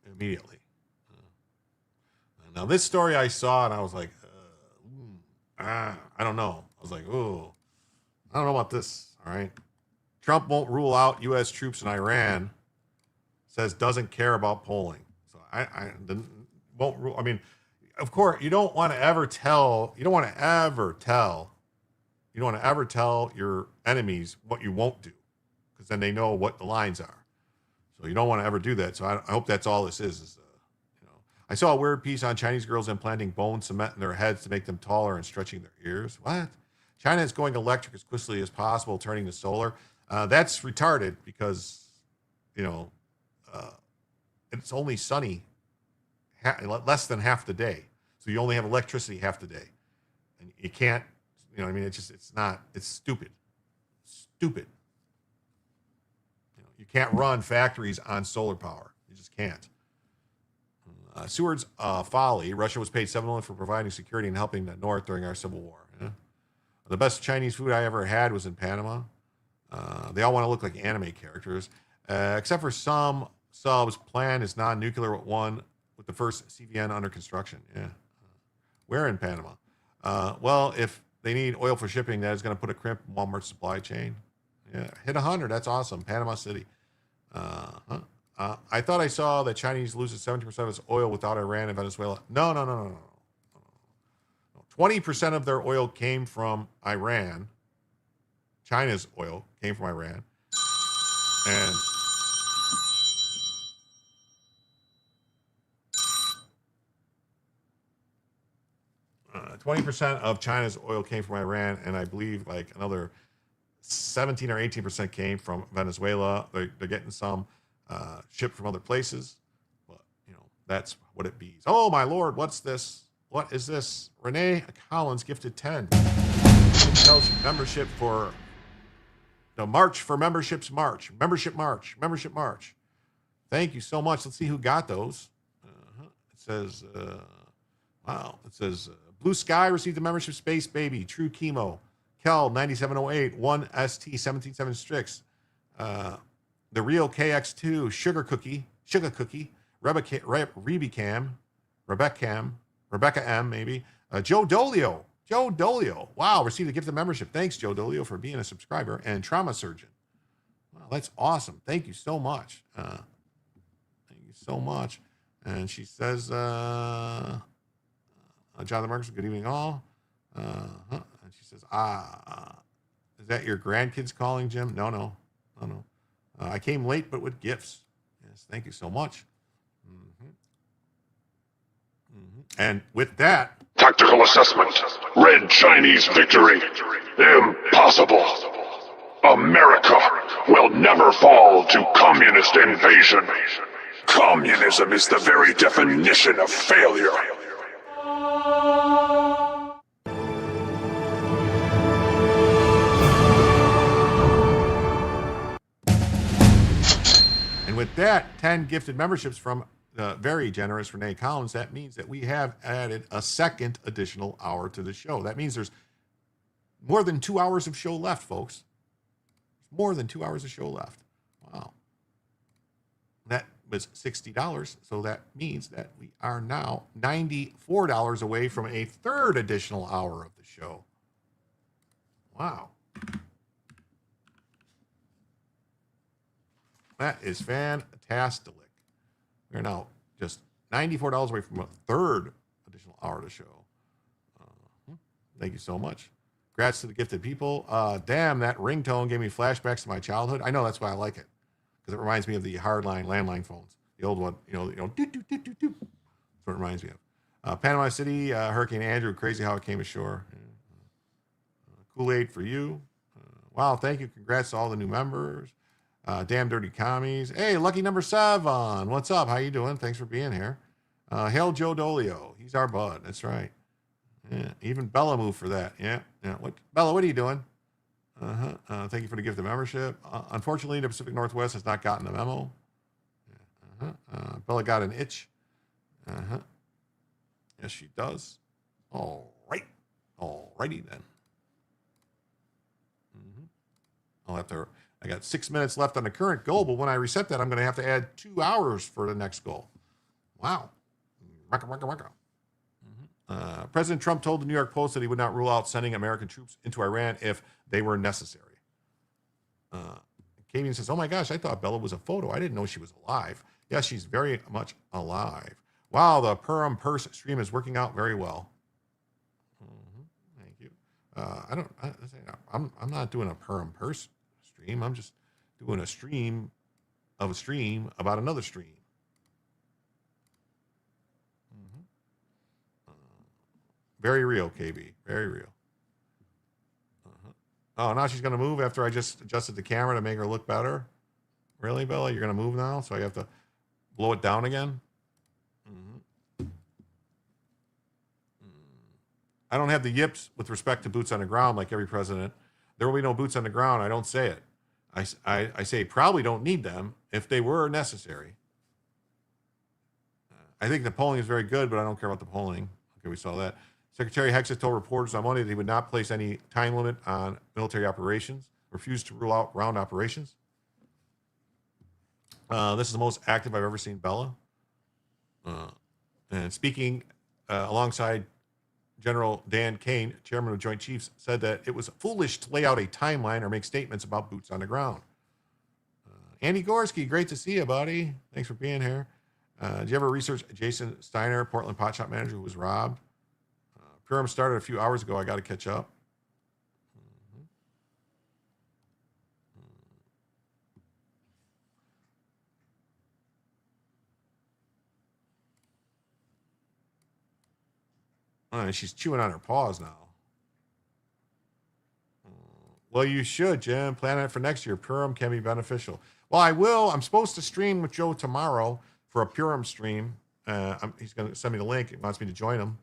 Immediately. Now, this story I saw, and I was like, I don't know. I was like, I don't know about this, all right? Trump won't rule out U.S. troops in Iran, says doesn't care about polling. So I won't rule. I mean, of course, you don't want to ever tell your enemies what you won't do, because then they know what the lines are. So you don't want to ever do that. So I hope that's all this is I saw a weird piece on Chinese girls implanting bone cement in their heads to make them taller and stretching their ears. What? China is going electric as quickly as possible, turning to solar. That's retarded because, it's only sunny less than half the day. So you only have electricity half the day. And you can't, it's stupid. Stupid. You can't run factories on solar power. You just can't. Seward's folly. Russia was paid $7 million for providing security and helping the North during our civil war. Yeah? The best Chinese food I ever had was in Panama. They all want to look like anime characters, except for some subs. Plan is non-nuclear one with the first CVN under construction. Yeah, where in Panama? Well, if they need oil for shipping, that is going to put a crimp in Walmart's supply chain. Yeah, hit 100. That's awesome. Panama City. I thought I saw that Chinese loses 70% of its oil without Iran and Venezuela. No. 20% of their oil came from Iran. China's oil came from Iran. And 20% of China's oil came from Iran, and I believe like another 17 or 18% came from Venezuela. They're getting some shipped from other places, but that's what it be. Oh my Lord, what's this? What is this? Renee Collins gifted 10. It tells you membership for the March for Membership March. Thank you so much. Let's see who got those. It says, wow. It says Blue Sky received the membership. Space Baby, True Chemo, Kel 9708, 1ST177 Strix, the Real KX2, Sugar Cookie, Rebecam, Rebecca M, maybe. Joe Dolio. Joe Dolio. Wow, received a gift of membership. Thanks, Joe Dolio, for being a subscriber. And Trauma Surgeon. Wow, that's awesome. Thank you so much. Thank you so much. And she says, Jonathan Marcus, good evening all. And she says, is that your grandkids calling, Jim? No. I came late, but with gifts. Yes, thank you so much. And with that, Tactical assessment. Red Chinese victory. Impossible. America will never fall to communist invasion. Communism is the very definition of failure. and with that, 10 gifted memberships from very generous Renee Collins. That means that we have added a second additional hour to the show. That means there's more than 2 hours of show left, folks. More than 2 hours of show left. Wow. That was $60. So that means that we are now $94 away from a third additional hour of the show. Wow. That is fantastic. We're now just $94 away from a third additional hour of the show. Thank you so much. Congrats to the gifted people. Damn, that ringtone gave me flashbacks to my childhood. I know, that's why I like it, because it reminds me of the hardline landline phones, the old one. Doot, doot, doot, doot, doot. That's what it reminds me of. Panama City, Hurricane Andrew, crazy how it came ashore. Kool-Aid for you. Wow, thank you. Congrats to all the new members. Damn dirty commies. Hey, lucky number 7. What's up? How you doing? Thanks for being here. Hail Joe Dolio. He's our bud. That's right. Yeah, even Bella moved for that. Yeah. What, Bella, what are you doing? Thank you for the gift of membership. Unfortunately, the Pacific Northwest has not gotten the memo. Bella got an itch. Yes, she does. All right. All righty then. I got 6 minutes left on the current goal, but when I reset that, I'm going to have to add 2 hours for the next goal. Wow. President Trump told the New York Post that he would not rule out sending American troops into Iran if they were necessary. Kavian says, oh my gosh, I thought Bella was a photo. I didn't know she was alive. Yes, she's very much alive. Wow, the Purim Purse stream is working out very well. Thank you. I'm not doing a Purim Purse stream. I'm just doing a stream of a stream about another stream. Very real, KB. Very real. Oh, now she's going to move after I just adjusted the camera to make her look better? Really, Bella? You're going to move now? So I have to blow it down again? I don't have the yips with respect to boots on the ground like every president. There will be no boots on the ground. I don't say it. I say probably don't need them if they were necessary. I think the polling is very good, but I don't care about the polling. Okay, we saw that. Secretary Hexet told reporters on Monday that he would not place any time limit on military operations, refused to rule out ground operations. This is the most active I've ever seen Bella. And speaking alongside General Dan Kane, chairman of Joint Chiefs, said that it was foolish to lay out a timeline or make statements about boots on the ground. Andy Gorski, great to see you, buddy. Thanks for being here. Did you ever research Jason Steiner, Portland pot shop manager who was robbed? Purim started a few hours ago. I got to catch up. She's chewing on her paws now. Well, you should, Jim. Plan it for next year. Purim can be beneficial. Well, I will. I'm supposed to stream with Joe tomorrow for a Purim stream. He's going to send me the link. He wants me to join him,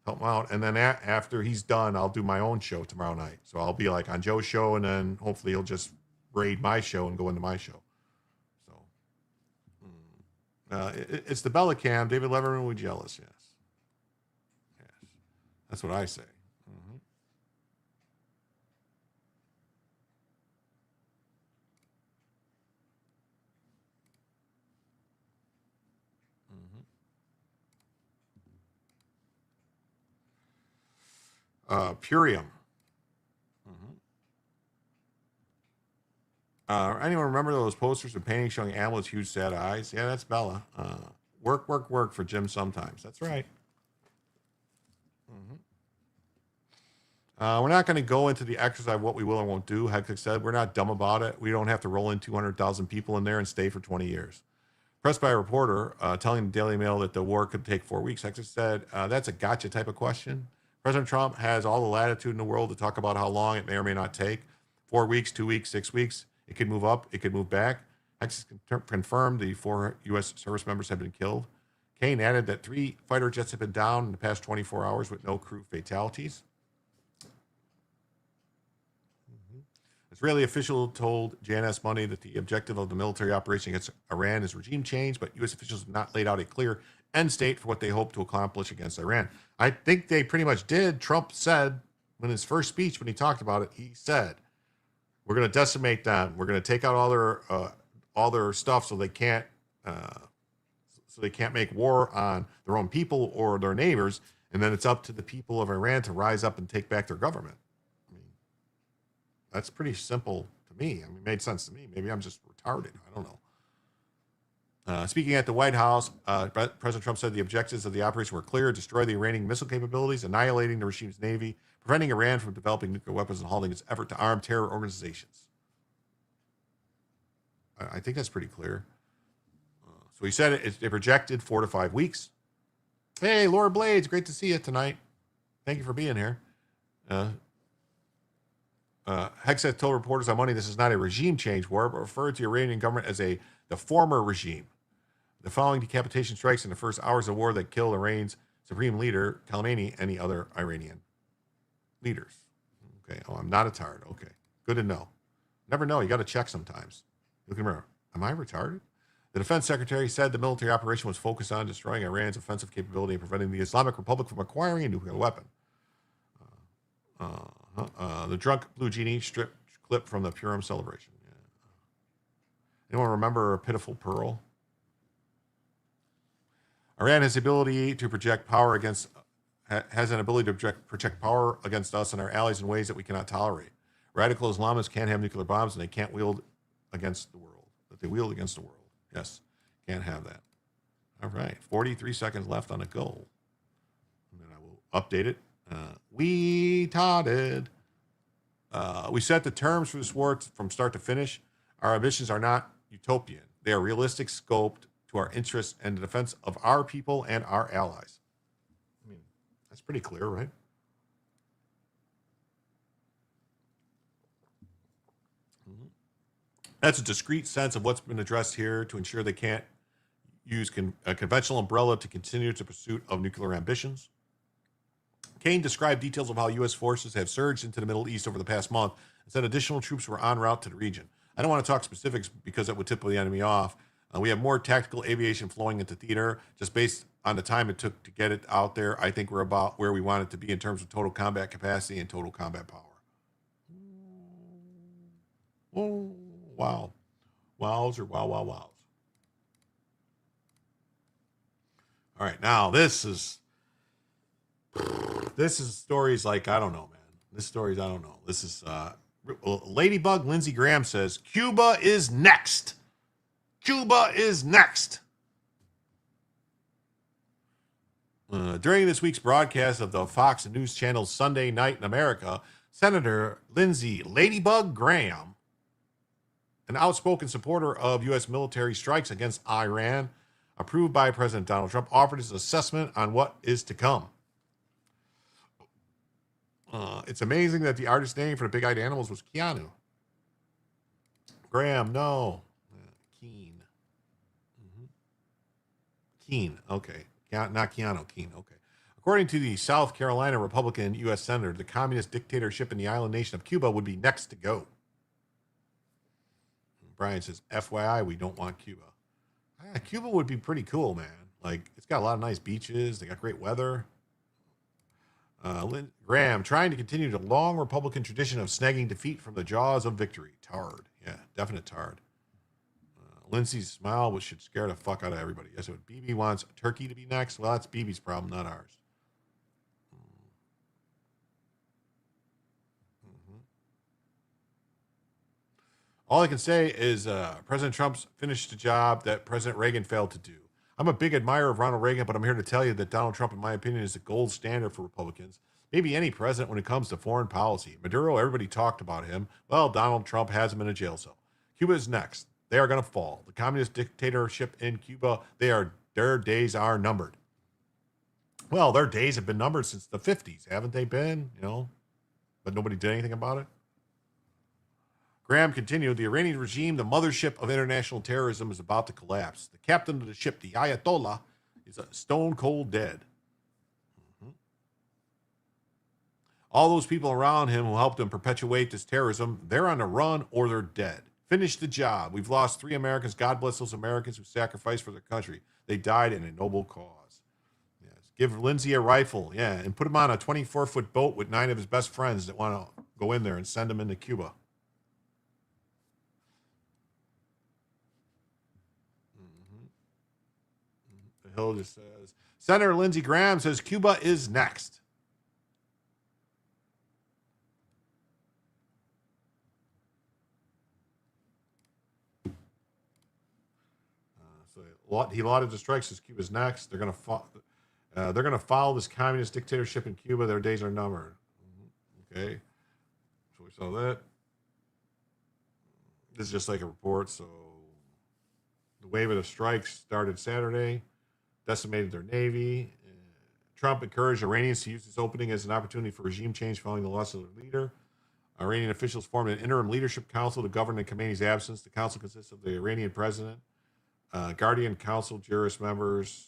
help him out. And then after he's done, I'll do my own show tomorrow night. So I'll be like on Joe's show, and then hopefully he'll just raid my show and go into my show. So it's the Bella Cam. David Leverman would be jealous, yes. That's what I say. Purium. Anyone remember those posters of paintings showing Anna with huge sad eyes? Yeah, that's Bella. Work, work, work for Jim sometimes. That's right. We're not going to go into the exercise of what we will and won't do. Hector said, we're not dumb about it. We don't have to roll in 200,000 people in there and stay for 20 years. Pressed by a reporter telling the Daily Mail that the war could take 4 weeks, Hector said, that's a gotcha type of question. President Trump has all the latitude in the world to talk about how long it may or may not take. 4 weeks, 2 weeks, 6 weeks. It could move up. It could move back. Hector confirmed the 4 U.S. service members had been killed. Kane added that 3 fighter jets have been down in the past 24 hours with no crew fatalities. Israeli official told JNS Monday that the objective of the military operation against Iran is regime change, but U.S. officials have not laid out a clear end state for what they hope to accomplish against Iran. I think they pretty much did. Trump said in his first speech when he talked about it, he said, we're going to decimate them. We're going to take out all their stuff so they can't make war on their own people or their neighbors. And then it's up to the people of Iran to rise up and take back their government. I mean, that's pretty simple to me. I mean, it made sense to me. Maybe I'm just retarded. I don't know. Speaking at the White House, President Trump said the objectives of the operation were clear: destroy the Iranian missile capabilities, annihilating the regime's navy, preventing Iran from developing nuclear weapons, and halting its effort to arm terror organizations. I think that's pretty clear. So he said it projected 4 to 5 weeks. Hey, Laura Blades, great to see you tonight. Thank you for being here. Hexet told reporters on Monday this is not a regime change war, but referred to the Iranian government as the former regime. The following decapitation strikes in the first hours of war that killed Iran's supreme leader, Khamenei, and the other Iranian leaders. Okay. Oh, I'm not a tard. Okay. Good to know. Never know. You got to check sometimes. Look in the mirror. Am I retarded? The defense secretary said the military operation was focused on destroying Iran's offensive capability and preventing the Islamic Republic from acquiring a nuclear weapon. The drunk blue genie strip clip from the Purim celebration. Yeah. Anyone remember Pitiful Pearl? Iran has an ability to project power against us and our allies in ways that we cannot tolerate. Radical Islamists can't have nuclear bombs, and they can't wield against the world. That they wield against the world. Yes, can't have that. All right, 43 seconds left on a goal. And then I will update it. We totted. We set the terms for this war from start to finish. Our ambitions are not utopian. They are realistic, scoped to our interests and the defense of our people and our allies. I mean, that's pretty clear, right? That's a discrete sense of what's been addressed here to ensure they can't use a conventional umbrella to continue the pursuit of nuclear ambitions. Kane described details of how U.S. forces have surged into the Middle East over the past month and said additional troops were en route to the region. I don't want to talk specifics because that would tip the enemy off. We have more tactical aviation flowing into theater. Just based on the time it took to get it out there, I think we're about where we want it to be in terms of total combat capacity and total combat power. Oh, wow. Wows or wow, wow, wows. All right, now this is stories like, I don't know, man. This stories, I don't know. This is Ladybug Lindsey Graham says, Cuba is next. Cuba is next. During this week's broadcast of the Fox News Channel's Sunday Night in America, Senator Lindsey Ladybug Graham, an outspoken supporter of U.S. military strikes against Iran, approved by President Donald Trump, offered his assessment on what is to come. It's amazing that the artist name for the big-eyed animals was Keanu. Graham, no. Keen. Keen, okay. Not Keanu, Keen, okay. According to the South Carolina Republican U.S. Senator, the communist dictatorship in the island nation of Cuba would be next to go. Brian says, FYI, we don't want Cuba. Cuba would be pretty cool, man. Like, it's got a lot of nice beaches. They got great weather. Graham, trying to continue the long Republican tradition of snagging defeat from the jaws of victory. Tard. Yeah, definite tard. Lindsay's smile, which should scare the fuck out of everybody. Yes, what BB wants Turkey to be next. Well, that's BB's problem, not ours. All I can say is President Trump's finished a job that President Reagan failed to do. I'm a big admirer of Ronald Reagan, but I'm here to tell you that Donald Trump, in my opinion, is the gold standard for Republicans. Maybe any president when it comes to foreign policy. Maduro, everybody talked about him. Well, Donald Trump has him in a jail cell. Cuba is next. They are going to fall. The communist dictatorship in Cuba, their days are numbered. Well, their days have been numbered since the 50s, haven't they been? But nobody did anything about it. Graham continued, the Iranian regime, the mothership of international terrorism, is about to collapse. The captain of the ship, the Ayatollah, is stone cold dead. All those people around him who helped him perpetuate this terrorism, they're on the run or they're dead. Finish the job. We've lost 3 Americans. God bless those Americans who sacrificed for their country. They died in a noble cause. Yes. Give Lindsay a rifle, and put him on a 24-foot boat with 9 of his best friends that want to go in there and send him into Cuba. The Hill just says, Senator Lindsey Graham says Cuba is next. He lauded the strikes as Cuba's next. They're going to follow this communist dictatorship in Cuba. Their days are numbered. Okay, so we saw that. This is just like a report. So the wave of the strikes started Saturday, decimated their navy. Trump encouraged Iranians to use this opening as an opportunity for regime change following the loss of their leader. Iranian officials formed an interim leadership council to govern in Khamenei's absence. The council consists of the Iranian president, Guardian Council, jurist members,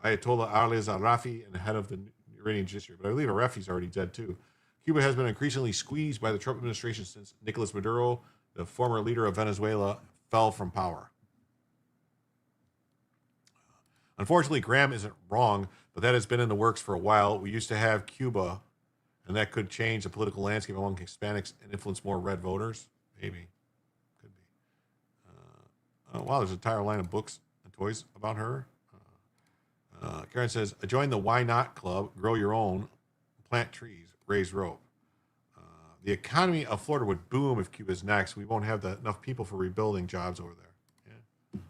Ayatollah Ali Zarafi, and the head of the Iranian judiciary. But I believe Arafi's already dead too. Cuba has been increasingly squeezed by the Trump administration since Nicolas Maduro, the former leader of Venezuela, fell from power. Unfortunately, Graham isn't wrong, but that has been in the works for a while. We used to have Cuba, and that could change the political landscape among Hispanics and influence more red voters. Maybe. Wow, there's an entire line of books and toys about her. Karen says, join the Why Not Club, grow your own, plant trees, raise rope. The economy of Florida would boom if Cuba's next. We won't have enough people for rebuilding jobs over there.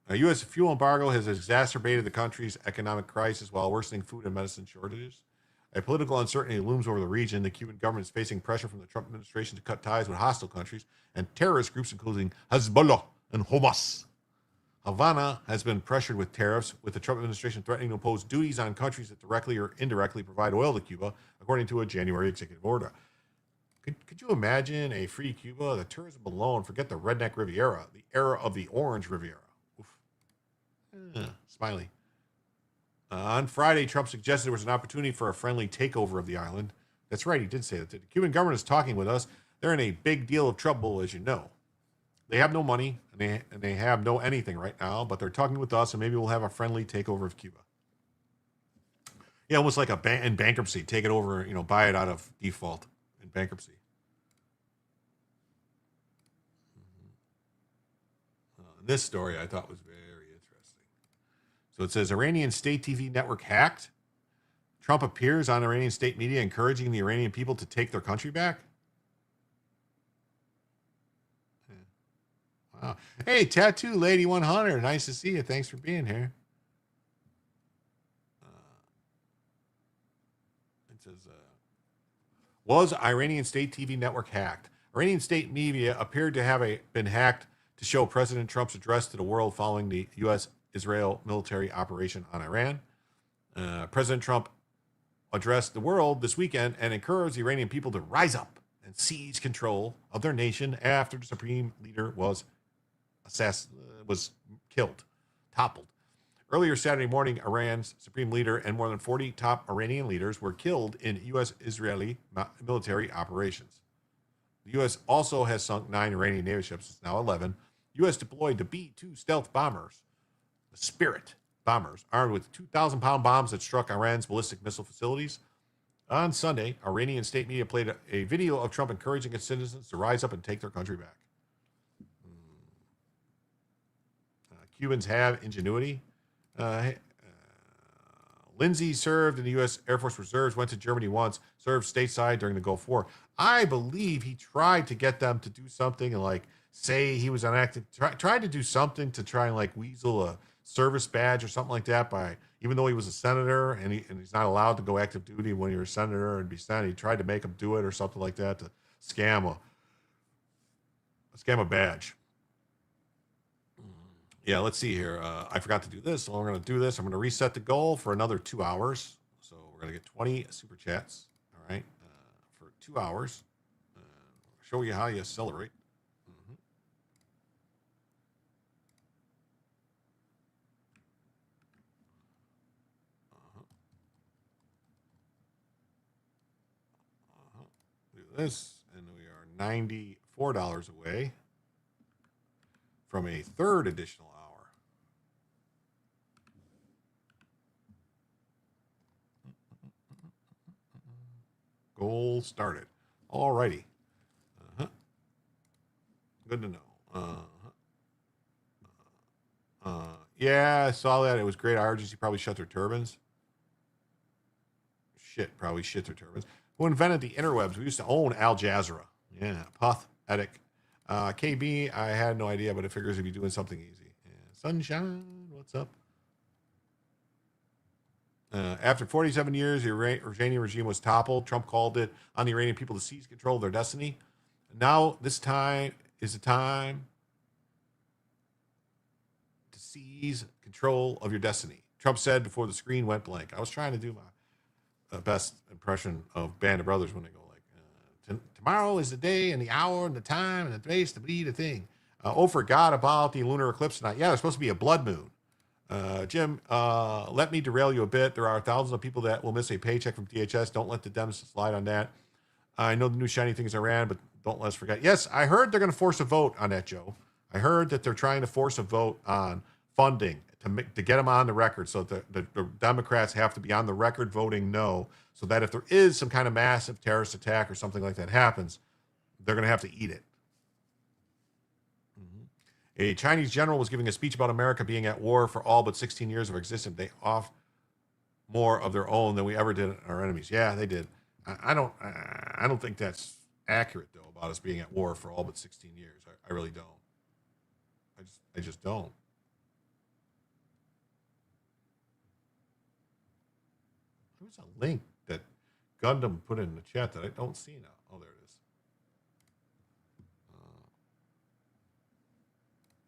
Yeah. U.S. fuel embargo has exacerbated the country's economic crisis while worsening food and medicine shortages. A political uncertainty looms over the region. The Cuban government is facing pressure from the Trump administration to cut ties with hostile countries and terrorist groups, including Hezbollah and Hamas. Havana has been pressured with tariffs, with the Trump administration threatening to impose duties on countries that directly or indirectly provide oil to Cuba, according to a January executive order. Could you imagine a free Cuba? The tourism alone, forget the redneck Riviera, the era of the orange Riviera. Oof. Smiley. On Friday, Trump suggested there was an opportunity for a friendly takeover of the island. That's right, he did say that. The Cuban government is talking with us. They're in a big deal of trouble, as you know. They have no money, and they have no anything right now, but they're talking with us, and maybe we'll have a friendly takeover of Cuba. Yeah, almost like in bankruptcy. Take it over, buy it out of default in bankruptcy. This story I thought was very interesting. So it says, Iranian state TV network hacked. Trump appears on Iranian state media encouraging the Iranian people to take their country back. Wow. Hey, Tattoo Lady 100. Nice to see you. Thanks for being here. It says, was Iranian state TV network hacked? Iranian state media appeared to have been hacked to show President Trump's address to the world following the U.S.-Israel military operation on Iran. President Trump addressed the world this weekend and encouraged the Iranian people to rise up and seize control of their nation after the supreme leader was toppled. Earlier Saturday morning, Iran's supreme leader and more than 40 top Iranian leaders were killed in U.S.-Israeli military operations. The U.S. also has sunk 9 Iranian Navy ships. It's now 11. U.S. deployed the B-2 stealth bombers, the Spirit bombers, armed with 2,000-pound bombs that struck Iran's ballistic missile facilities. On Sunday, Iranian state media played a video of Trump encouraging its citizens to rise up and take their country back. Cubans have ingenuity. Lindsay served in the U.S. Air Force Reserves, went to Germany once, served stateside during the Gulf War. I believe he tried to get them to do something and like say he was on active, tried to do something to try and like weasel a service badge or something like that by, even though he was a senator and he's not allowed to go active duty when you're a senator and be sent. He tried to make him do it or something like that to scam a badge. Yeah, let's see here. I forgot to do this, so we're going to do this. I'm going to reset the goal for another 2 hours. So we're going to get 20 super chats, all right, for 2 hours. Show you how you accelerate. Do this, and we are $94 away from a third additional hour. Goal started. All righty. Good to know. Yeah, I saw that. It was great. Our agency probably shut their turbines. Probably shit their turbines. Who invented the interwebs? We used to own Al Jazeera. Yeah, pathetic. KB, I had no idea, but it figures if you're doing something easy. Yeah. Sunshine, what's up? After 47 years, the Iranian regime was toppled. Trump called it on the Iranian people to seize control of their destiny. Now, this time is the time to seize control of your destiny. Trump said before the screen went blank. I was trying to do my best impression of Band of Brothers when they go like, tomorrow is the day and the hour and the time and the place to be the thing. Forgot about the lunar eclipse tonight. Yeah, there's supposed to be a blood moon. Jim, let me derail you a bit. There are thousands of people that will miss a paycheck from DHS. Don't let the Dems slide on that. I know the new shiny thing is Iran, but don't let us forget. Yes, I heard they're going to force a vote on that, Joe. I heard that they're trying to force a vote on funding to get them on the record, so that the Democrats have to be on the record voting no, so that if there is some kind of massive terrorist attack or something like that happens, they're going to have to eat it. A Chinese general was giving a speech about America being at war for all but 16 years of existence. They off more of their own than we ever did our enemies. Yeah, they did. I don't think that's accurate though about us being at war for all but 16 years. I really don't. I just don't. There's a link that Gundam put in the chat that I don't see now. Oh, there it is.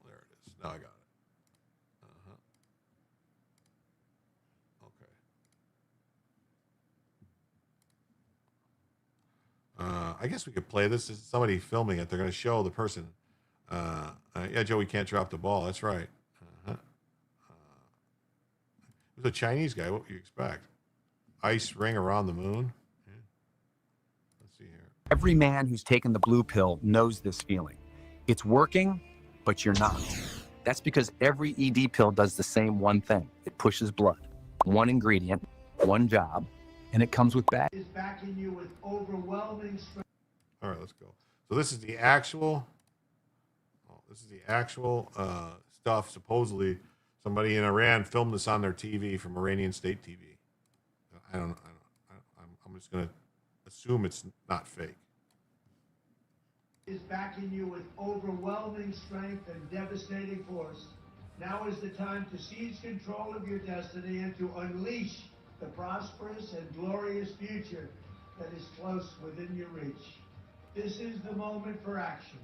There it is. Now I got it. Okay. I guess we could play this. This is somebody filming it. They're going to show the person. Yeah, Joe, we can't drop the ball. That's right. It was a Chinese guy. What would you expect? Ice ring around the moon. Yeah. Let's see here. Every man who's taken the blue pill knows this feeling. It's working, but you're not. That's because every ED pill does the same one thing. It pushes blood. One ingredient, one job, and it comes with bad. Is backing you with overwhelming strength. All right, let's go. So this is the actual. Stuff. Supposedly, somebody in Iran filmed this on their TV from Iranian state TV. I'm just going to assume it's not fake. Is backing you with overwhelming strength and devastating force. Now is the time to seize control of your destiny and to unleash the prosperous and glorious future that is close within your reach. This is the moment for action.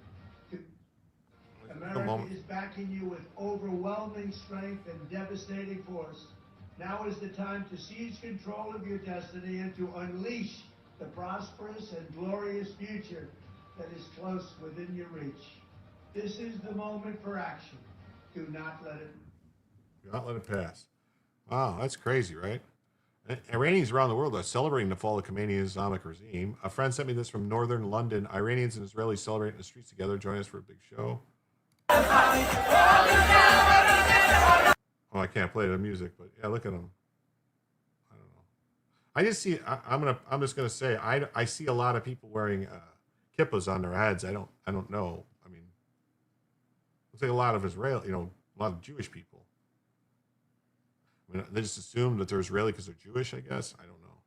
America is backing you with overwhelming strength and devastating force. Now is the time to seize control of your destiny and to unleash the prosperous and glorious future that is close within your reach. This is the moment for action. Do not let it pass. Wow, that's crazy, right? Iranians around the world are celebrating the fall of Khamenei Islamic regime. A friend sent me this from northern London. Iranians and Israelis celebrating in the streets together. Join us for a big show. Oh, I can't play the music, but yeah, look at them. I don't know. I just see. I'm just gonna say. I see a lot of people wearing kippas on their heads. I don't know. I mean, looks like a lot of Israel. A lot of Jewish people. I mean, they just assume that they're Israeli because they're Jewish. I guess I don't know.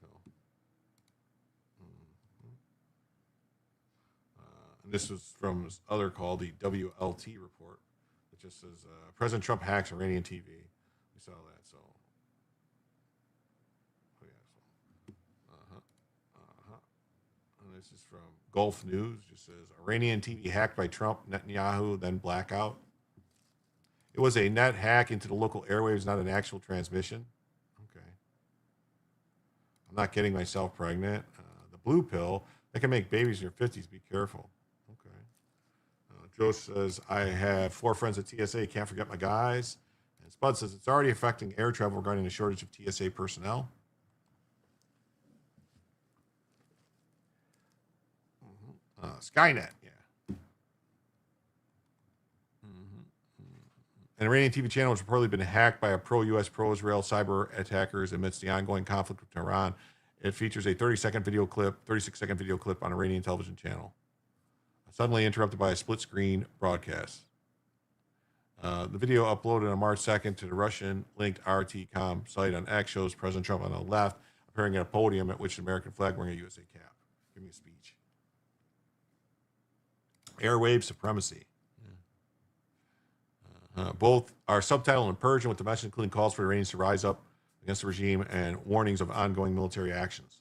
So, And this was from this other call, the WLT report. It just says President Trump hacks Iranian TV. We saw that. So, oh yeah. And this is from Gulf News. Just says Iranian TV hacked by Trump, Netanyahu, then blackout. It was a net hack into the local airwaves, not an actual transmission. Okay. I'm not getting myself pregnant. The blue pill, that can make babies in your 50s. Be careful. Okay. Joe says, I have 4 friends at TSA. Can't forget my guys. And Spud says, it's already affecting air travel regarding the shortage of TSA personnel. Skynet, yeah. An Iranian TV channel has reportedly been hacked by a pro-U.S., pro-Israel cyber attackers amidst the ongoing conflict with Iran. It features a 36-second video clip on an Iranian television channel, suddenly interrupted by a split-screen broadcast. The video uploaded on March 2nd to the Russian-linked RT.com site on X shows President Trump on the left appearing at a podium at which an American flag wearing a USA cap, giving a speech. Airwave supremacy. Both are subtitled in Persian with the message including calls for Iranians to rise up against the regime and warnings of ongoing military actions.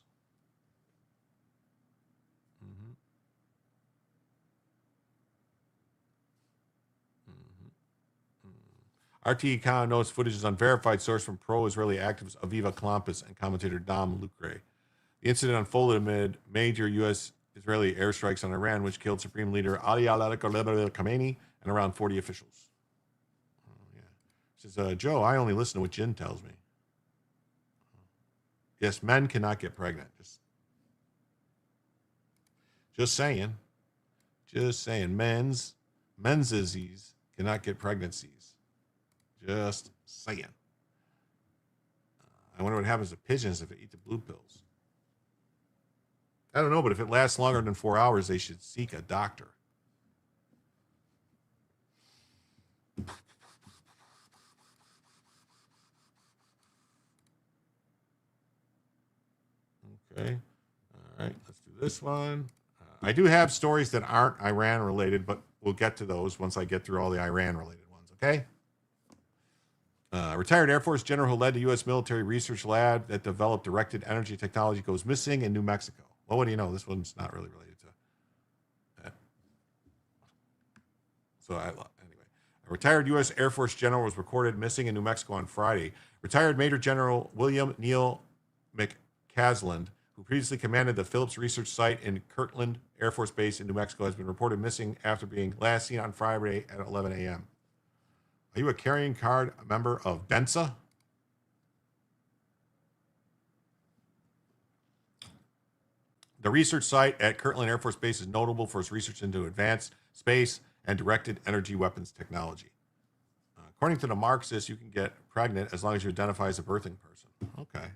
RT.com notes footage is unverified source from pro-Israeli activist Aviva Klampus and commentator Dom Lucre. The incident unfolded amid major U.S.-Israeli airstrikes on Iran, which killed Supreme Leader Ayatollah Khamenei and around 40 officials. Says, Joe, I only listen to what Jen tells me. Yes, men cannot get pregnant. Just saying. Just saying. Men's cannot get pregnancies. Just saying. I wonder what happens to pigeons if they eat the blue pills. I don't know, but if it lasts longer than 4 hours, they should seek a doctor. Okay. All right. Let's do this one. I do have stories that aren't Iran related, but we'll get to those once I get through all the Iran related ones. Okay. Retired Air Force general who led the U.S. military research lab that developed directed energy technology goes missing in New Mexico. Well, what do you know? This one's not really related to that. So anyway, a retired U.S. Air Force general was recorded missing in New Mexico on Friday. Retired Major General William Neal McCasland, who previously commanded the Phillips Research Site in Kirtland Air Force Base in New Mexico, has been reported missing after being last seen on Friday at 11 a.m. Are you a carrying card member of DENSA? The research site at Kirtland Air Force Base is notable for its research into advanced space and directed energy weapons technology. According to the Marxists, you can get pregnant as long as you identify as a birthing person. Okay.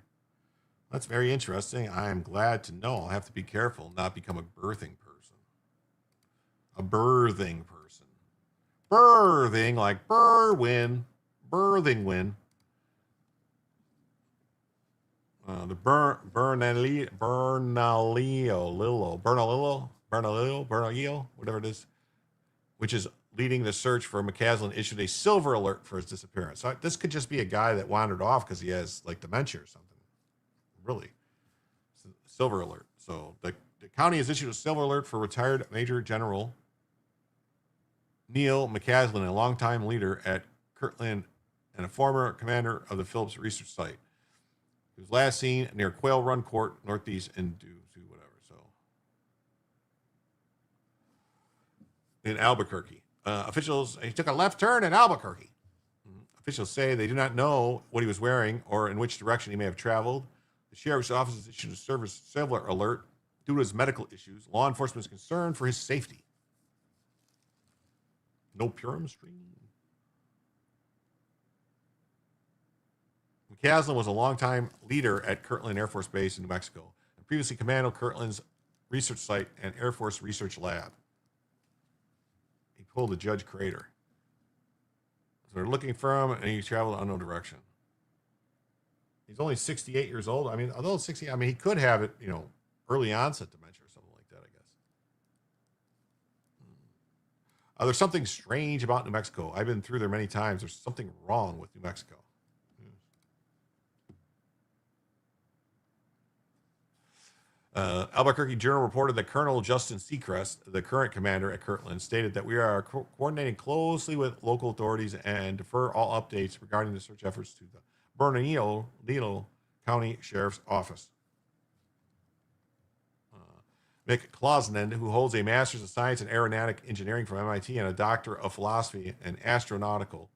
That's very interesting. I am glad to know. I'll have to be careful not become a birthing person. A birthing person. Birthing, like Berwin. Birthing win. The Bernalillo, whatever it is, which is leading the search for McCasland, issued a silver alert for his disappearance. So this could just be a guy that wandered off because he has like dementia or something. Really, silver alert. So the county has issued a silver alert for retired Major General Neal McCasland, a longtime leader at Kirtland and a former commander of the Phillips Research Site. He was last seen near Quail Run Court, northeast in whatever. So in Albuquerque, he took a left turn in Albuquerque. Officials say they do not know what he was wearing or in which direction he may have traveled. The sheriff's office has issued a silver alert due to his medical issues. Law enforcement is concerned for his safety. No Purim stream. McCasland was a longtime leader at Kirtland Air Force Base in New Mexico and previously commanded Kirtland's research site and Air Force Research Lab. He pulled a Judge Crater. So they're looking for him, and he traveled unknown direction. He's only 68 years old. I mean, although 60, I mean, he could have it, early onset dementia or something like that, I guess. There's something strange about New Mexico. I've been through there many times. There's something wrong with New Mexico. Albuquerque Journal reported that Colonel Justin Seacrest, the current commander at Kirtland, stated that we are coordinating closely with local authorities and defer all updates regarding the search efforts to the Bernalillo County Sheriff's Office. Mick Klosnen, who holds a Master's of Science in Aeronautic Engineering from MIT and a Doctor of Philosophy and Astronautical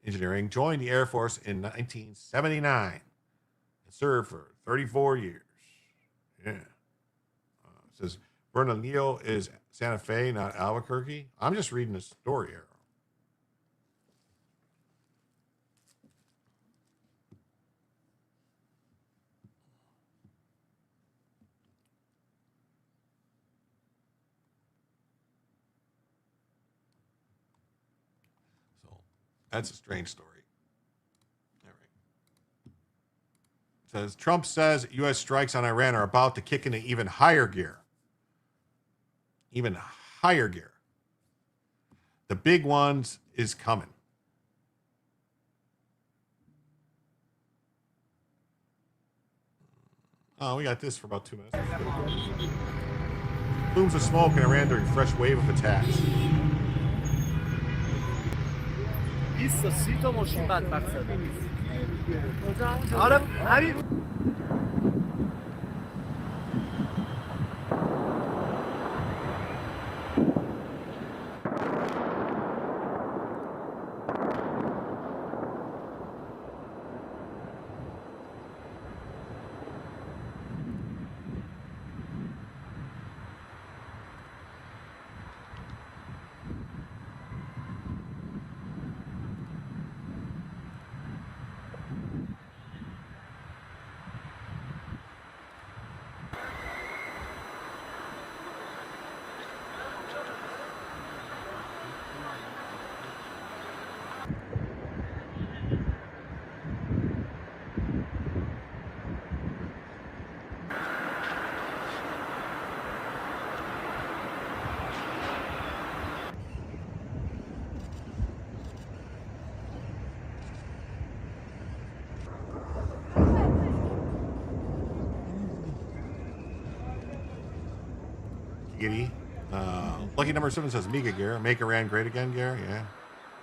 Engineering, joined the Air Force in 1979 and served for 34 years. Yeah. It says Bernalillo is Santa Fe, not Albuquerque. I'm just reading the story here. So that's a strange story. Says Trump says U.S. strikes on Iran are about to kick into even higher gear. Even higher gear. The big ones is coming. Oh, we got this for about 2 minutes. Plumes of smoke in Iran during fresh wave of attacks. Giddy. Lucky number 7 says Mega Gear. Make Iran great again, Gear.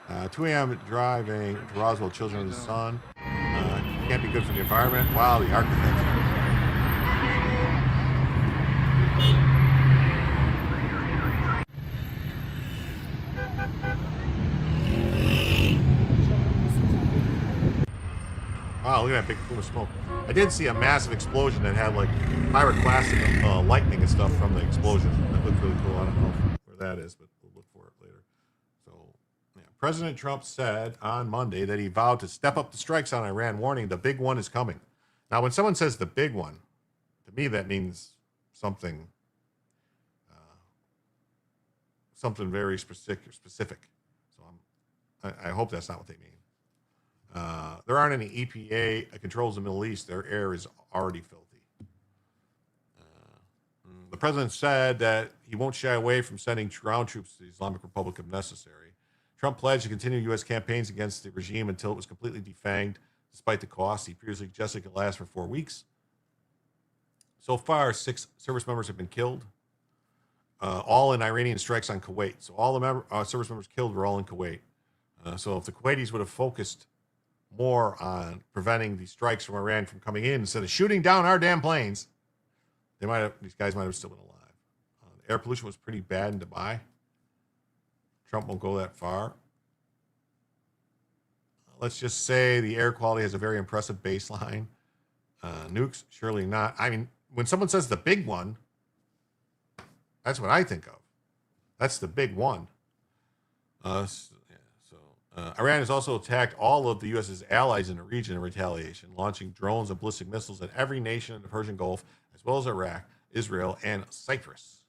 Yeah. 2 a.m. driving to Roswell, Children of the Sun. Can't be good for the environment. Wow, the architecture. Wow, look at that big plume of smoke. I did see a massive explosion that had like pyroclastic lightning and stuff from the explosion. That looked really cool. I don't know where that is, but we'll look for it later. So, yeah. President Trump said on Monday that he vowed to step up the strikes on Iran, warning the big one is coming. Now, when someone says the big one, to me that means something very specific. So I hope that's not what they mean. There aren't any EPA controls in the Middle East. Their air is already filthy. The president said that he won't shy away from sending ground troops to the Islamic Republic if necessary. Trump pledged to continue U.S. campaigns against the regime until it was completely defanged, despite the cost. He previously suggested it could last for 4 weeks. So far, 6 service members have been killed, all in Iranian strikes on Kuwait. So all the service members killed were all in Kuwait. So if the Kuwaitis would have focused more on preventing the strikes from Iran from coming in instead of shooting down our damn planes, these guys might have still been alive. The air pollution was pretty bad in Dubai. Trump won't go that far. Let's just say the air quality has a very impressive baseline. Nukes, surely not. I mean, when someone says the big one, that's what I think of. That's the big one. Iran has also attacked all of the U.S.'s allies in the region in retaliation, launching drones and ballistic missiles at every nation in the Persian Gulf, as well as Iraq, Israel, and Cyprus.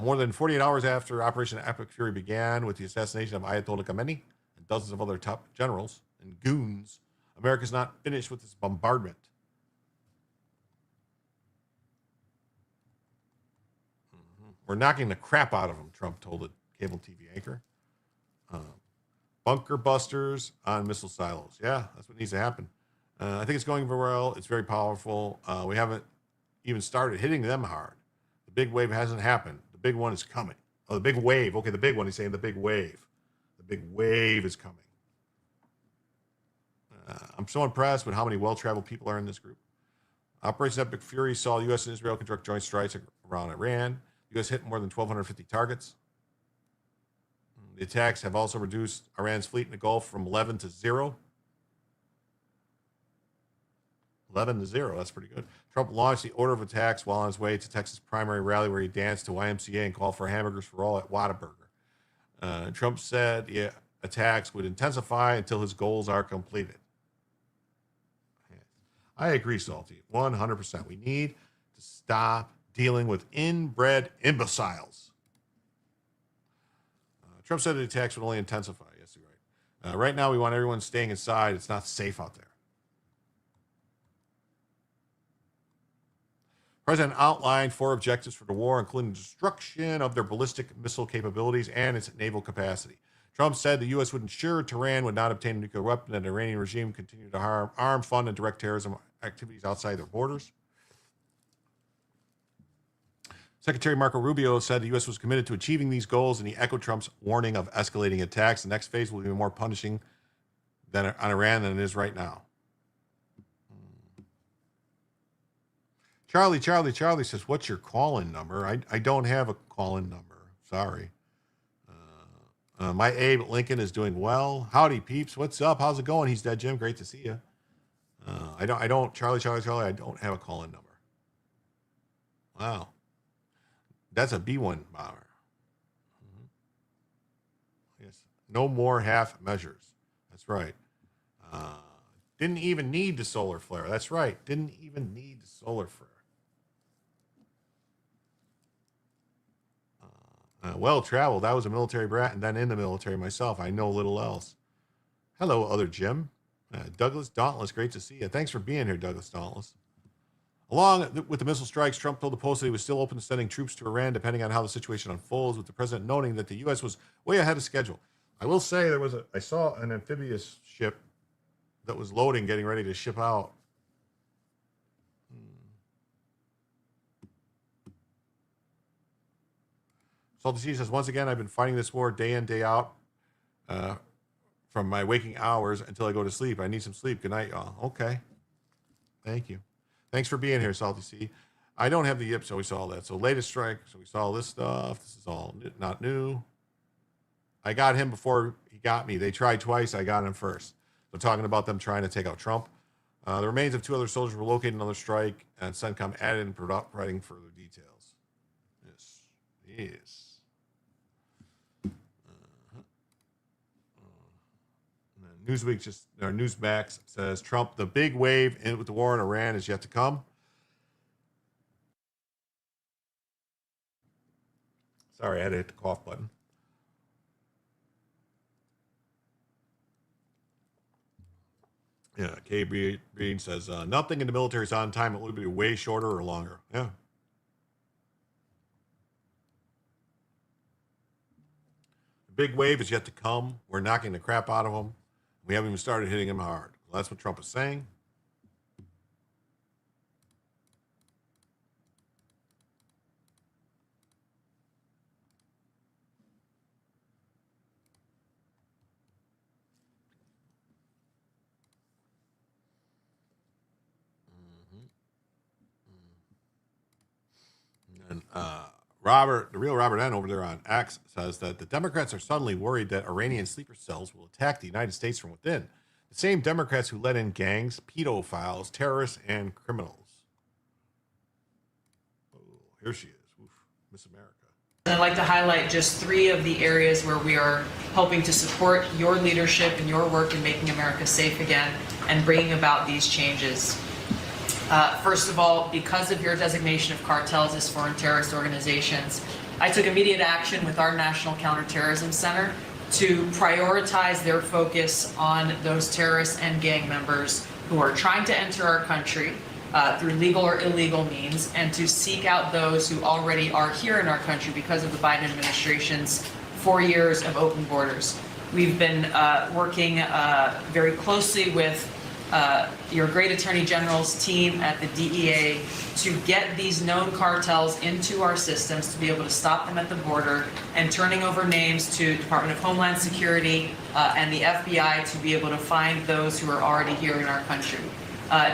More than 48 hours after Operation Epic Fury began with the assassination of Ayatollah Khamenei and dozens of other top generals and goons, America's not finished with this bombardment. We're knocking the crap out of them, Trump told a cable TV anchor. Bunker busters on missile silos. Yeah, that's what needs to happen. I think it's going very well. It's very powerful. We haven't even started hitting them hard. The big wave hasn't happened. The big one is coming. Oh, the big wave. Okay, the big one. He's saying the big wave. The big wave is coming. I'm so impressed with how many well-traveled people are in this group. Operation Epic Fury saw the U.S. and Israel conduct joint strikes around Iran. The U.S. hit more than 1,250 targets. The attacks have also reduced Iran's fleet in the Gulf from 11 to 0. 11 to 0, that's pretty good. Trump launched the order of attacks while on his way to Texas' primary rally where he danced to YMCA and called for hamburgers for all at Whataburger. Trump said the attacks would intensify until his goals are completed. I agree, Salty, 100%. We need to stop dealing with inbred imbeciles. Trump said the attacks would only intensify. Yes, you're right. Right now, we want everyone staying inside. It's not safe out there. President outlined 4 objectives for the war, including destruction of their ballistic missile capabilities and its naval capacity. Trump said the U.S. would ensure Tehran would not obtain a nuclear weapon and the Iranian regime continue to arm, fund, and direct terrorism activities outside their borders. Secretary Marco Rubio said the U.S. was committed to achieving these goals, and he echoed Trump's warning of escalating attacks. The next phase will be more punishing on Iran than it is right now. Charlie says, what's your call-in number? I don't have a call-in number. Sorry. My Abe Lincoln is doing well. Howdy, peeps. What's up? How's it going? He's dead, Jim. Great to see you. Charlie, I don't have a call-in number. Wow. That's a B-1 bomber. Yes. No more half measures. That's right. Didn't even need the solar flare. That's right. Didn't even need the solar flare. Well-traveled. I was a military brat and then in the military myself. I know little else. Hello, other Jim. Douglas Dauntless, great to see you. Thanks for being here, Douglas Dauntless. Along with the missile strikes, Trump told the Post that he was still open to sending troops to Iran, depending on how the situation unfolds, with the president noting that the U.S. was way ahead of schedule. I will say I saw an amphibious ship that was loading, getting ready to ship out. Salty C says, once again, I've been fighting this war day in, day out from my waking hours until I go to sleep. I need some sleep. Good night, y'all. Okay. Thank you. Thanks for being here, Salty C. I don't have the yip, so we saw that. So latest strike, so we saw this stuff. This is all not new. I got him before he got me. They tried twice. I got him first. So talking about them trying to take out Trump. The remains of 2 other soldiers were located in another strike, and CENTCOM added and providing further details. Yes. Newsweek Newsmax says Trump, the big wave with the war in Iran is yet to come. Sorry, I had to hit the cough button. Yeah, K. Breen says nothing in the military is on time. It would be way shorter or longer. Yeah. The big wave is yet to come. We're knocking the crap out of them. We haven't even started hitting him hard. Well, that's what Trump is saying. And the real Robert N. over there on X says that the Democrats are suddenly worried that Iranian sleeper cells will attack the United States from within. The same Democrats who let in gangs, pedophiles, terrorists, and criminals. Oh, here she is. Oof, Miss America. I'd like to highlight just 3 of the areas where we are helping to support your leadership and your work in making America safe again and bringing about these changes. First of all, because of your designation of cartels as foreign terrorist organizations, I took immediate action with our National Counterterrorism Center to prioritize their focus on those terrorists and gang members who are trying to enter our country, through legal or illegal means, and to seek out those who already are here in our country because of the Biden administration's 4 years of open borders. We've been working very closely with your great Attorney General's team at the DEA to get these known cartels into our systems, to be able to stop them at the border, and turning over names to Department of Homeland Security and the FBI to be able to find those who are already here in our country.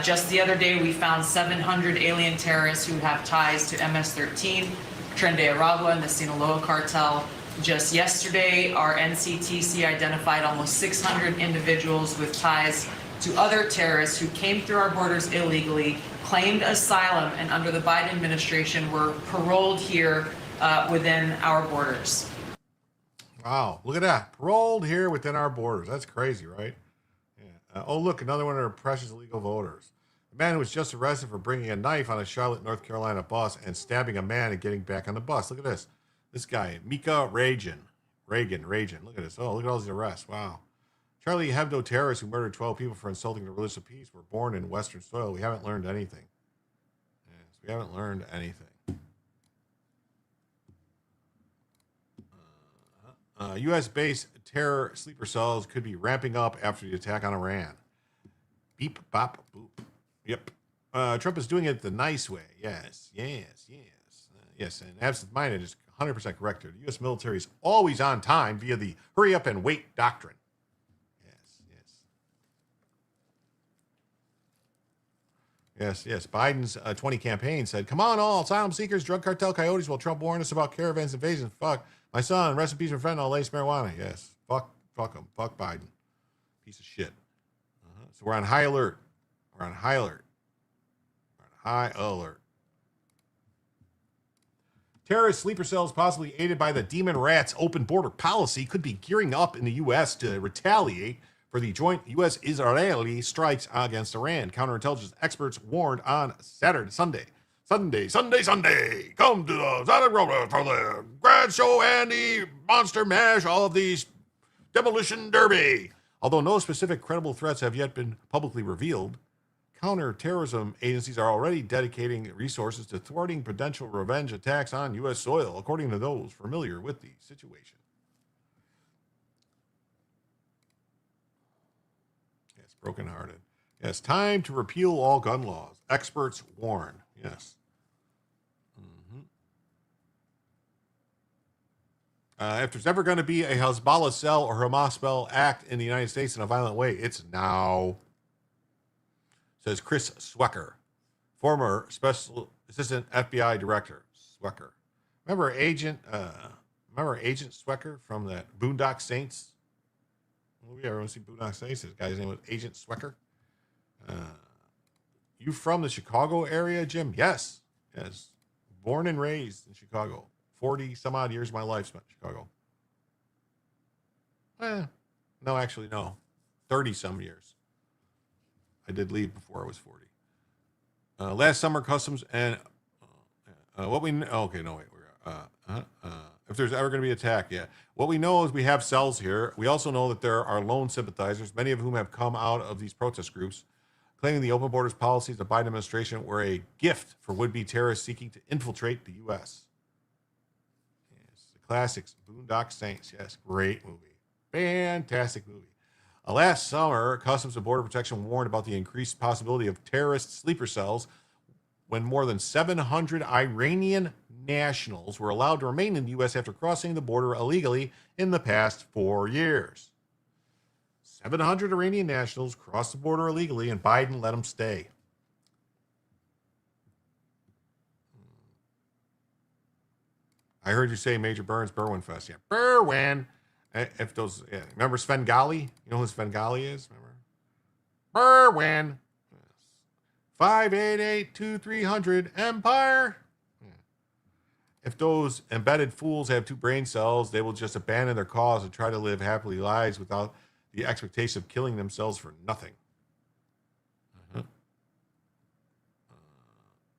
Just the other day, we found 700 alien terrorists who have ties to MS-13, Tren de Aragua, and the Sinaloa cartel. Just yesterday, our NCTC identified almost 600 individuals with ties to other terrorists who came through our borders illegally, claimed asylum, and under the Biden administration were paroled here within our borders. Wow, look at that. Paroled here within our borders. That's crazy, right? Yeah. Oh, look, another one of our precious illegal voters. The man who was just arrested for bringing a knife on a Charlotte, North Carolina bus and stabbing a man and getting back on the bus. Look at this. This guy, Mika Reagan. Look at this. Oh, look at all these arrests. Wow. Charlie Hebdo terrorists who murdered 12 people for insulting the religious peace were born in Western soil. We haven't learned anything. Yes, we haven't learned anything. U.S.-based terror sleeper cells could be ramping up after the attack on Iran. Beep, bop, boop. Yep. Trump is doing it the nice way. Yes. And absent-minded is 100% correct here. The U.S. military is always on time via the hurry up and wait doctrine. Yes. Biden's 20 campaign said, "Come on, all asylum seekers, drug cartel coyotes," while Trump warned us about caravans invasions. Fuck my son, recipes for fentanyl, lace marijuana. Yes. Fuck him. Fuck Biden. Piece of shit. So we're on high alert. Terrorist sleeper cells, possibly aided by the Demon Rats open border policy, could be gearing up in the U.S. to retaliate for the joint U.S.-Israeli strikes against Iran. Counterintelligence experts warned on Sunday. Come to the Saturday Road for the grand show and the monster mash of the demolition derby. Although no specific credible threats have yet been publicly revealed, counterterrorism agencies are already dedicating resources to thwarting potential revenge attacks on U.S. soil, according to those familiar with the situation. Yes, brokenhearted. Yes, time to repeal all gun laws. Experts warn. Yes. If there's ever going to be a Hezbollah cell or Hamas cell act in the United States in a violent way, it's now, says Chris Swecker, former special assistant FBI director. Swecker, remember Agent Swecker from that Boondock Saints movie? Everyone see Boondock Saints? This guy's name was Agent Swecker. You from the Chicago area, Jim? Yes. Born and raised in Chicago. 40 some odd years of my life spent in Chicago. No, actually, no. 30 some years. I did leave before I was 40. Last summer, customs and what we okay, no wait, if there's ever going to be an attack, yeah. What we know is we have cells here. We also know that there are lone sympathizers, many of whom have come out of these protest groups, claiming the open borders policies of the Biden administration were a gift for would-be terrorists seeking to infiltrate the U.S. Yes, the classics, Boondock Saints. Yes, great movie. Fantastic movie. Last summer, Customs and Border Protection warned about the increased possibility of terrorist sleeper cells when more than 700 Iranian nationals were allowed to remain in the U.S. after crossing the border illegally in the past 4 years. 700 Iranian nationals crossed the border illegally, and Biden let them stay. I heard you say Major Burns, Berwyn Fest. Yeah, Berwyn. If those, yeah. Remember Svengali? You know who Svengali is? Remember? Berwyn. 588-2300 Empire. Yeah. If those embedded fools have 2 brain cells, they will just abandon their cause and try to live happily lives without the expectation of killing themselves for nothing.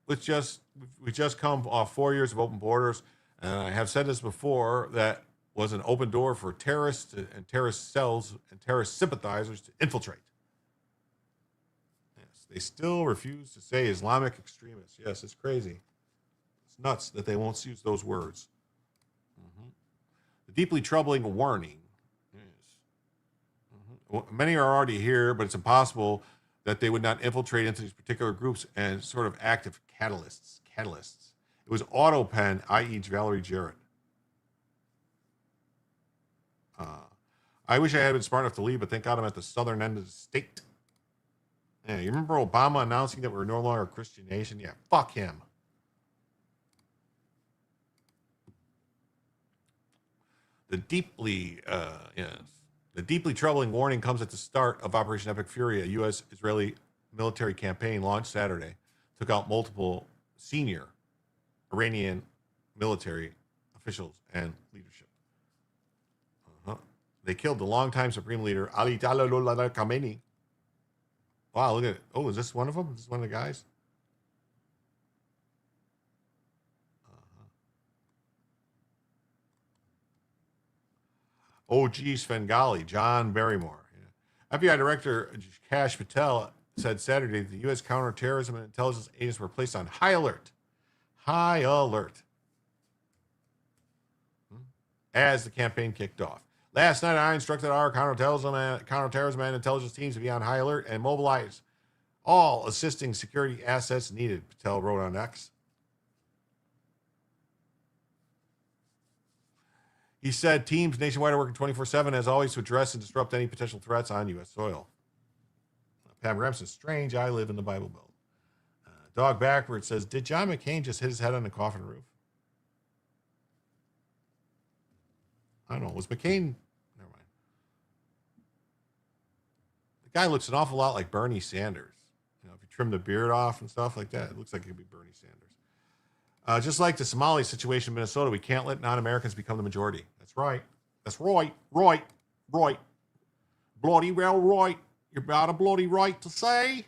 We just come off 4 years of open borders, and I have said this before, that was an open door for terrorists and terrorist cells and terrorist sympathizers to infiltrate. Yes, They still refuse to say Islamic extremists. Yes, it's crazy. It's nuts that they won't use those words. The deeply troubling warning. Well, many are already here, but it's impossible that they would not infiltrate into these particular groups and sort of active catalysts. It was AutoPen, i.e. Valerie Jarrett. I wish I had been smart enough to leave, but thank God I'm at the southern end of the state. Yeah, you remember Obama announcing that we're no longer a Christian nation? Yeah, fuck him. The deeply troubling warning comes at the start of Operation Epic Fury, a U.S.-Israeli military campaign launched Saturday, took out multiple senior Iranian military officials and leadership. They killed the longtime supreme leader, Ali Khamenei. Wow, look at it. Oh, is this one of them? Is this one of the guys? OG Svengali, John Barrymore. Yeah. FBI Director Kash Patel said Saturday that the U.S. counterterrorism and intelligence agents were placed on high alert. High alert. As the campaign kicked off. Last night, I instructed our counterterrorism and intelligence teams to be on high alert and mobilize all assisting security assets needed, Patel wrote on X. He said teams nationwide are working 24/7 as always to address and disrupt any potential threats on U.S. soil. Pam Ramson, strange, I live in the Bible Belt. Dog Backward says, did John McCain just hit his head on the coffin roof? I don't know. Was McCain? Never mind. The guy looks an awful lot like Bernie Sanders. You know, if you trim the beard off and stuff like that, it looks like it could be Bernie Sanders. Just like the Somali situation in Minnesota, we can't let non-Americans become the majority. That's right. That's right. Bloody well right. You're about a bloody right to say.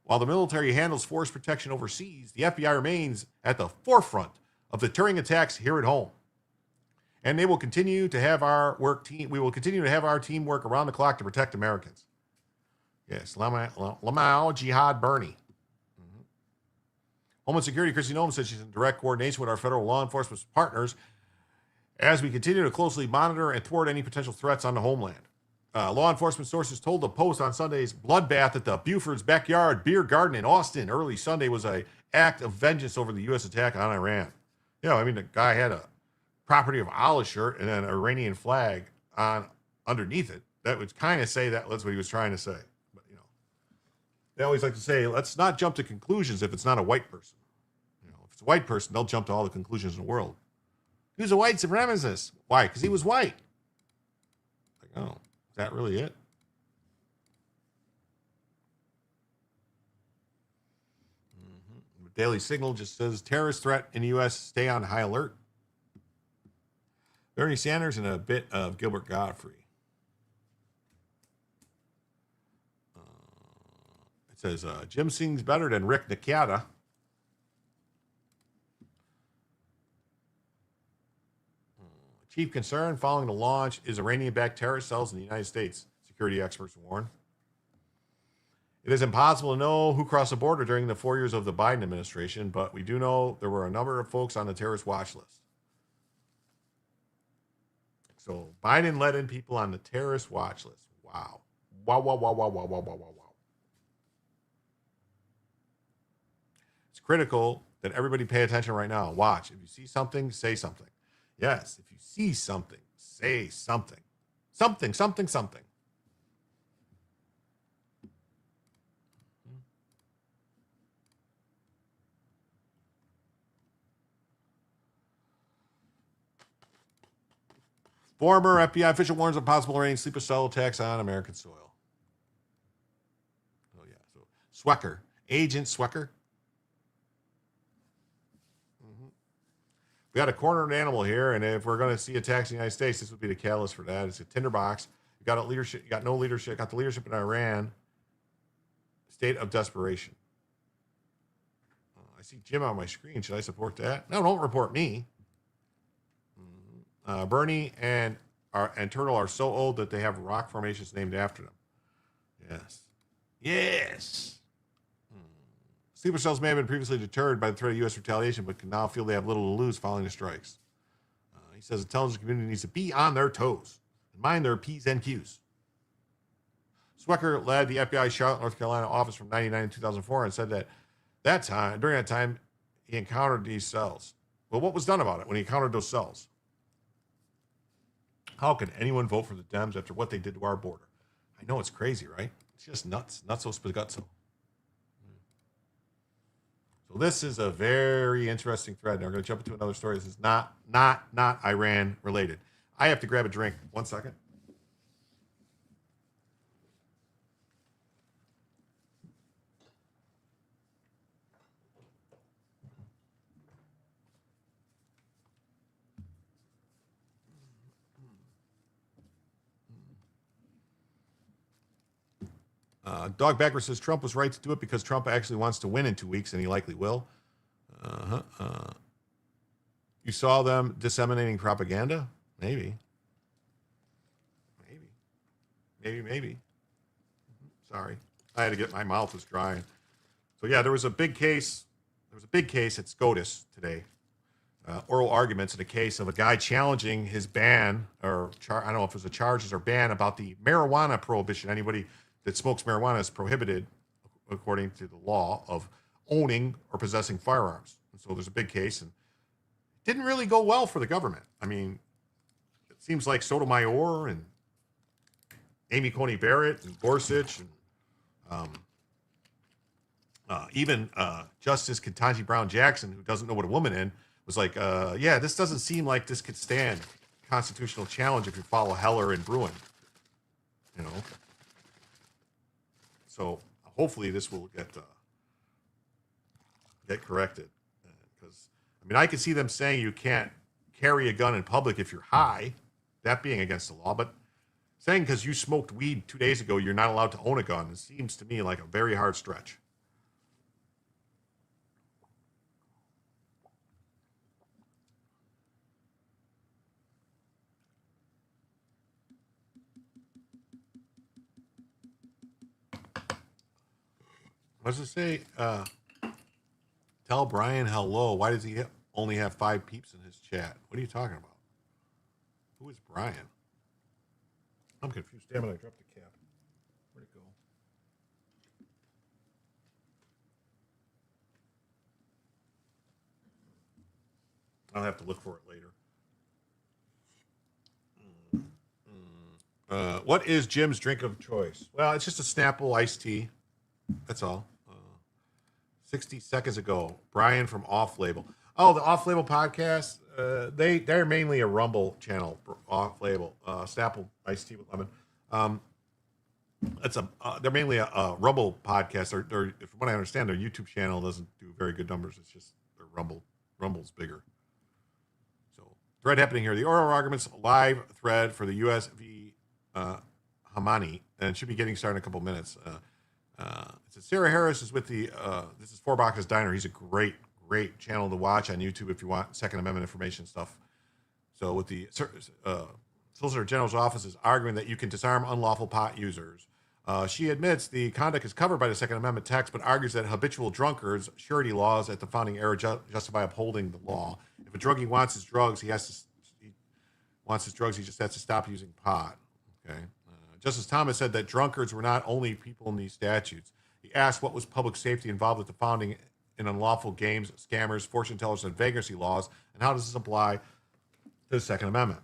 While the military handles force protection overseas, the FBI remains at the forefront of deterring attacks here at home. And they will continue to have our we will continue to have our team work around the clock to protect Americans. Yes, Lamau Jihad Bernie. Homeland Security Kristi Noem said she's in direct coordination with our federal law enforcement partners as we continue to closely monitor and thwart any potential threats on the homeland. Law enforcement sources told the Post on Sunday's bloodbath at the Buford's Backyard Beer Garden in Austin early Sunday was an act of vengeance over the U.S. attack on Iran. You know, I mean, the guy had a property of Allah shirt and an Iranian flag on underneath it. That would kind of say that's what he was trying to say. But, you know, they always like to say, let's not jump to conclusions if it's not a white person. You know, if it's a white person, they'll jump to all the conclusions in the world. He was a white supremacist. Why? Because he was white. Like, oh, is that really it? Daily Signal just says terrorist threat in the U.S. Stay on high alert. Bernie Sanders and a bit of Gilbert Gottfried. It says Jim sings better than Rick Nakata. Chief concern following the launch is Iranian-backed terrorist cells in the United States, security experts warn. It is impossible to know who crossed the border during the 4 years of the Biden administration, but we do know there were a number of folks on the terrorist watch list. So Biden let in people on the terrorist watch list. Wow. Wow. It's critical that everybody pay attention right now. Watch. If you see something, say something. Yes, if you see something, say something. Something. Former FBI official warns of possible Iranian sleeper cell attacks on American soil. Oh, yeah. So Swecker, Agent Swecker. We got a cornered animal here, and if we're going to see attacks in the United States, this would be the catalyst for that. It's a tinderbox. You got leadership. You got no leadership. Got the leadership in Iran. State of desperation. I see Jim on my screen. Should I support that? No, don't report me. Bernie and Turtle are so old that they have rock formations named after them. Yeah. Yes. Yes. Sleeper cells may have been previously deterred by the threat of U.S. retaliation, but can now feel they have little to lose following the strikes. He says the intelligence community needs to be on their toes and mind their P's and Q's. Swecker led the FBI Charlotte, North Carolina office from 1999 to 2004 and said that during that time, he encountered these cells. Well, what was done about it when he encountered those cells? How can anyone vote for the Dems after what they did to our border? I know it's crazy, right? It's just nuts. Nutso spaguzzo. So this is a very interesting thread. Now we're going to jump into another story. This is not Iran related. I have to grab a drink. 1 second. Dog Backer says Trump was right to do it because Trump actually wants to win in 2 weeks, and he likely will. You saw them disseminating propaganda? Maybe. Sorry. I had to get, my mouth was dry. So yeah, there was a big case. There was a big case at Scotus today. Oral arguments in a case of a guy challenging his ban, or I don't know if it was a charges or ban about the marijuana prohibition. Anybody that smokes marijuana is prohibited, according to the law, of owning or possessing firearms. And so there's a big case, and it didn't really go well for the government. I mean, it seems like Sotomayor and Amy Coney Barrett and Gorsuch and even Justice Ketanji Brown Jackson, who doesn't know what a woman is, was like, yeah, this doesn't seem like this could stand constitutional challenge if you follow Heller and Bruin, you know. So hopefully this will get corrected, because I mean, I could see them saying you can't carry a gun in public if you're high, that being against the law, but saying because you smoked weed 2 days ago you're not allowed to own a gun, it seems to me like a very hard stretch. What does it say? Tell Brian hello. Why does he only have 5 peeps in his chat? What are you talking about? Who is Brian? I'm confused. Damn it, I dropped the cap. Where'd it go? I'll have to look for it later. What is Jim's drink of choice? Well, it's just a Snapple iced tea. That's all. 60 seconds ago, Brian from Off Label. Oh, the Off Label podcast. They're mainly a Rumble channel. Off Label, Snapple iced tea with lemon. They're mainly a Rumble podcast. They're, from what I understand, their YouTube channel doesn't do very good numbers. It's just their Rumble's bigger. So thread happening here. The oral arguments live thread for the U.S. v. Khamenei, and it should be getting started in a couple minutes. It says Sarah Harris is with the, this is Four Boxes Diner. He's a great channel to watch on YouTube if you want Second Amendment information stuff. So with the Solicitor General's office is arguing that you can disarm unlawful pot users. She admits the conduct is covered by the Second Amendment text, but argues that habitual drunkards, surety laws at the founding era justify upholding the law. If a druggie wants his drugs, he just has to stop using pot. Okay. Justice Thomas said that drunkards were not only people in these statutes. He asked what was public safety involved with the founding in unlawful games, scammers, fortune tellers, and vagrancy laws, and how does this apply to the Second Amendment?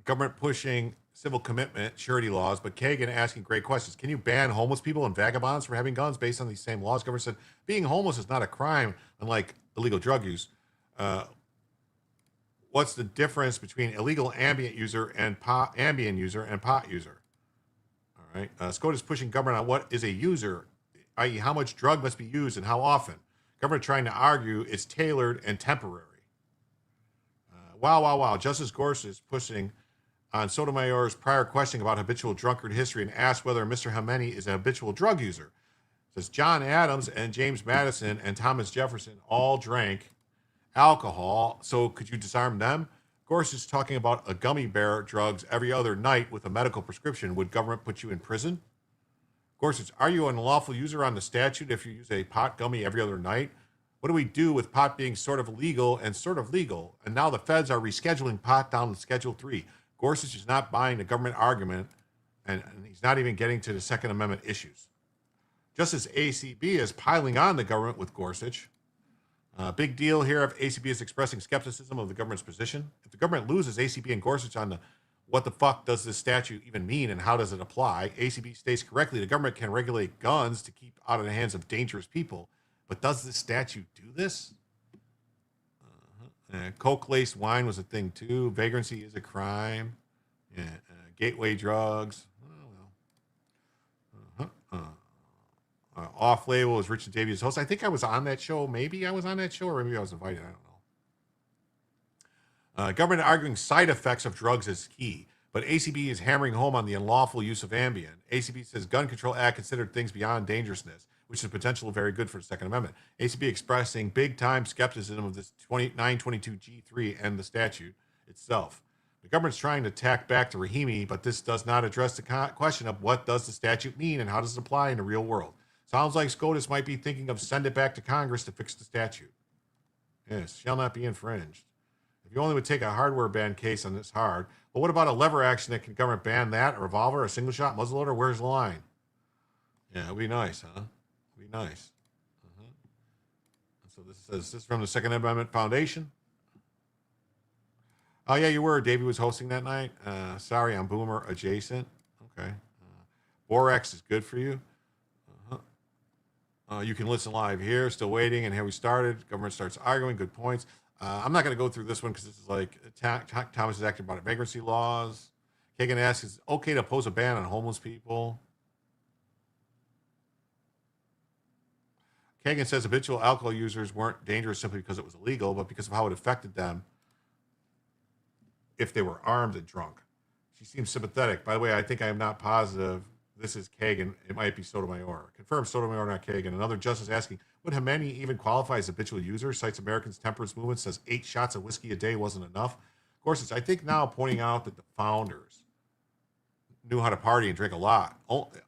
Government pushing civil commitment, surety laws, but Kagan asking great questions. Can you ban homeless people and vagabonds from having guns based on these same laws? Government said being homeless is not a crime, unlike illegal drug use. What's the difference between illegal ambient user and pot user? All right. Scotus pushing government on what is a user, i.e. how much drug must be used and how often. Government trying to argue it's tailored and temporary. Wow. Justice Gorsuch is pushing on Sotomayor's prior questioning about habitual drunkard history and asked whether Mr. Khamenei is a habitual drug user. Says John Adams and James Madison and Thomas Jefferson all drank alcohol, so could you disarm them? Gorsuch talking about a gummy bear drugs every other night with a medical prescription. Would government put you in prison? Gorsuch, are you an unlawful user on the statute if you use a pot gummy every other night? What do we do with pot being sort of legal and sort of legal? And now the feds are rescheduling pot down to Schedule 3. Gorsuch is not buying the government argument, and he's not even getting to the Second Amendment issues. Just as ACB is piling on the government with Gorsuch, big deal here if ACB is expressing skepticism of the government's position. If the government loses ACB and Gorsuch on the what the fuck does this statute even mean and how does it apply, ACB states correctly the government can regulate guns to keep out of the hands of dangerous people. But does this statute do this? Coke-laced wine was a thing too. Vagrancy is a crime. Yeah, gateway drugs. Off-label is Richard Davies' host. I think I was on that show. Maybe I was on that show, or maybe I was invited. I don't know. Government arguing side effects of drugs is key, but ACB is hammering home on the unlawful use of Ambien. ACB says Gun Control Act considered things beyond dangerousness, which is potential very good for the Second Amendment. ACB expressing big-time skepticism of this 922G3 and the statute itself. The government's trying to tack back to Rahimi, but this does not address the question of what does the statute mean and how does it apply in the real world. Sounds like Scotus might be thinking of send it back to Congress to fix the statute. Yes, shall not be infringed. If you only would take a hardware ban case on this hard, but what about a lever action that can government ban that? A revolver, a single shot muzzleloader? Where's the line? Yeah, it'd be nice, huh? It'd be nice. So this is from the Second Amendment Foundation. Oh yeah, you were. Davey was hosting that night. Sorry, I'm Boomer adjacent. Okay. Borax is good for you. You can listen live here. Still waiting, and here we started. Government starts arguing. Good points. I'm not going to go through this one because this is like Thomas is acting about vagrancy laws. Kagan asks, is it okay to oppose a ban on homeless people? Kagan says habitual alcohol users weren't dangerous simply because it was illegal, but because of how it affected them if they were armed and drunk. She seems sympathetic. By the way, I think I am not positive. This is Kagan. It might be Sotomayor. Confirmed Sotomayor, not Kagan. Another justice asking, would Khamenei even qualify as a habitual user? Cites Americans' temperance movement, says 8 shots of whiskey a day wasn't enough. Of course, it's, I think, now pointing out that the founders knew how to party and drink a lot.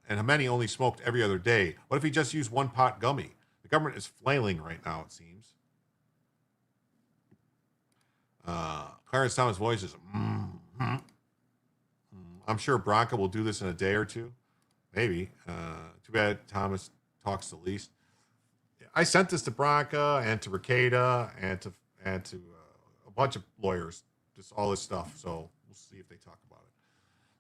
And Khamenei only smoked every other day. What if he just used one pot gummy? The government is flailing right now, it seems. Clarence Thomas' voice is, I'm sure Bronca will do this in a day or two. Maybe. Too bad Thomas talks the least. I sent this to Bronca and to Ricada and to a bunch of lawyers, just all this stuff. So we'll see if they talk about it.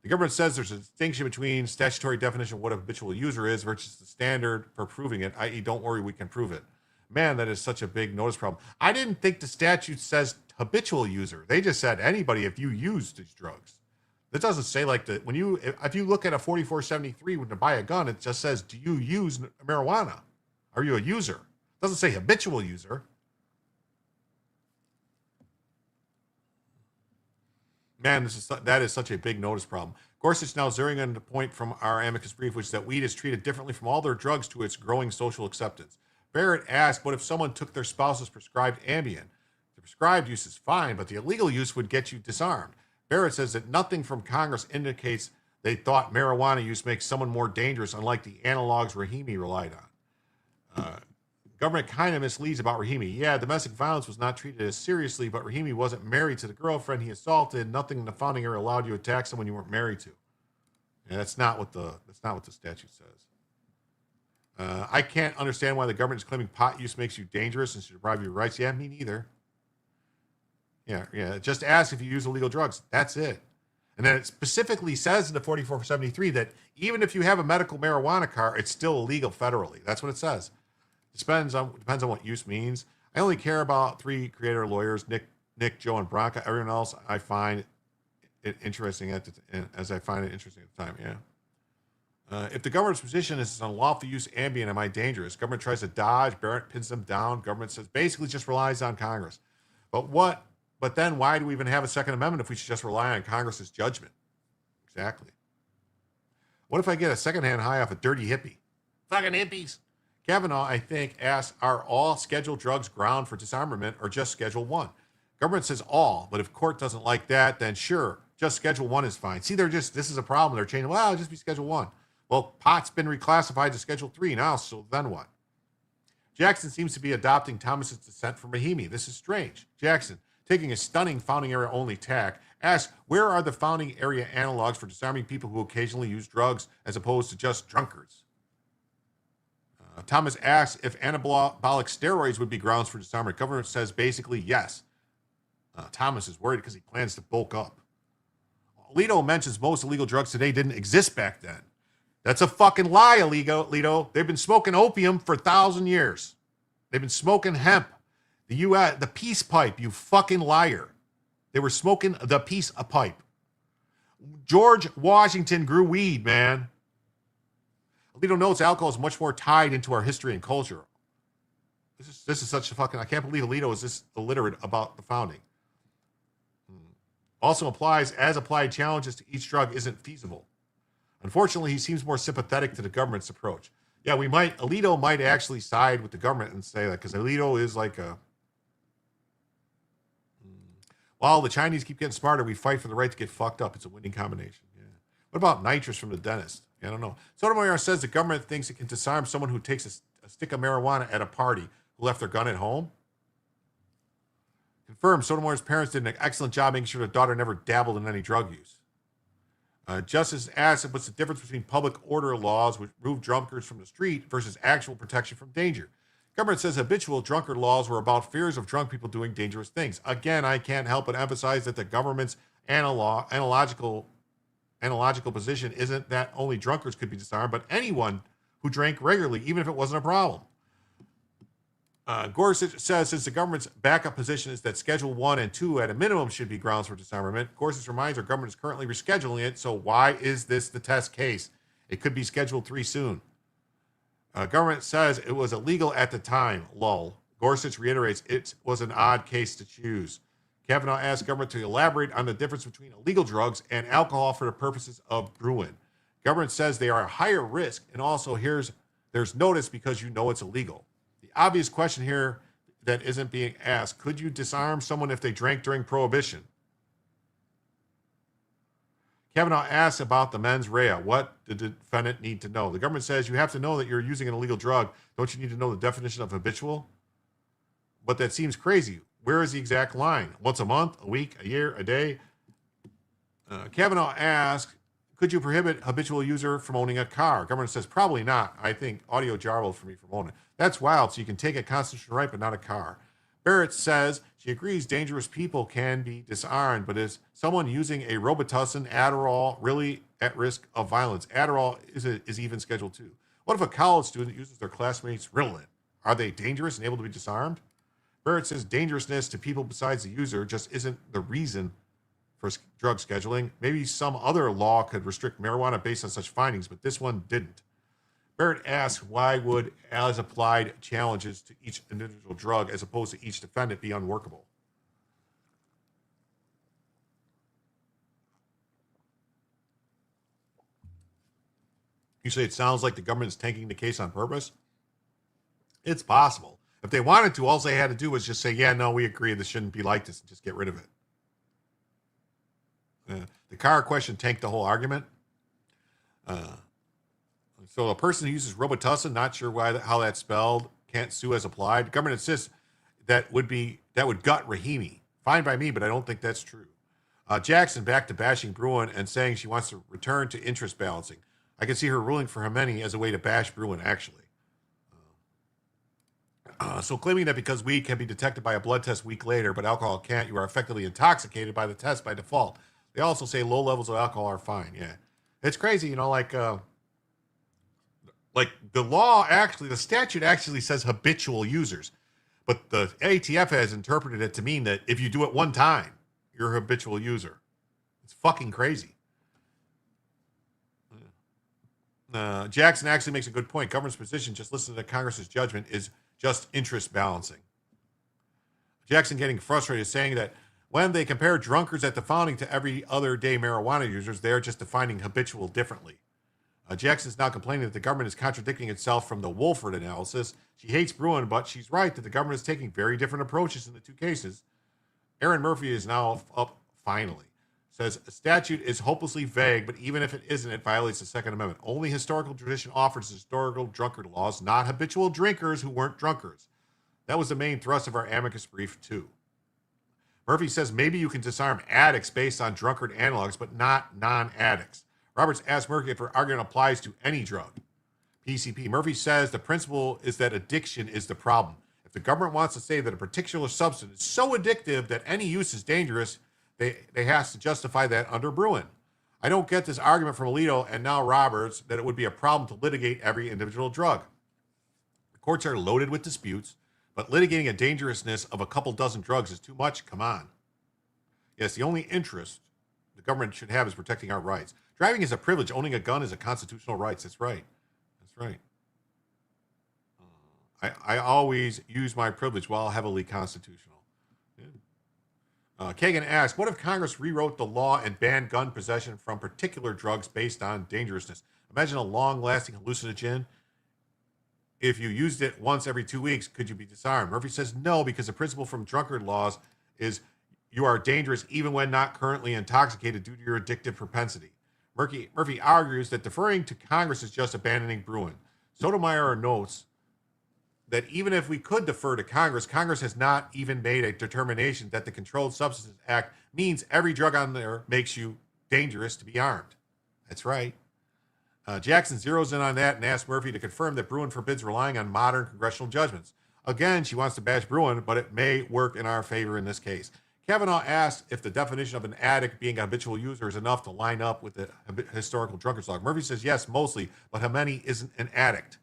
The government says there's a distinction between statutory definition of what a habitual user is versus the standard for proving it, i.e., don't worry, we can prove it. Man, that is such a big notice problem. I didn't think the statute says habitual user. They just said anybody if you use these drugs. It doesn't say like the when you if you look at a 4473 when you buy a gun, it just says, do you use marijuana? Are you a user? It doesn't say habitual user. Man, that is such a big notice problem. Gorsuch now zeroing in the point from our amicus brief, which is that weed is treated differently from all their drugs to its growing social acceptance. Barrett asked, what if someone took their spouse's prescribed Ambien? The prescribed use is fine, but the illegal use would get you disarmed. Barrett says that nothing from Congress indicates they thought marijuana use makes someone more dangerous, unlike the analogs Rahimi relied on. Government kind of misleads about Rahimi. Yeah, domestic violence was not treated as seriously, but Rahimi wasn't married to the girlfriend he assaulted. Nothing in the founding era allowed you to attack someone you weren't married to. And that's not what the statute says. I can't understand why the government is claiming pot use makes you dangerous and should deprive you of your rights. Yeah, me neither. Yeah. Just ask if you use illegal drugs. That's it. And then it specifically says in the 4473 that even if you have a medical marijuana card, it's still illegal federally. That's what it says. It depends on what use means. I only care about 3 creator lawyers, Nick, Joe, and Bronca. Everyone else I find it interesting as I find it interesting at the time. Yeah. If the government's position is unlawful use Ambien, am I dangerous? Government tries to dodge. Barrett pins them down. Government says basically just relies on Congress. But then why do we even have a Second Amendment if we should just rely on Congress's judgment? Exactly. What if I get a secondhand high off a dirty hippie? Fucking hippies. Kavanaugh, I think, asks, are all scheduled drugs ground for disarmament or just Schedule 1? Government says all, but if court doesn't like that, then sure, just Schedule 1 is fine. See, this is a problem. They're changing, well, it'll just be Schedule 1. Well, pot's been reclassified to Schedule 3 now, so then what? Jackson seems to be adopting Thomas's dissent from Rahimi. This is strange. Jackson, taking a stunning founding area only tack, asks, where are the founding area analogs for disarming people who occasionally use drugs as opposed to just drunkards? Thomas asks if anabolic steroids would be grounds for disarmament. Government says basically yes. Thomas is worried because he plans to bulk up. Alito mentions most illegal drugs today didn't exist back then. That's a fucking lie, Alito. They've been smoking opium for 1,000 years. They've been smoking hemp. The U.S., the peace pipe, you fucking liar. They were smoking the peace pipe. George Washington grew weed, man. Alito notes alcohol is much more tied into our history and culture. This is such a fucking, I can't believe Alito is this illiterate about the founding. Also applies as applied challenges to each drug isn't feasible. Unfortunately, he seems more sympathetic to the government's approach. Yeah, Alito might actually side with the government and say that because Alito is like a, while the Chinese keep getting smarter, we fight for the right to get fucked up. It's a winning combination. Yeah. What about nitrous from the dentist? I don't know. Sotomayor says the government thinks it can disarm someone who takes a stick of marijuana at a party who left their gun at home. Confirmed, Sotomayor's parents did an excellent job making sure their daughter never dabbled in any drug use. Justice asks what's the difference between public order laws, which remove drunkards from the street, versus actual protection from danger. Government says habitual drunkard laws were about fears of drunk people doing dangerous things. Again, I can't help but emphasize that the government's analogical position isn't that only drunkards could be disarmed, but anyone who drank regularly, even if it wasn't a problem. Gorsuch says since the government's backup position is that Schedule 1 and 2 at a minimum should be grounds for disarmament, Gorsuch reminds our government is currently rescheduling it, so why is this the test case? It could be Schedule 3 soon. Government says it was illegal at the time, lull. Gorsuch reiterates it was an odd case to choose. Kavanaugh asked government to elaborate on the difference between illegal drugs and alcohol for the purposes of Bruin. Government says they are a higher risk, and also there's notice because you know it's illegal. The obvious question here that isn't being asked, could you disarm someone if they drank during Prohibition? Kavanaugh asks about the mens rea. What did the defendant need to know? The government says you have to know that you're using an illegal drug. Don't you need to know the definition of habitual? But that seems crazy. Where is the exact line? Once a month, a week, a year, a day? Kavanaugh asks, could you prohibit habitual user from owning a car? Government says probably not. I think audio jarbled for me from owning it. That's wild. So you can take a constitutional right, but not a car. Barrett says she agrees dangerous people can be disarmed, but is someone using a Robitussin, Adderall, really at risk of violence? Adderall is even Schedule 2. What if a college student uses their classmates' Ritalin? Are they dangerous and able to be disarmed? Barrett says dangerousness to people besides the user just isn't the reason for drug scheduling. Maybe some other law could restrict marijuana based on such findings, but this one didn't. Barrett asks, why would as-applied challenges to each individual drug as opposed to each defendant be unworkable? You say it sounds like the government is tanking the case on purpose? It's possible. If they wanted to, all they had to do was just say, yeah, no, we agree this shouldn't be like this, and just get rid of it. The car question tanked the whole argument. So a person who uses Robitussin, not sure how that's spelled, can't sue as applied. Government insists that would gut Rahimi. Fine by me, but I don't think that's true. Jackson back to bashing Bruin and saying she wants to return to interest balancing. I can see her ruling for Khamenei as a way to bash Bruin, actually. So claiming that because weed can be detected by a blood test a week later, but alcohol can't, you are effectively intoxicated by the test by default. They also say low levels of alcohol are fine. Yeah. It's crazy, like the law the statute actually says habitual users, but the ATF has interpreted it to mean that if you do it one time, you're a habitual user. It's fucking crazy. Jackson actually makes a good point. Government's position, just listen to Congress's judgment, is just interest balancing. Jackson getting frustrated saying that when they compare drunkards at the founding to every other day marijuana users, they are just defining habitual differently. Jackson's now complaining that the government is contradicting itself from the Wolford analysis. She hates Bruin, but she's right that the government is taking very different approaches in the two cases. Aaron Murphy is now up finally. Says a statute is hopelessly vague, but even if it isn't, it violates the Second Amendment. Only historical tradition offers historical drunkard laws, not habitual drinkers who weren't drunkards. That was the main thrust of our amicus brief, too. Murphy says maybe you can disarm addicts based on drunkard analogs, but not non-addicts. Roberts asked Murphy if her argument applies to any drug. PCP. Murphy says the principle is that addiction is the problem. If the government wants to say that a particular substance is so addictive that any use is dangerous, they have to justify that under Bruin. I don't get this argument from Alito and now Roberts that it would be a problem to litigate every individual drug. The courts are loaded with disputes, but litigating a dangerousness of a couple dozen drugs is too much. Come on. Yes, the only interest the government should have is protecting our rights. Driving is a privilege. Owning a gun is a constitutional right. That's right. That's right. I always use my privilege while heavily constitutional. Yeah. Kagan asked, what if Congress rewrote the law and banned gun possession from particular drugs based on dangerousness? Imagine a long-lasting hallucinogen. If you used it once every 2 weeks, could you be disarmed? Murphy says no, because the principle from drunkard laws is you are dangerous even when not currently intoxicated due to your addictive propensity. Murphy argues that deferring to Congress is just abandoning Bruin. Sotomayor notes that even if we could defer to Congress, Congress has not even made a determination that the Controlled Substances Act means every drug on there makes you dangerous to be armed. That's right. Jackson zeroes in on that and asks Murphy to confirm that Bruin forbids relying on modern congressional judgments. Again, she wants to bash Bruin, but it may work in our favor in this case. Kavanaugh asked if the definition of an addict being a habitual user is enough to line up with the historical drunkard's law. Murphy says yes, mostly, but Khamenei isn't an addict.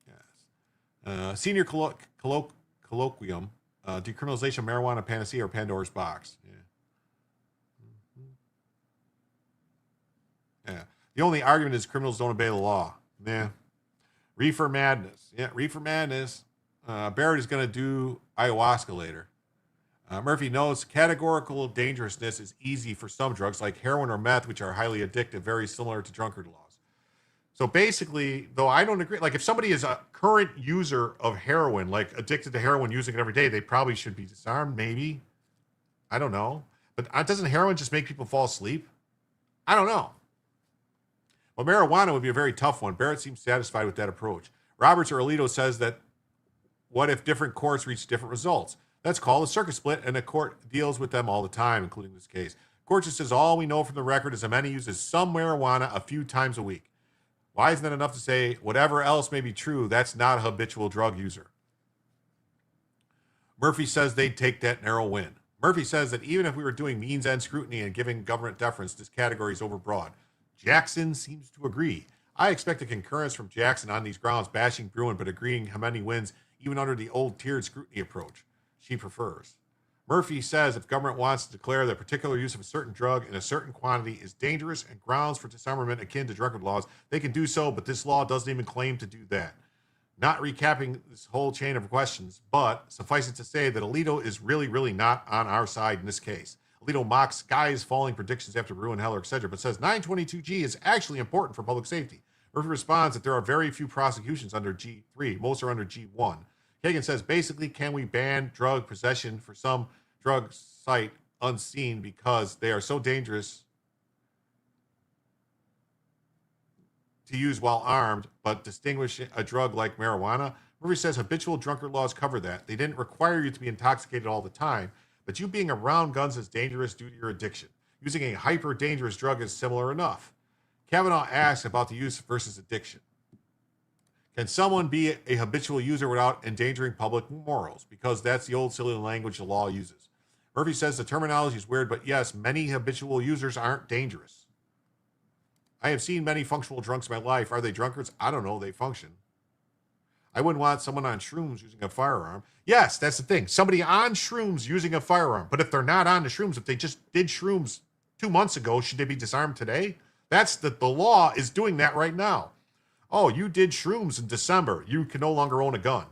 Yes. Senior colloquium, decriminalization of marijuana, panacea, or Pandora's box. Yeah. The only argument is criminals don't obey the law. Yeah. Reefer madness. Yeah, reefer madness. Barrett is going to do ayahuasca later. Murphy notes categorical dangerousness is easy for some drugs like heroin or meth, which are highly addictive, very similar to drunkard laws. So basically, though I don't agree, like if somebody is a current user of heroin, like addicted to heroin, using it every day, they probably should be disarmed, maybe. I don't know. But doesn't heroin just make people fall asleep? I don't know. Well, marijuana would be a very tough one. Barrett seems satisfied with that approach. Roberts or Alito says that what if different courts reach different results? That's called a circuit split, and the court deals with them all the time, including this case. Court just says all we know from the record is Khamenei uses some marijuana a few times a week. Why isn't that enough to say whatever else may be true, that's not a habitual drug user? Murphy says they'd take that narrow win. Murphy says that even if we were doing means end scrutiny and giving government deference, this category is overbroad. Jackson seems to agree. I expect a concurrence from Jackson on these grounds, bashing Bruin, but agreeing Khamenei wins even under the old tiered scrutiny approach she prefers. Murphy says if government wants to declare that particular use of a certain drug in a certain quantity is dangerous and grounds for disarmament akin to drunkard laws, they can do so, but this law doesn't even claim to do that. Not recapping this whole chain of questions, but suffice it to say that Alito is really not on our side in this case. Alito mocks skies falling predictions after Bruin, Heller, etc., but says 922G is actually important for public safety. Murphy responds that there are very few prosecutions under G3. Most are under G1. Kagan says, basically, can we ban drug possession for some drug site unseen because they are so dangerous to use while armed, but distinguish a drug like marijuana? Murphy says habitual drunkard laws cover that. They didn't require you to be intoxicated all the time, but you being around guns is dangerous due to your addiction. Using a hyper-dangerous drug is similar enough. Kavanaugh asks about the use versus addiction. Can someone be a habitual user without endangering public morals? Because that's the old silly language the law uses. Murphy says the terminology is weird, but yes, many habitual users aren't dangerous. I have seen many functional drunks in my life. Are they drunkards? I don't know. They function. I wouldn't want someone on shrooms using a firearm. Yes, that's the thing. Somebody on shrooms using a firearm. But if they're not on the shrooms, if they just did shrooms 2 months ago, should they be disarmed today? That's the law is doing that right now. Oh, you did shrooms in December. You can no longer own a gun.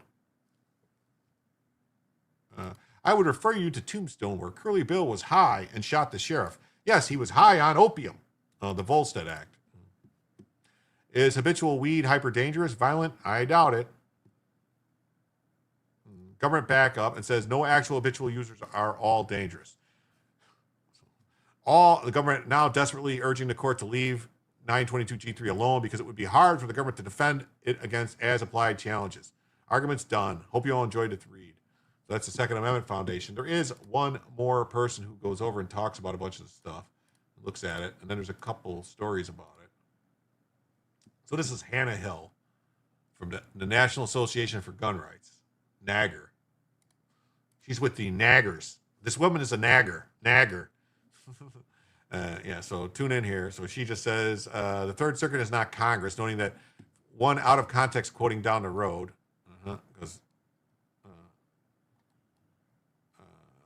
I would refer you to Tombstone, where Curly Bill was high and shot the sheriff. Yes, he was high on opium. The Volstead Act. Is habitual weed hyper dangerous, violent? I doubt it. government backup and says no actual habitual users are all dangerous. The government now desperately urging the court to leave 922G3 alone because it would be hard for the government to defend it against as-applied challenges. Arguments done. Hope you all enjoyed the read. So that's the Second Amendment Foundation. There is one more person who goes over and talks about a bunch of this stuff, looks at it, and then there's a couple stories about it. So this is Hannah Hill from the National Association for Gun Rights, NAGGR. She's with the naggers. This woman is a nagger. Yeah, so tune in here. So she just says, the Third Circuit is not Congress, noting that one out of context quoting down the road, because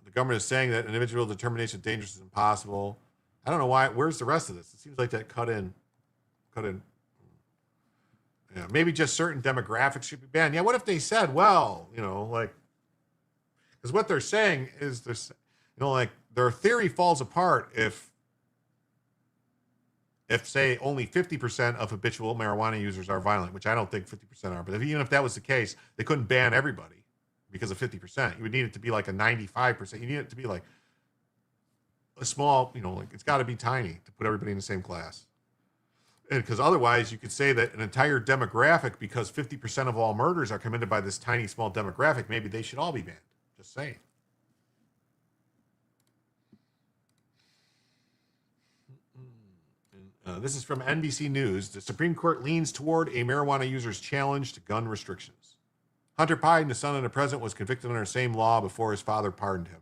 the government is saying that an individual determination of dangerous is impossible. I don't know why. Where's the rest of this? It seems like that cut in. Yeah, maybe just certain demographics should be banned. Yeah, what if they said, well, like, because what they're saying is there's, like their theory falls apart if say only 50% of habitual marijuana users are violent, which I don't think 50% are, but even if that was the case, they couldn't ban everybody because of 50%. You would need it to be like a 95%. You need it to be like a small, like it's got to be tiny to put everybody in the same class. Because otherwise you could say that an entire demographic, because 50% of all murders are committed by this tiny, small demographic, maybe they should all be banned. Just saying. This is from NBC News. The Supreme Court leans toward a marijuana user's challenge to gun restrictions. Hunter Biden, the son of the president, was convicted under the same law before his father pardoned him.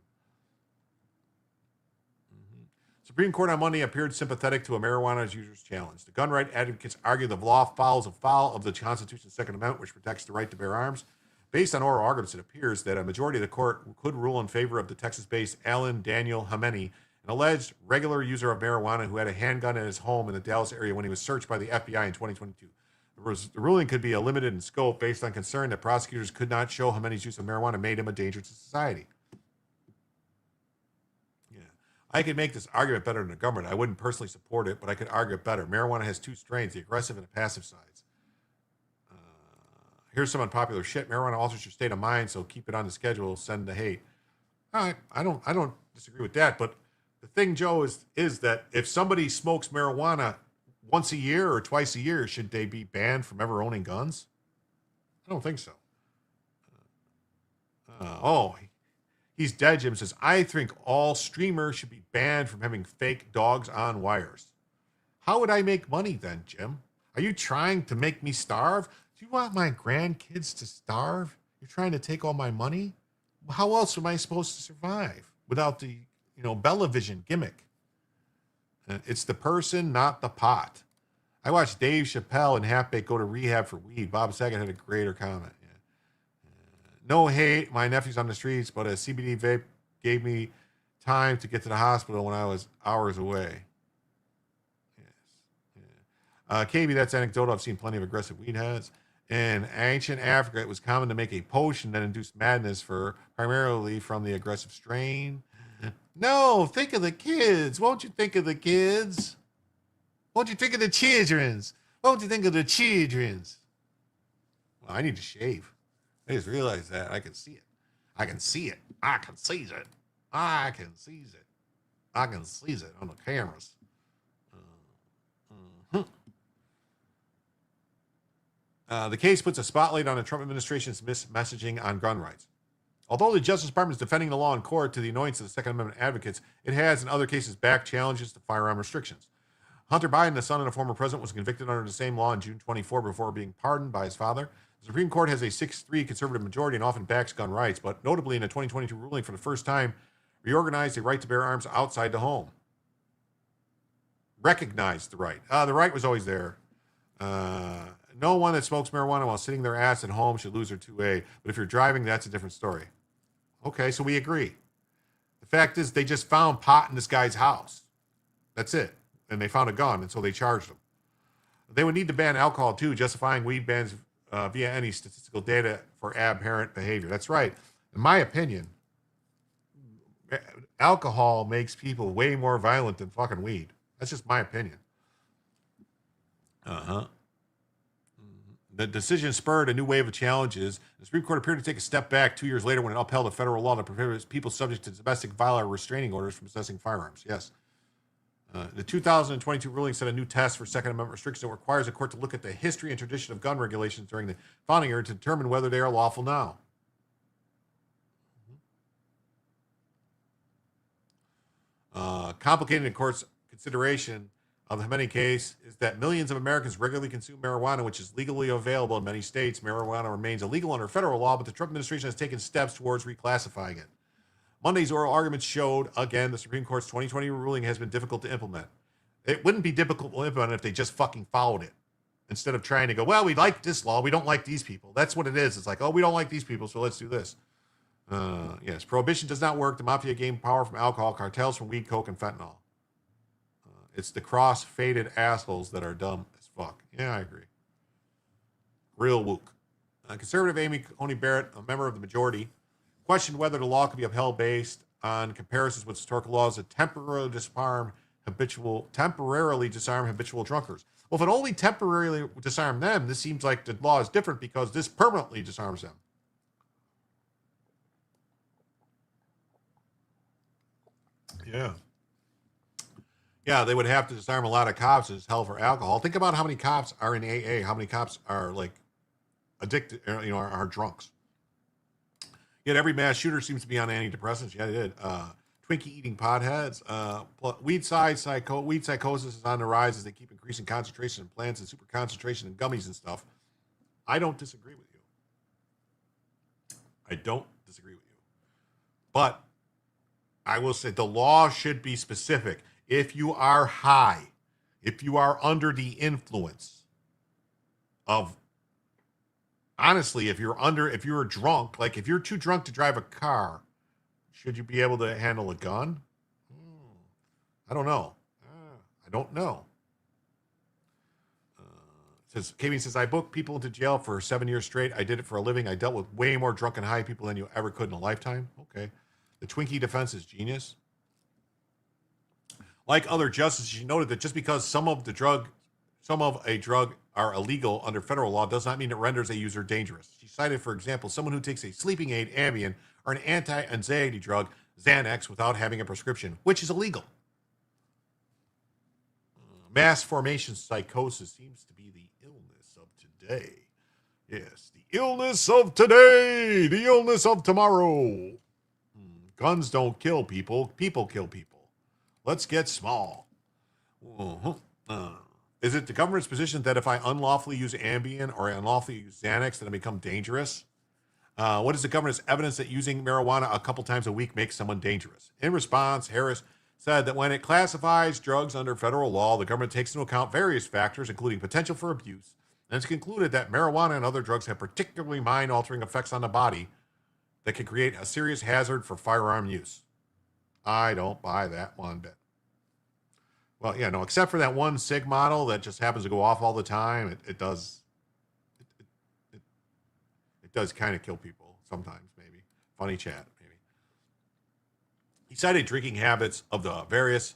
Supreme Court on Monday appeared sympathetic to a marijuana user's challenge. The gun right advocates argue the law follows afoul of the Constitution's Second Amendment, which protects the right to bear arms. Based on oral arguments, it appears that a majority of the court could rule in favor of the Texas-based Alan Daniel Khamenei, an alleged regular user of marijuana who had a handgun in his home in the Dallas area when he was searched by the FBI in 2022. The ruling could be limited in scope based on concern that prosecutors could not show Khamenei's use of marijuana made him a danger to society. I could make this argument better than the government. I wouldn't personally support it, but I could argue it better. Marijuana has two strains, the aggressive and the passive sides. Here's some unpopular shit. Marijuana alters your state of mind, so keep it on the schedule. Send the hate. All right, I don't disagree with that. But the thing, Joe, is that if somebody smokes marijuana once a year or twice a year, should they be banned from ever owning guns? I don't think so. He's dead, Jim says, I think all streamers should be banned from having fake dogs on wires. How would I make money then, Jim? Are you trying to make me starve? Do you want my grandkids to starve? You're trying to take all my money? How else am I supposed to survive without the, Bellavision gimmick? It's the person, not the pot. I watched Dave Chappelle and Half-Baked go to rehab for weed. Bob Saget had a greater comment. No hate, my nephew's on the streets, but a CBD vape gave me time to get to the hospital when I was hours away. Yes. KB, that's anecdotal. I've seen plenty of aggressive weed heads. In ancient Africa, it was common to make a potion that induced madness primarily from the aggressive strain. No, think of the kids. Won't you think of the kids? Won't you think of the children's? Won't you think of the children's? Well, I need to shave. I just realized that. I can see it. I can seize it. I can seize it on the cameras. The case puts a spotlight on the Trump administration's messaging on gun rights. Although the Justice Department is defending the law in court to the annoyance of the Second Amendment advocates, it has, in other cases, backed challenges to firearm restrictions. Hunter Biden, the son of the former president, was convicted under the same law in June 24 before being pardoned by his father. The Supreme Court has a 6-3 conservative majority and often backs gun rights, but notably in a 2022 ruling for the first time, reorganized the right to bear arms outside the home. Recognized the right. The right was always there. No one that smokes marijuana while sitting their ass at home should lose their 2A, but if you're driving, that's a different story. Okay, so we agree. The fact is they just found pot in this guy's house. That's it. And they found a gun, and so they charged him. They would need to ban alcohol, too, justifying weed bans via any statistical data for aberrant behavior. That's right. In my opinion, alcohol makes people way more violent than fucking weed. That's just my opinion. The decision spurred a new wave of challenges. The Supreme Court appeared to take a step back 2 years later when it upheld a federal law that prohibits people subject to domestic violence or restraining orders from possessing firearms. Yes. The 2022 ruling set a new test for Second Amendment restrictions that requires a court to look at the history and tradition of gun regulations during the founding era to determine whether they are lawful now. Complicated in court's consideration of the Khamenei case is that millions of Americans regularly consume marijuana, which is legally available in many states. Marijuana remains illegal under federal law, but the Trump administration has taken steps towards reclassifying it. Monday's oral arguments showed, again, the Supreme Court's 2020 ruling has been difficult to implement. It wouldn't be difficult to implement if they just fucking followed it. Instead of trying to go, well, we like this law, we don't like these people. That's what it is. It's like, oh, we don't like these people, so let's do this. Yes, prohibition does not work. The mafia gained power from alcohol, cartels from weed, coke, and fentanyl. It's the cross-faded assholes that are dumb as fuck. Yeah, I agree. Real woke. Conservative Amy Coney Barrett, a member of the majority, questioned whether the law could be upheld based on comparisons with historical laws that temporarily disarm habitual drunkards. Well, if it only temporarily disarmed them, this seems like the law is different because this permanently disarms them. Yeah. Yeah, they would have to disarm a lot of cops as hell for alcohol. Think about how many cops are in AA, how many cops are like addicted, are drunks. Yet every mass shooter seems to be on antidepressants. Yeah, they did. Twinkie eating potheads. Weed psychosis is on the rise as they keep increasing concentration in plants and super concentration in gummies and stuff. I don't disagree with you. But I will say the law should be specific. If you are high, if you are under the influence of, honestly, if you're drunk, like if you're too drunk to drive a car, should you be able to handle a gun? I don't know. Kevin says, I booked people into jail for 7 years straight. I did it for a living. I dealt with way more drunken high people than you ever could in a lifetime. Okay. The Twinkie defense is genius. Like other justices, she noted that just because some of a drug are illegal under federal law does not mean it renders a user dangerous. She cited, for example, someone who takes a sleeping aid, Ambien, or an anti-anxiety drug, Xanax, without having a prescription, which is illegal. Mass formation psychosis seems to be the illness of today. Yes, the illness of today, the illness of tomorrow. Guns don't kill people, people kill people. Let's get small. Is it the government's position that if I unlawfully use Ambien or unlawfully use Xanax, that I become dangerous? What is the government's evidence that using marijuana a couple times a week makes someone dangerous? In response, Harris said that when it classifies drugs under federal law, the government takes into account various factors, including potential for abuse, and it's concluded that marijuana and other drugs have particularly mind-altering effects on the body that can create a serious hazard for firearm use. I don't buy that one bit. Well, yeah, no, except for that one SIG model that just happens to go off all the time, it does kind of kill people sometimes, maybe. Funny chat, maybe. He cited drinking habits of the various...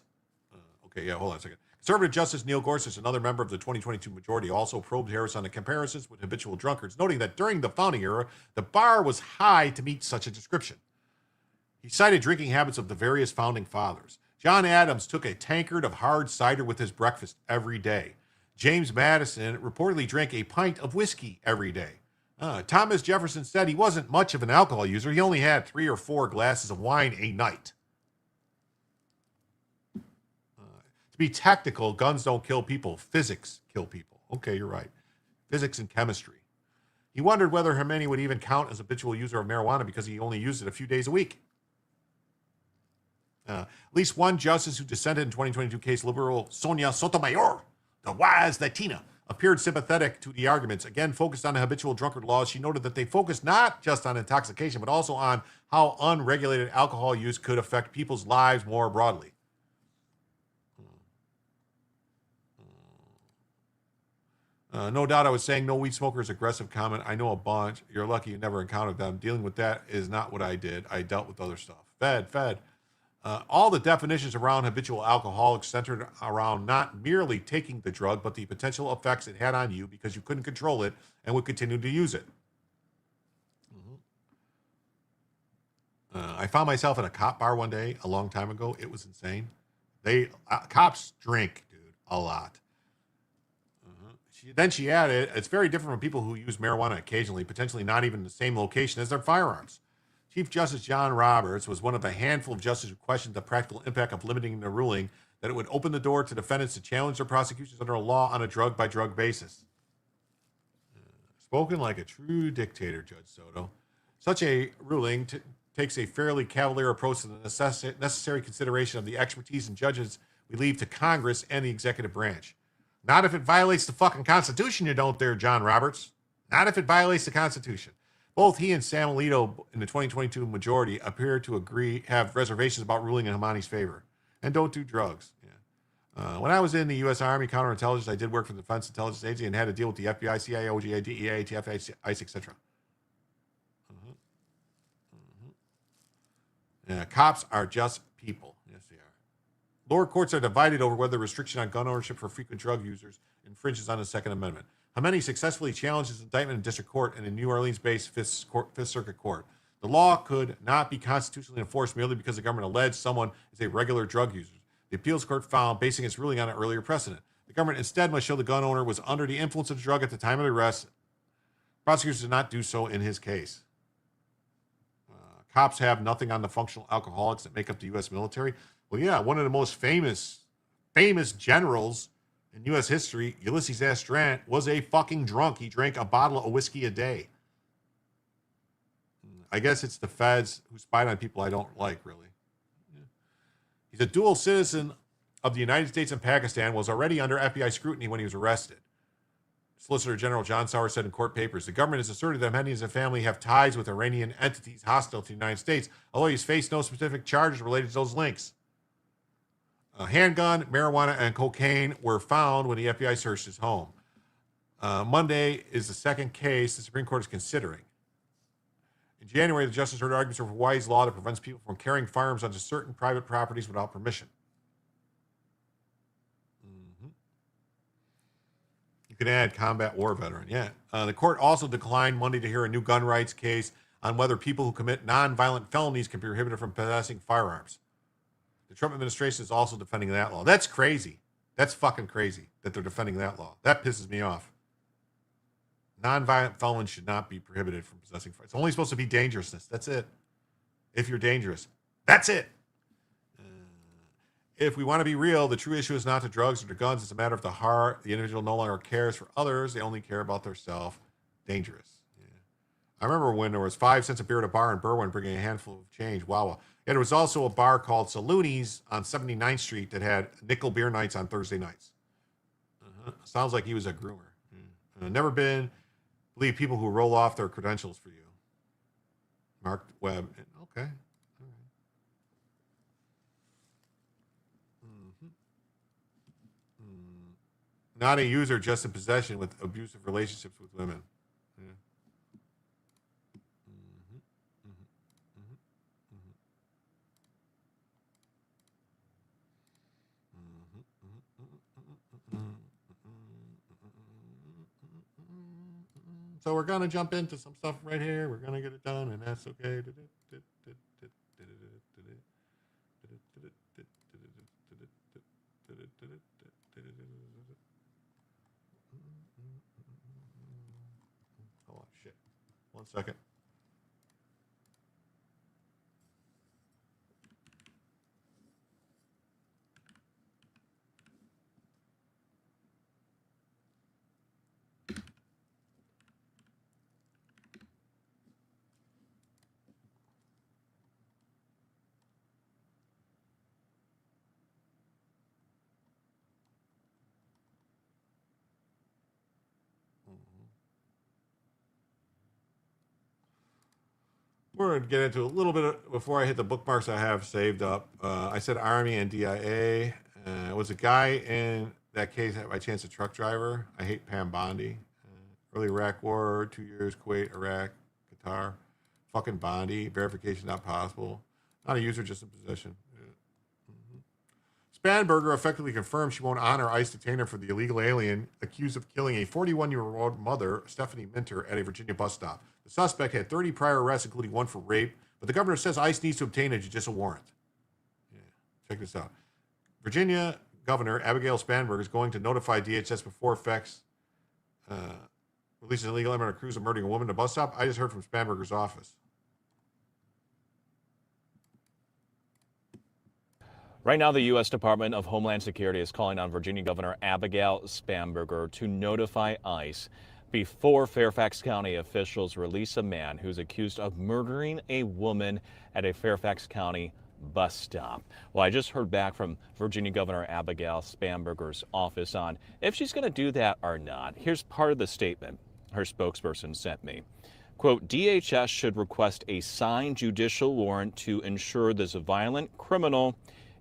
hold on a second. Conservative Justice Neil Gorsuch, another member of the 2022 majority, also probed Harris on the comparisons with habitual drunkards, noting that during the founding era, the bar was high to meet such a description. He cited drinking habits of the various founding fathers. John Adams took a tankard of hard cider with his breakfast every day. James Madison reportedly drank a pint of whiskey every day. Thomas Jefferson said he wasn't much of an alcohol user. He only had 3 or 4 glasses of wine a night. To be tactical, guns don't kill people. Physics kill people. Okay, you're right. Physics and chemistry. He wondered whether Khamenei would even count as a habitual user of marijuana because he only used it a few days a week. At least one justice who dissented in 2022 case, liberal Sonia Sotomayor, the wise Latina, appeared sympathetic to the arguments. Again, focused on the habitual drunkard laws, she noted that they focused not just on intoxication, but also on how unregulated alcohol use could affect people's lives more broadly. No doubt I was saying no weed smokers aggressive comment. I know a bunch. You're lucky you never encountered them. Dealing with that is not what I did. I dealt with other stuff. Fed. All the definitions around habitual alcoholics centered around not merely taking the drug, but the potential effects it had on you because you couldn't control it and would continue to use it. I found myself in a cop bar one day a long time ago. It was insane. Cops drink, dude, a lot. Then she added, it's very different from people who use marijuana occasionally, potentially not even in the same location as their firearms. Chief Justice John Roberts was one of a handful of justices who questioned the practical impact of limiting the ruling, that it would open the door to defendants to challenge their prosecutions under a law on a drug-by-drug basis. Spoken like a true dictator, Judge Soto. Such a ruling takes a fairly cavalier approach to the necessary consideration of the expertise and judges we leave to Congress and the executive branch. Not if it violates the fucking Constitution, you don't there, John Roberts. Not if it violates the Constitution. Both he and Sam Alito in the 2022 majority appear to have reservations about ruling in Khamenei's favor. And don't do drugs. Yeah. When I was in the U.S. Army counterintelligence, I did work for the Defense Intelligence Agency and had to deal with the FBI, CIA, OGA, DEA, ATF, ICE, etc. Yeah, cops are just people. Yes, they are. Lower courts are divided over whether restriction on gun ownership for frequent drug users infringes on the Second Amendment. Khamenei successfully challenged his indictment in district court and in New Orleans-based Fifth Circuit Court. The law could not be constitutionally enforced merely because the government alleged someone is a regular drug user. The appeals court found, basing its ruling on an earlier precedent. The government instead must show the gun owner was under the influence of the drug at the time of the arrest. Prosecutors did not do so in his case. Cops have nothing on the functional alcoholics that make up the U.S. military. Well, yeah, one of the most famous generals in U.S. history, Ulysses S. Grant, was a fucking drunk. He drank a bottle of whiskey a day. I guess it's the feds who spied on people I don't like, really. Yeah. He's a dual citizen of the United States and Pakistan, was already under FBI scrutiny when he was arrested. Solicitor General John Sauer said in court papers, the government has asserted that many of his family have ties with Iranian entities hostile to the United States, although he's faced no specific charges related to those links. A handgun, marijuana, and cocaine were found when the FBI searched his home. Monday is the second case the Supreme Court is considering. In January, the justice heard arguments over Hawaii's law that prevents people from carrying firearms onto certain private properties without permission. You can add combat war veteran. Yeah. The court also declined Monday to hear a new gun rights case on whether people who commit nonviolent felonies can be prohibited from possessing firearms. The Trump administration is also defending that law. That's crazy. That's fucking crazy that they're defending that law. That pisses me off. Nonviolent felons should not be prohibited from possessing firearms. It's only supposed to be dangerousness. That's it. If you're dangerous. That's it. If we want to be real, the true issue is not the drugs or the guns. It's a matter of the heart. The individual no longer cares for others. They only care about themselves. Dangerous. Yeah. I remember when there was 5 cents a beer at a bar in Berwyn bringing a handful of change. Wow. And there was also a bar called Salooni's on 79th Street that had nickel beer nights on Thursday nights. Sounds like he was a groomer. Never believe people who roll off their credentials for you. Mark Webb. Okay. Not a user, just in possession with abusive relationships with women. Yeah. So we're going to jump into some stuff right here. We're going to get it done, and that's okay. Oh, shit. 1 second. We're going to get into a little bit before I hit the bookmarks I have saved up. I said Army and DIA. Was a guy in that case by chance a truck driver? I hate Pam Bondi. Early Iraq War, 2 years, Kuwait, Iraq, Qatar. Fucking Bondi. Verification not possible. Not a user, just in possession. Spanberger effectively confirmed she won't honor ICE detainer for the illegal alien accused of killing a 41-year-old mother, Stephanie Minter, at a Virginia bus stop. The suspect had 30 prior arrests, including one for rape, but the governor says ICE needs to obtain a judicial warrant. Yeah, check this out. Virginia Governor Abigail Spanberger is going to notify DHS before effects releases an illegal immigrant accused of murdering a woman at a bus stop. I just heard from Spanberger's office. Right now, the U.S. Department of Homeland Security is calling on Virginia Governor Abigail Spanberger to notify ICE before Fairfax County officials release a man who's accused of murdering a woman at a Fairfax County bus stop. Well, I just heard back from Virginia Governor Abigail Spanberger's office on if she's going to do that or not. Here's part of the statement her spokesperson sent me. Quote, DHS should request a signed judicial warrant to ensure this violent criminal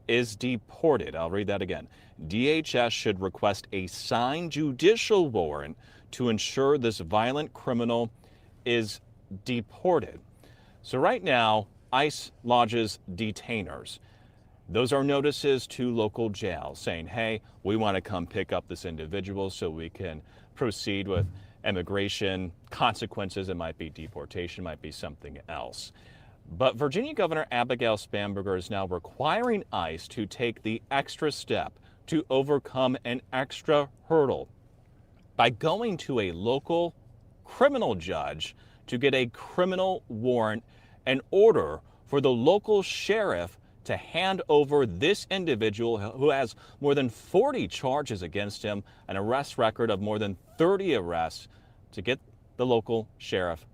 is deported. I'll read that again. DHS should request a signed judicial warrant to ensure this violent criminal is deported. So right now, ICE lodges detainers. Those are notices to local jails saying, hey, we want to come pick up this individual so we can proceed with immigration consequences. It might be deportation, might be something else. But Virginia Governor Abigail Spanberger is now requiring ICE to take the extra step to overcome an extra hurdle by going to a local criminal judge to get a criminal warrant in order for the local sheriff to hand over this individual who has more than 40 charges against him, an arrest record of more than 30 arrests, to get the local sheriff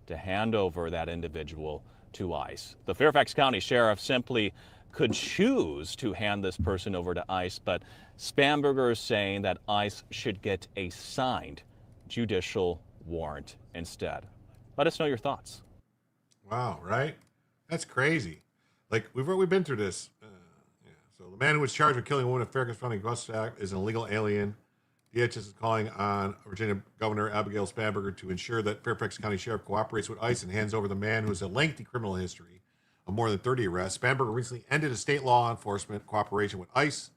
to hand over that individual to ICE. The Fairfax County Sheriff simply could choose to hand this person over to ICE, but Spanberger is saying that ICE should get a signed judicial warrant instead. Let us know your thoughts. Wow, right? That's crazy. Like, we've been through this. So the man who was charged with killing a woman at Fairfax County bus stop is an illegal alien. DHS is calling on Virginia Governor Abigail Spanberger to ensure that Fairfax County Sheriff cooperates with ICE and hands over the man who has a lengthy criminal history of more than 30 arrests. Spanberger recently ended a state law enforcement cooperation with ICE.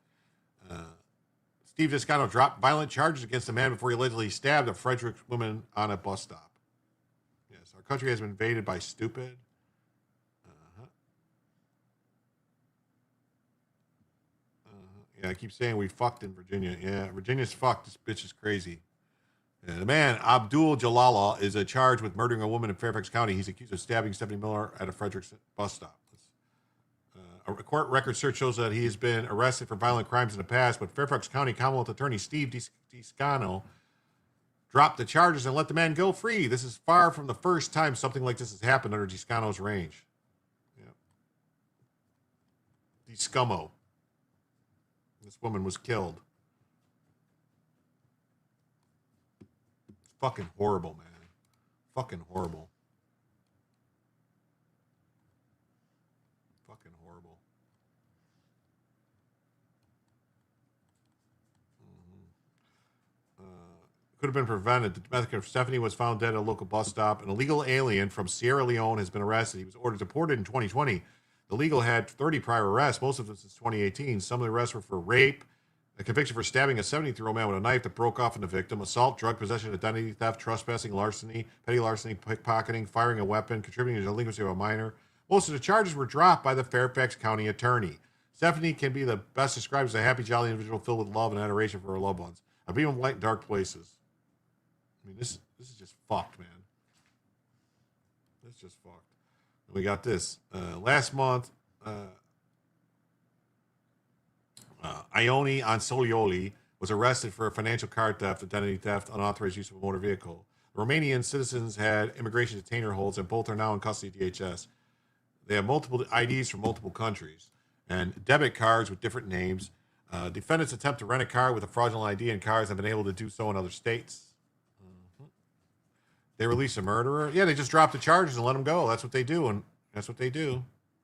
Steve Descano dropped violent charges against the man before he allegedly stabbed a Frederick woman on a bus stop. Yes, our country has been invaded by stupid. Yeah, I keep saying we fucked in Virginia. Yeah, Virginia's fucked. This bitch is crazy. Yeah, the man, Abdul Jalala, is charged with murdering a woman in Fairfax County. He's accused of stabbing Stephanie Miller at a Frederick bus stop. A court record search shows that he has been arrested for violent crimes in the past, but Fairfax County Commonwealth Attorney Steve Descano dropped the charges and let the man go free. This is far from the first time something like this has happened under Descano's range. Yeah. Descummo. This woman was killed. It's fucking horrible, man. Fucking horrible. Fucking horrible. Could have been prevented. The domestic of Stephanie was found dead at a local bus stop. An illegal alien from Sierra Leone has been arrested. He was ordered deported in 2020. The legal had 30 prior arrests, most of them since 2018. Some of the arrests were for rape, a conviction for stabbing a 73-year-old man with a knife that broke off on the victim, assault, drug possession, identity theft, trespassing, larceny, petty larceny, pickpocketing, firing a weapon, contributing to the delinquency of a minor. Most of the charges were dropped by the Fairfax County attorney. Stephanie can be the best described as a happy, jolly individual filled with love and adoration for her loved ones. I've been in light, dark places. I mean, this is just fucked, man. It's just fucked. We got this. Last month, Ione Ansolioli was arrested for financial card theft, identity theft, unauthorized use of a motor vehicle. Romanian citizens had immigration detainer holds, and both are now in custody of DHS. They have multiple IDs from multiple countries and debit cards with different names. Defendants attempt to rent a car with a fraudulent ID and cars have been able to do so in other states. They release a murderer. Yeah, they just drop the charges and let them go. That's what they do, and that's what they do.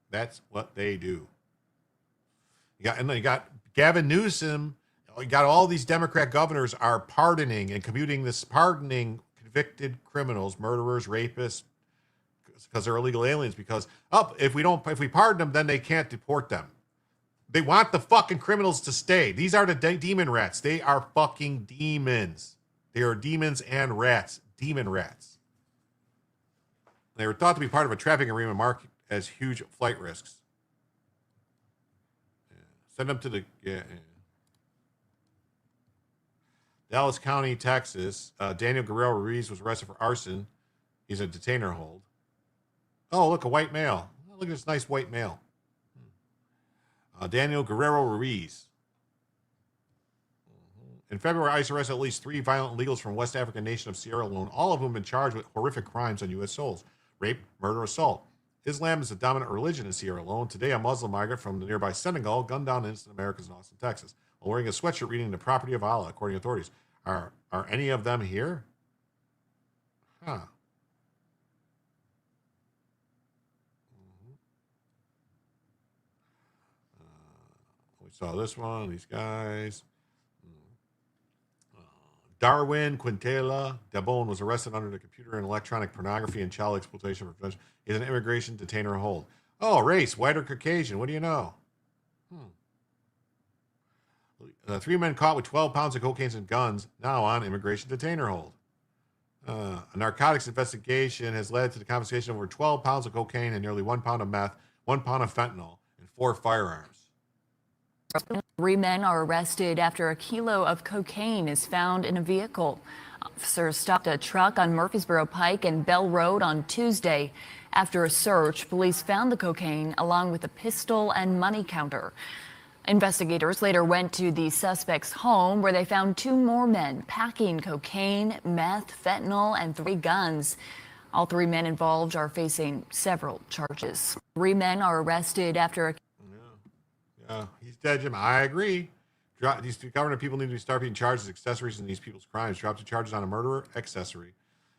That's what they do. And then you got Gavin Newsom. You got all these Democrat governors are pardoning convicted criminals, murderers, rapists, because they're illegal aliens. Because if we pardon them, then they can't deport them. They want the fucking criminals to stay. These are the demon rats. They are fucking demons. They are demons and rats. Demon rats. They were thought to be part of a trafficking agreement marked as huge flight risks. Yeah. Send them to the... Yeah. Dallas County, Texas. Daniel Guerrero Ruiz was arrested for arson. He's a detainer hold. Oh, look, a white male. Oh, look at this nice white male. Daniel Guerrero Ruiz. In February, ICE arrested at least 3 violent illegals from West African nation of Sierra Leone, all of whom have been charged with horrific crimes on U.S. soils: rape, murder, assault. Islam is the dominant religion in Sierra Leone. Today, a Muslim migrant from the nearby Senegal gunned down innocent Americans in Austin, Texas, while wearing a sweatshirt reading "the property of Allah," according to authorities. Are any of them here? Huh. We saw this one, these guys. Darwin Quintela Dabon was arrested under the Computer and Electronic Pornography and Child Exploitation Prevention. He's an immigration detainer hold. Oh, race, white or Caucasian. What do you know? 3 men caught with 12 pounds of cocaine and guns, now on immigration detainer hold. A narcotics investigation has led to the confiscation of over 12 pounds of cocaine and nearly 1 pound of meth, 1 pound of fentanyl, and 4 firearms. 3 men are arrested after a kilo of cocaine is found in a vehicle. Officers stopped a truck on Murfreesboro Pike and Bell Road on Tuesday. After a search, police found the cocaine along with a pistol and money counter. Investigators later went to the suspect's home where they found 2 more men packing cocaine, meth, fentanyl, and 3 guns. All 3 men involved are facing several charges. 3 men are arrested after a... Yeah, he's dead, Jim. I agree. These government people need to start being charged as accessories in these people's crimes. Drop the charges on a murderer, accessory.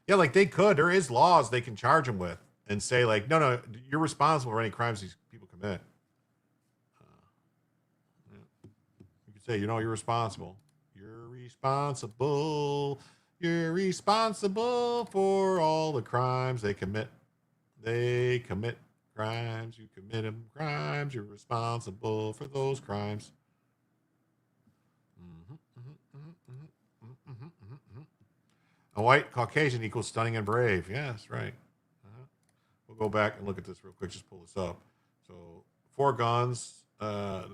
Yeah, like they could. There is laws they can charge them with and say, like, no, you're responsible for any crimes these people commit. You could say, you're responsible. You're responsible. You're responsible for all the crimes they commit. They commit crimes, you commit them crimes, you're responsible for those crimes. A white Caucasian equals stunning and brave. Yes, right. We'll go back and look at this real quick. Just pull this up. So 4 guns.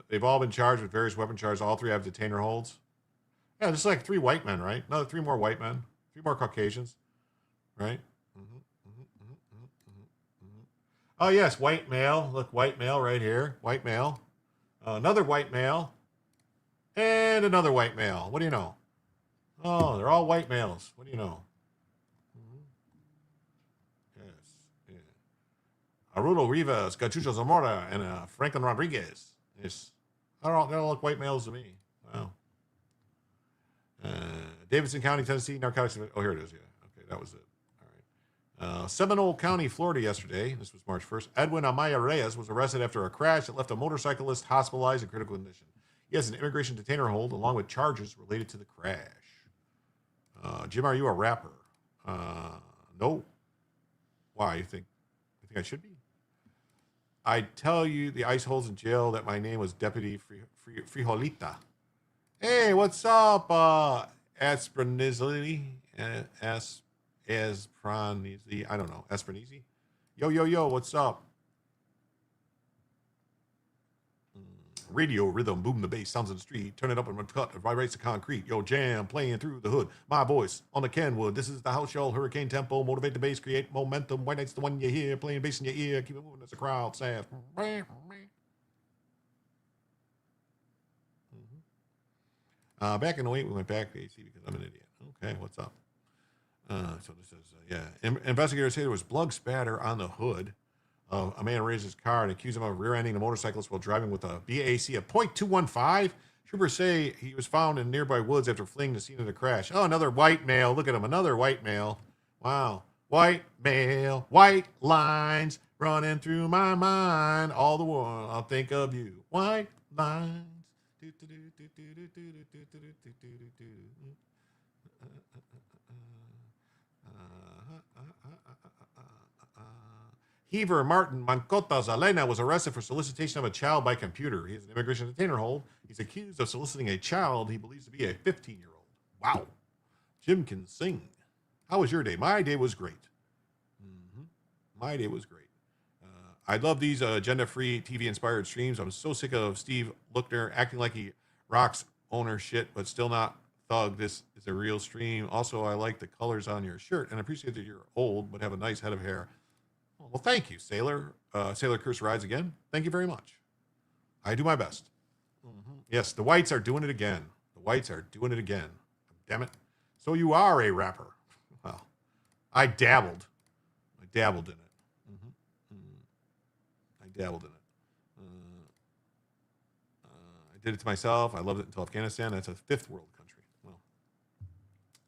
They've all been charged with various weapon charges. All 3 have detainer holds. Yeah, just like 3 white men, right? Another 3 more white men. 3 more Caucasians, right? Oh, yes, white male. Look, white male right here. White male. Another white male. And another white male. What do you know? Oh, they're all white males. What do you know? Yes. Yeah. Arulo Rivas, Gachucho Zamora, and Franklin Rodriguez. Yes. They all look white males to me. Wow. Davidson County, Tennessee, narcotics. Oh, here it is. Yeah. Okay, that was it. Seminole County, Florida yesterday, this was March 1st, Edwin Amaya Reyes was arrested after a crash that left a motorcyclist hospitalized in critical condition. He has an immigration detainer hold along with charges related to the crash. Jim, are you a rapper? No. Why? You think I should be? I tell you, the ICE holds in jail that my name was Deputy Frijolita. Hey, what's up, Espranizzi? Espranizzi, I don't know, Espranizzi? Yo, what's up? Radio rhythm, boom the bass, sounds in the street, turn it up and cut, it vibrates the concrete. Yo, jam, playing through the hood, my voice on the Kenwood. This is the house show, hurricane tempo, motivate the bass, create momentum. White Night's the one you hear, playing bass in your ear, keep it moving as the crowd says. Back in 08, we went back to AC because I'm an idiot. Okay, what's up? So this is, investigators say there was blood spatter on the hood. A man raised his car and accused him of rear-ending the motorcyclist while driving with a BAC of .215. Troopers say he was found in nearby woods after fleeing the scene of the crash. Oh, another white male. Look at him, another white male. Wow. White male, white lines running through my mind. All the while I'll think of you. White lines. Heaver Martin Mancota Zalena was arrested for solicitation of a child by computer. He is an immigration detainer hold. He's accused of soliciting a child he believes to be a 15-year-old. Wow. Jim can sing. How was your day? My day was great. My day was great. I love these agenda-free, TV-inspired streams. I'm so sick of Steve Lookner acting like he rocks owner shit, but still not thug. This is a real stream. Also, I like the colors on your shirt, and I appreciate that you're old, but have a nice head of hair. Well, thank you, Sailor. Sailor Curse Rides again. Thank you very much. I do my best. Yes, the whites are doing it again. The whites are doing it again. Damn it. So you are a rapper. Well, I dabbled. I dabbled in it. I dabbled in it. I did it to myself. I loved it until Afghanistan. That's a fifth world country. Well,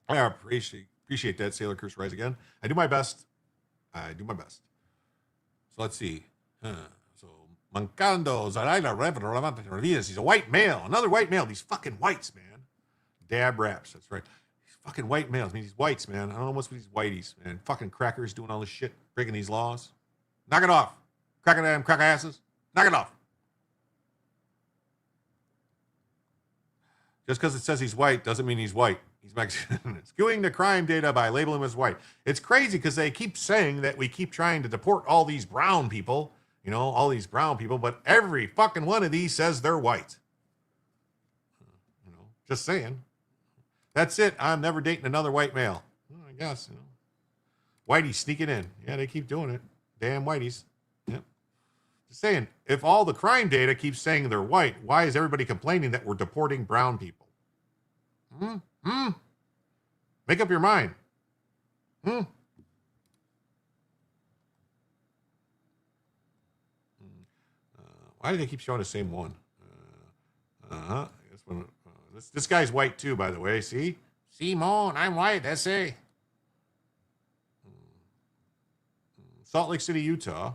I appreciate that, Sailor Curse Rise again. I do my best. I do my best. So let's see. So Mancando Zaraila Rev. He's a white male. Another white male. These fucking whites, man. Dab raps. That's right. These fucking white males. I mean, these whites, man. I don't know what's with these whiteys, man. Fucking crackers doing all this shit, breaking these laws. Knock it off. Cracker damn cracker asses. Knock it off. Just because it says he's white doesn't mean he's white. He's Mexican. Skewing the crime data by labeling him as white. It's crazy because they keep saying that we keep trying to deport all these brown people, you know, all these brown people, but every fucking one of these says they're white. You know, just saying. That's it. I'm never dating another white male. Well, I guess, you know. Whitey's sneaking in. Yeah, they keep doing it. Damn whiteys. Yep. Just saying, if all the crime data keeps saying they're white, why is everybody complaining that we're deporting brown people? Make up your mind. Why do they keep showing the same one? This guy's white too, by the way. See? Simone, I'm white. S.A. Salt Lake City, Utah.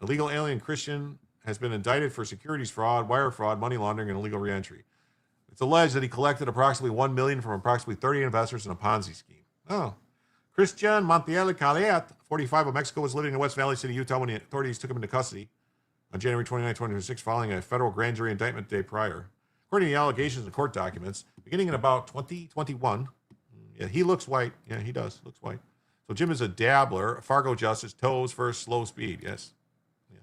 Illegal alien Christian has been indicted for securities fraud, wire fraud, money laundering, and illegal reentry. It's alleged that he collected approximately $1 million from approximately 30 investors in a Ponzi scheme. Oh. Christian Montiel Calleat, 45, of Mexico, was living in West Valley City, Utah, when the authorities took him into custody on January 29, 2006, following a federal grand jury indictment the day prior. According to the allegations and court documents, beginning in about 2021, yeah, he looks white. Yeah, he does. Looks white. So Jim is a dabbler, Fargo justice, toes first, slow speed. Yes. Yes.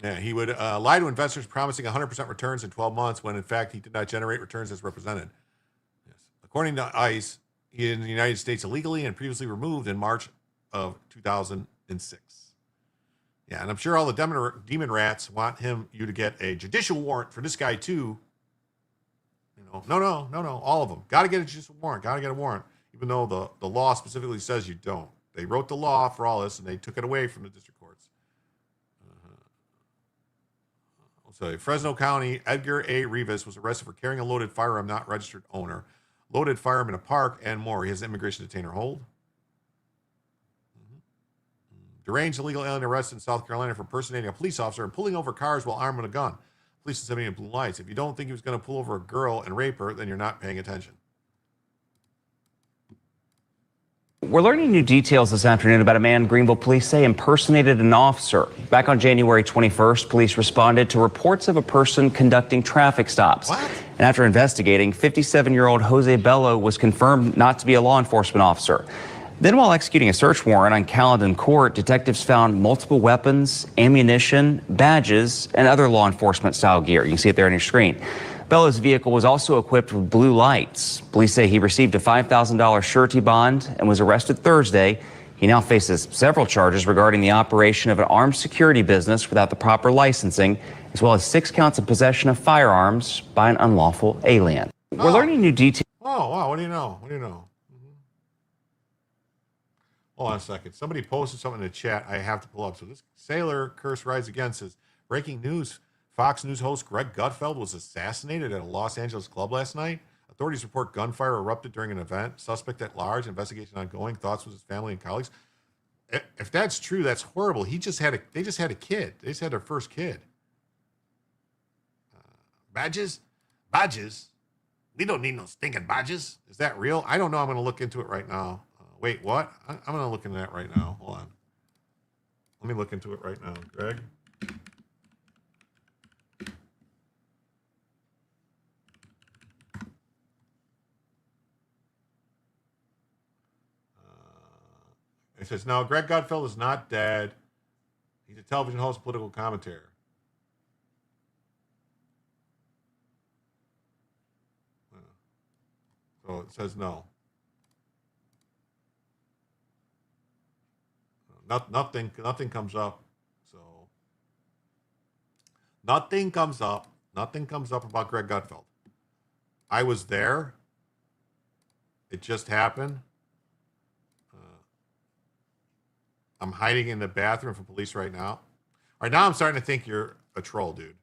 Yeah, he would lie to investors promising 100% returns in 12 months when, in fact, he did not generate returns as represented. Yes. According to ICE, he is in the United States illegally and previously removed in March of 2006. Yeah, and I'm sure all the demon rats want you to get a judicial warrant for this guy, too. You know, no, all of them. Got to get a judicial warrant. Got to get a warrant, even though the law specifically says you don't. They wrote the law for all this, and they took it away from the district courts. So Fresno County, Edgar A. Rivas was arrested for carrying a loaded firearm, not registered owner, loaded firearm in a park, and more. He has an immigration detainer hold. Deranged illegal alien arrested in South Carolina for impersonating a police officer and pulling over cars while armed with a gun. Police are sending blue lights. If you don't think he was going to pull over a girl and rape her, then you're not paying attention. We're learning new details this afternoon about a man Greenville police say impersonated an officer. Back on January 21st, police responded to reports of a person conducting traffic stops. What? And after investigating, 57-year-old Jose Bello was confirmed not to be a law enforcement officer. Then, while executing a search warrant on Caledon Court, detectives found multiple weapons, ammunition, badges, and other law enforcement style gear. You can see it there on your screen. Bello's vehicle was also equipped with blue lights. Police say he received a $5,000 surety bond and was arrested Thursday. He now faces several charges regarding the operation of an armed security business without the proper licensing, as well as 6 counts of possession of firearms by an unlawful alien. We're learning new details. Oh, wow. What do you know? What do you know? Hold on a second. Somebody posted something in the chat I have to pull up. So this Sailor Curse Rides Again says, breaking news. Fox News host Greg Gutfeld was assassinated at a Los Angeles club last night. Authorities report gunfire erupted during an event. Suspect at large. Investigation ongoing. Thoughts with his family and colleagues. If that's true, that's horrible. They just had a kid. They just had their first kid. Badges Badges? We don't need no stinking badges. Is that real? I don't know. I'm going to look into it right now. Wait, what? I'm going to look into that right now. Hold on. Let me look into it right now. Greg? It says, no, Greg Gutfeld is not dead. He's a television host, political commentator. So it says no. Nothing comes up. So nothing comes up. Nothing comes up about Greg Gutfeld. I was there. It just happened. I'm hiding in the bathroom from police right now. All right, now I'm starting to think you're a troll, dude.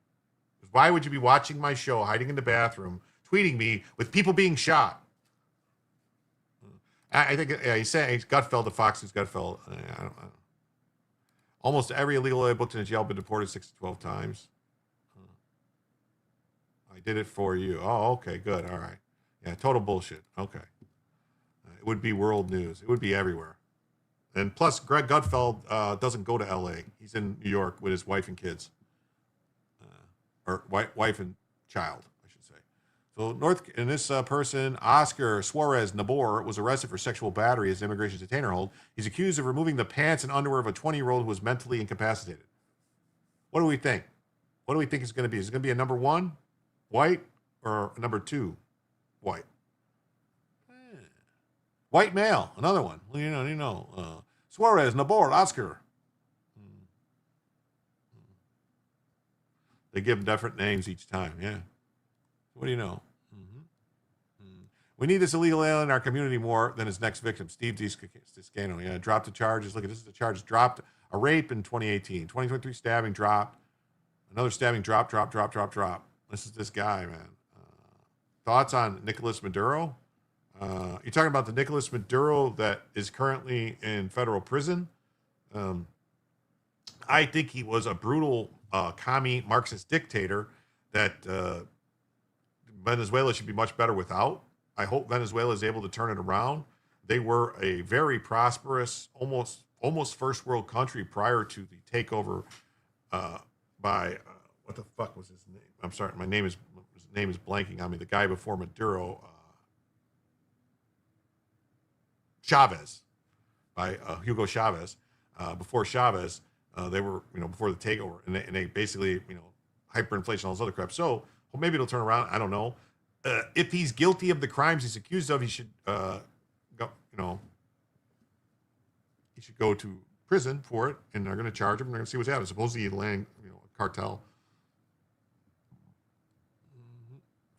Why would you be watching my show, hiding in the bathroom, tweeting me with people being shot? I think he's saying Gutfeld, the Fox News Gutfeld. I don't. Almost every illegal alien booked in a jail been deported 6 to 12 times. I did it for you. Oh, okay, good. All right. Yeah, total bullshit. Okay. It would be world news. It would be everywhere. And plus, Greg Gutfeld doesn't go to L.A. He's in New York with his wife and kids. Or wife and child, I should say. So this person, Oscar Suarez Nabor, was arrested for sexual battery as immigration detainer hold. He's accused of removing the pants and underwear of a 20-year-old who was mentally incapacitated. What do we think? What do we think it's going to be? Is it going to be a number 1, white, or a number 2, white? White male, another one. Well, you know. Suarez, Nabor, Oscar. They give them different names each time. Yeah. What do you know? We need this illegal alien in our community more than his next victim, Steve Discano. Yeah, dropped the charges. Look at this is the charges. Dropped a rape in 2018. 2023 stabbing dropped. Another stabbing drop. This is this guy, man. Thoughts on Nicolas Maduro? You're talking about the Nicolas Maduro that is currently in federal prison. I think he was a brutal commie Marxist dictator that Venezuela should be much better without. I hope Venezuela is able to turn it around. They were a very prosperous, almost first world country prior to the takeover by what the fuck was his name? I'm sorry, his name is blanking on me. The guy before Maduro. Chavez, by Hugo Chavez. Before Chavez, they were, before the takeover, and they basically, hyperinflation, all this other crap. So, well, maybe it'll turn around. I don't know. If he's guilty of the crimes he's accused of, he should go. He should go to prison for it, and they're going to charge him. And they're going to see what's happening. Supposedly, he's laying, a cartel.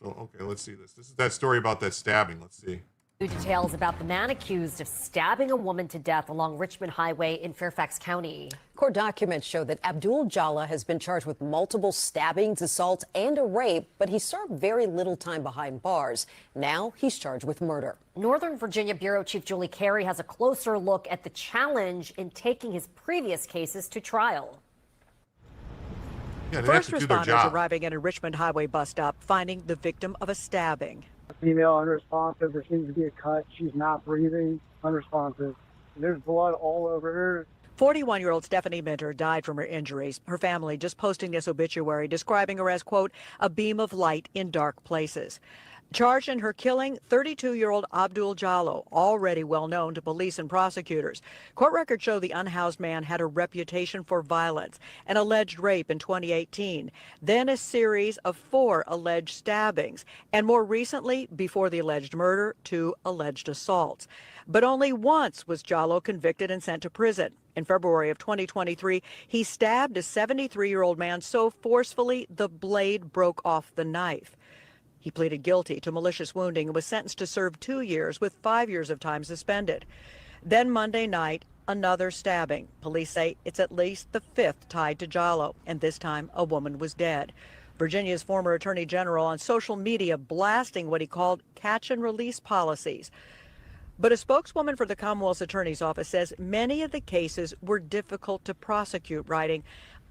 So, okay, let's see this. This is that story about that stabbing. Let's see. New details about the man accused of stabbing a woman to death along Richmond Highway in Fairfax County. Court documents show that Abdul Jallah has been charged with multiple stabbings, assaults, and a rape, but he served very little time behind bars. Now he's charged with murder. Northern Virginia Bureau Chief Julie Carey has a closer look at the challenge in taking his previous cases to trial. Yeah, First responders arriving at a Richmond Highway bus stop, finding the victim of a stabbing. Female unresponsive. There seems to be a cut. She's not breathing. Unresponsive. There's blood all over her. 41-year-old Stephanie Minter died from her injuries. Her family just posting this obituary describing her as, quote, a beam of light in dark places. Charged in her killing, 32-year-old Abdul Jallo, already well known to police and prosecutors. Court records show the unhoused man had a reputation for violence, an alleged rape in 2018, then a series of 4 alleged stabbings, and more recently, before the alleged murder, 2 alleged assaults. But only once was Jallo convicted and sent to prison. In February of 2023, he stabbed a 73-year-old man so forcefully the blade broke off the knife. He pleaded guilty to malicious wounding and was sentenced to serve 2 years with 5 years of time suspended. Then Monday night, another stabbing. Police say it's at least the 5th tied to Jallo, and this time a woman was dead. Virginia's former attorney general on social media blasting what he called catch and release policies. But a spokeswoman for the Commonwealth's Attorney's Office says many of the cases were difficult to prosecute, writing,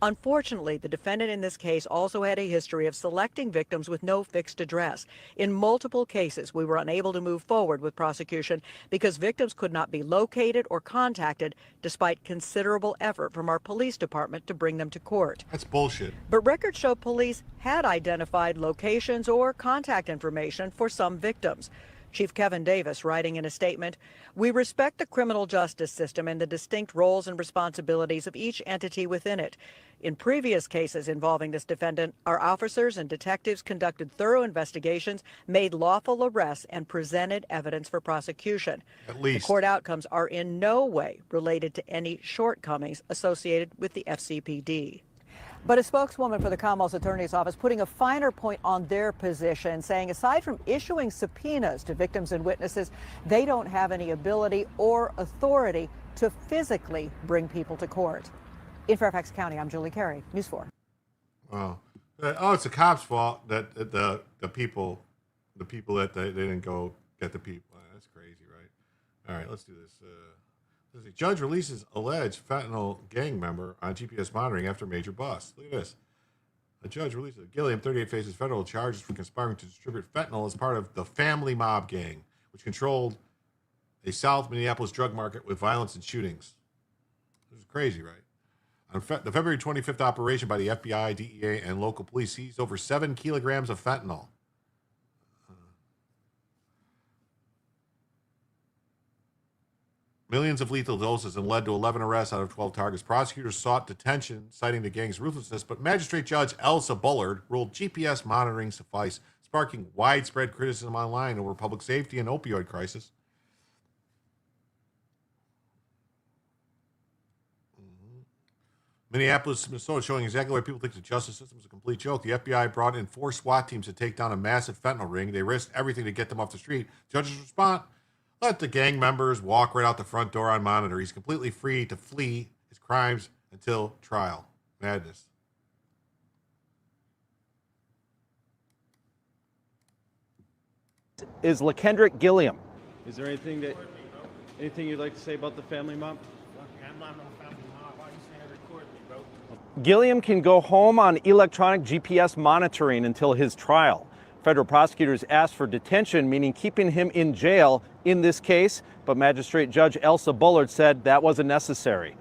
Unfortunately, the defendant in this case also had a history of selecting victims with no fixed address. In multiple cases, we were unable to move forward with prosecution because victims could not be located or contacted despite considerable effort from our police department to bring them to court. That's bullshit. But records show police had identified locations or contact information for some victims. Chief Kevin Davis writing in a statement, "We respect the criminal justice system and the distinct roles and responsibilities of each entity within it. In previous cases involving this defendant, our officers and detectives conducted thorough investigations, made lawful arrests, and presented evidence for prosecution. At least. The court outcomes are in no way related to any shortcomings associated with the FCPD." But a spokeswoman for the Commonwealth's Attorney's Office putting a finer point on their position, saying aside from issuing subpoenas to victims and witnesses, they don't have any ability or authority to physically bring people to court. In Fairfax County, I'm Julie Carey, News 4. Wow. Oh, it's the cops' fault that the people that they didn't go get the people. That's crazy, right? All right, let's do this. Let's see. Judge releases alleged fentanyl gang member on GPS monitoring after major bust. Look at this. A judge releases Gilliam, 38, faces federal charges for conspiring to distribute fentanyl as part of the family mob gang, which controlled a South Minneapolis drug market with violence and shootings. This is crazy, right? On the February 25th operation by the FBI, DEA, and local police seized over 7 kilograms of fentanyl. Millions of lethal doses and led to 11 arrests out of 12 targets. Prosecutors sought detention, citing the gang's ruthlessness, but Magistrate Judge Elsa Bullard ruled GPS monitoring suffice, sparking widespread criticism online over public safety and opioid crisis. Minneapolis, Minnesota, showing exactly why people think the justice system is a complete joke. The FBI brought in 4 SWAT teams to take down a massive fentanyl ring. They risked everything to get them off the street. Judges respond: let the gang members walk right out the front door on monitor. He's completely free to flee his crimes until trial. Madness. Is LaKendrick Gilliam. Is there anything you'd like to say about the family mob? Gilliam can go home on electronic GPS monitoring until his trial. Federal prosecutors asked for detention, meaning keeping him in jail in this case, but Magistrate Judge Elsa Bullard said that wasn't necessary.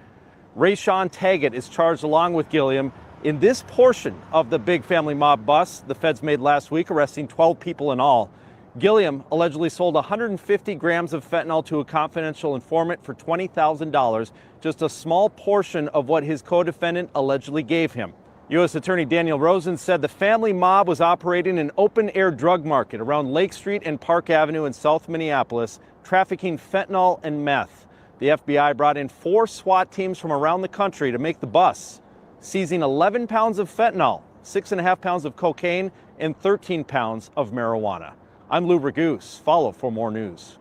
Rayshawn Taggett is charged along with Gilliam in this portion of the big family mob bust the feds made last week, arresting 12 people in all. Gilliam allegedly sold 150 grams of fentanyl to a confidential informant for $20,000, just a small portion of what his co-defendant allegedly gave him. U.S. Attorney Daniel Rosen said the family mob was operating an open-air drug market around Lake Street and Park Avenue in South Minneapolis, trafficking fentanyl and meth. The FBI brought in 4 SWAT teams from around the country to make the bust, seizing 11 pounds of fentanyl, 6.5 pounds of cocaine, and 13 pounds of marijuana. I'm Lou Ragoose. Follow for more news.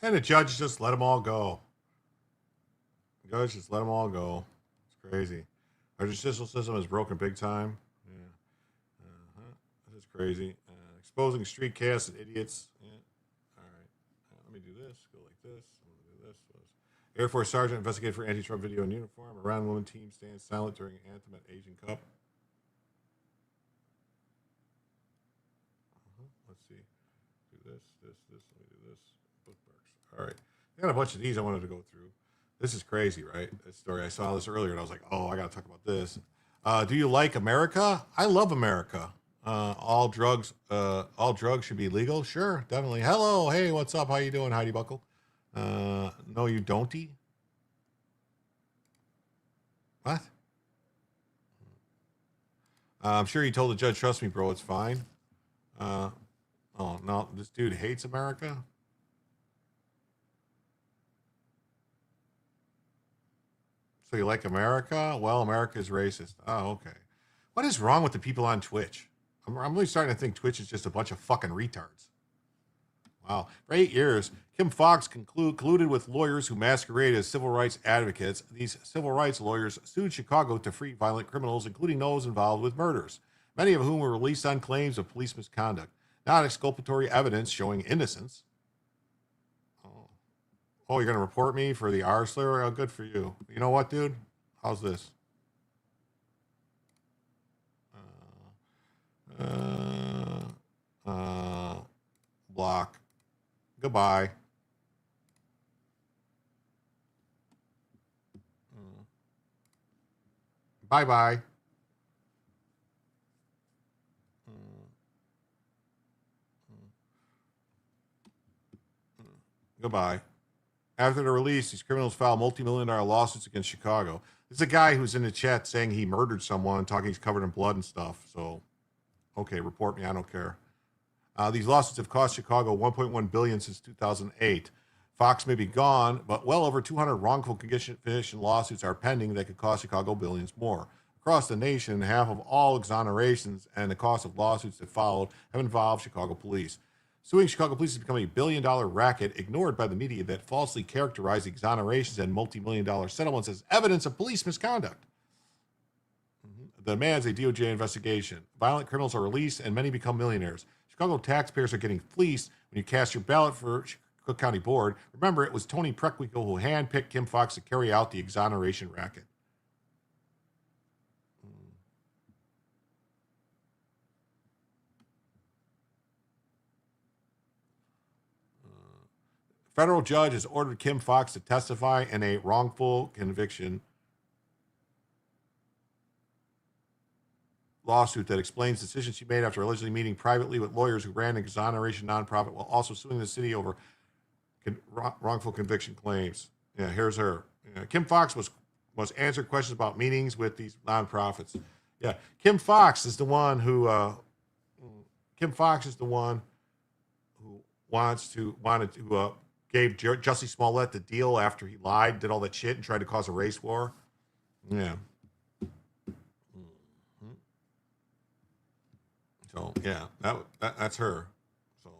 And the judge just let them all go. The judge just let them all go. It's crazy. Our judicial system is broken big time. Yeah. This is crazy. Exposing street chaos and idiots. Yeah. All right. Let me do this. Go like this. I'm going to do this. Air Force Sergeant investigated for anti-Trump video in uniform. Iran woman team stands silent during anthem at Asian Cup. Let's see. Do this. Let me do this. Bookmarks. All right. I got a bunch of these I wanted to go through. This is crazy, right? This story. I saw this earlier and I was like, oh, I got to talk about this. Do you like America? I love America. All drugs should be legal. Sure, definitely. Hello. Hey, what's up? How you doing, Heidi Buckle? No, you don't-y? What? I'm sure he told the judge, trust me, bro, it's fine. Oh, no, this dude hates America? So you like America? Well, America is racist. Oh, okay. What is wrong with the people on Twitch? I'm really starting to think Twitch is just a bunch of fucking retards. Wow. For 8 years, Kim Fox colluded with lawyers who masquerade as civil rights advocates. These civil rights lawyers sued Chicago to free violent criminals, including those involved with murders, many of whom were released on claims of police misconduct, not exculpatory evidence showing innocence. Oh, you're going to report me for the R slur? Oh, good for you. You know what, dude? How's this? Block. Goodbye. Bye-bye. Goodbye. After the release, these criminals filed multi-million-dollar lawsuits against Chicago. There's a guy who's in the chat saying he murdered someone, talking he's covered in blood and stuff. So, okay, report me. I don't care. These lawsuits have cost Chicago $1.1 billion since 2008. Fox may be gone, but well over 200 wrongful conviction lawsuits are pending that could cost Chicago billions more. Across the nation, half of all exonerations and the cost of lawsuits that followed have involved Chicago police. Suing Chicago police has become a billion-dollar racket ignored by the media that falsely characterized exonerations and multi-million-dollar settlements as evidence of police misconduct. Demands a DOJ investigation. Violent criminals are released and many become millionaires. Chicago taxpayers are getting fleeced when you cast your ballot for Cook County Board. Remember, it was Tony Preckwinkle who handpicked Kim Foxx to carry out the exoneration racket. Federal judge has ordered Kim Foxx to testify in a wrongful conviction lawsuit that explains decisions she made after allegedly meeting privately with lawyers who ran an exoneration nonprofit while also suing the city over wrongful conviction claims. Yeah, here's her. Kim Foxx was answered questions about meetings with these nonprofits. Yeah, Kim Foxx is the one who wanted to gave Jussie Smollett the deal after he lied, did all that shit, and tried to cause a race war. Yeah. So, yeah, that's her. So,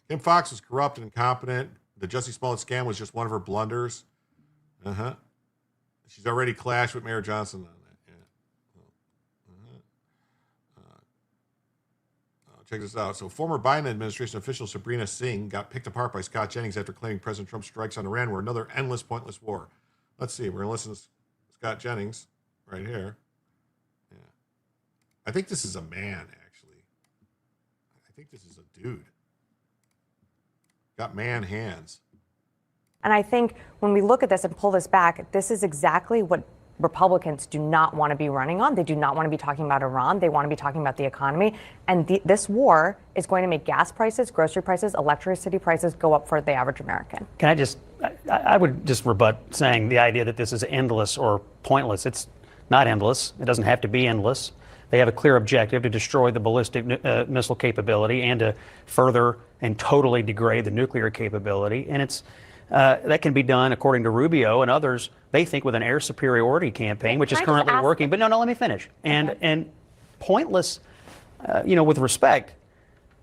Kim Foxx was corrupt and incompetent. The Jussie Smollett scam was just one of her blunders. She's already clashed with Mayor Johnson on that. Check this out. So former Biden administration official Sabrina Singh got picked apart by Scott Jennings after claiming President Trump's strikes on Iran were another endless, pointless war. Let's see. We're going to listen to Scott Jennings right here. Yeah. I think this is a man, actually. I think this is a dude. Got man hands. And I think when we look at this and pull this back, this is exactly what Republicans do not want to be running on. They do not want to be talking about Iran. They want to be talking about the economy. And this war is going to make gas prices, grocery prices, electricity prices go up for the average American. I would just rebut saying the idea that this is endless or pointless. It's not endless. It doesn't have to be endless. They have a clear objective to destroy the ballistic missile capability and to further and totally degrade the nuclear capability. And it's that can be done, according to Rubio and others, they think with an air superiority campaign, which is currently working. But no, let me finish. And pointless, with respect,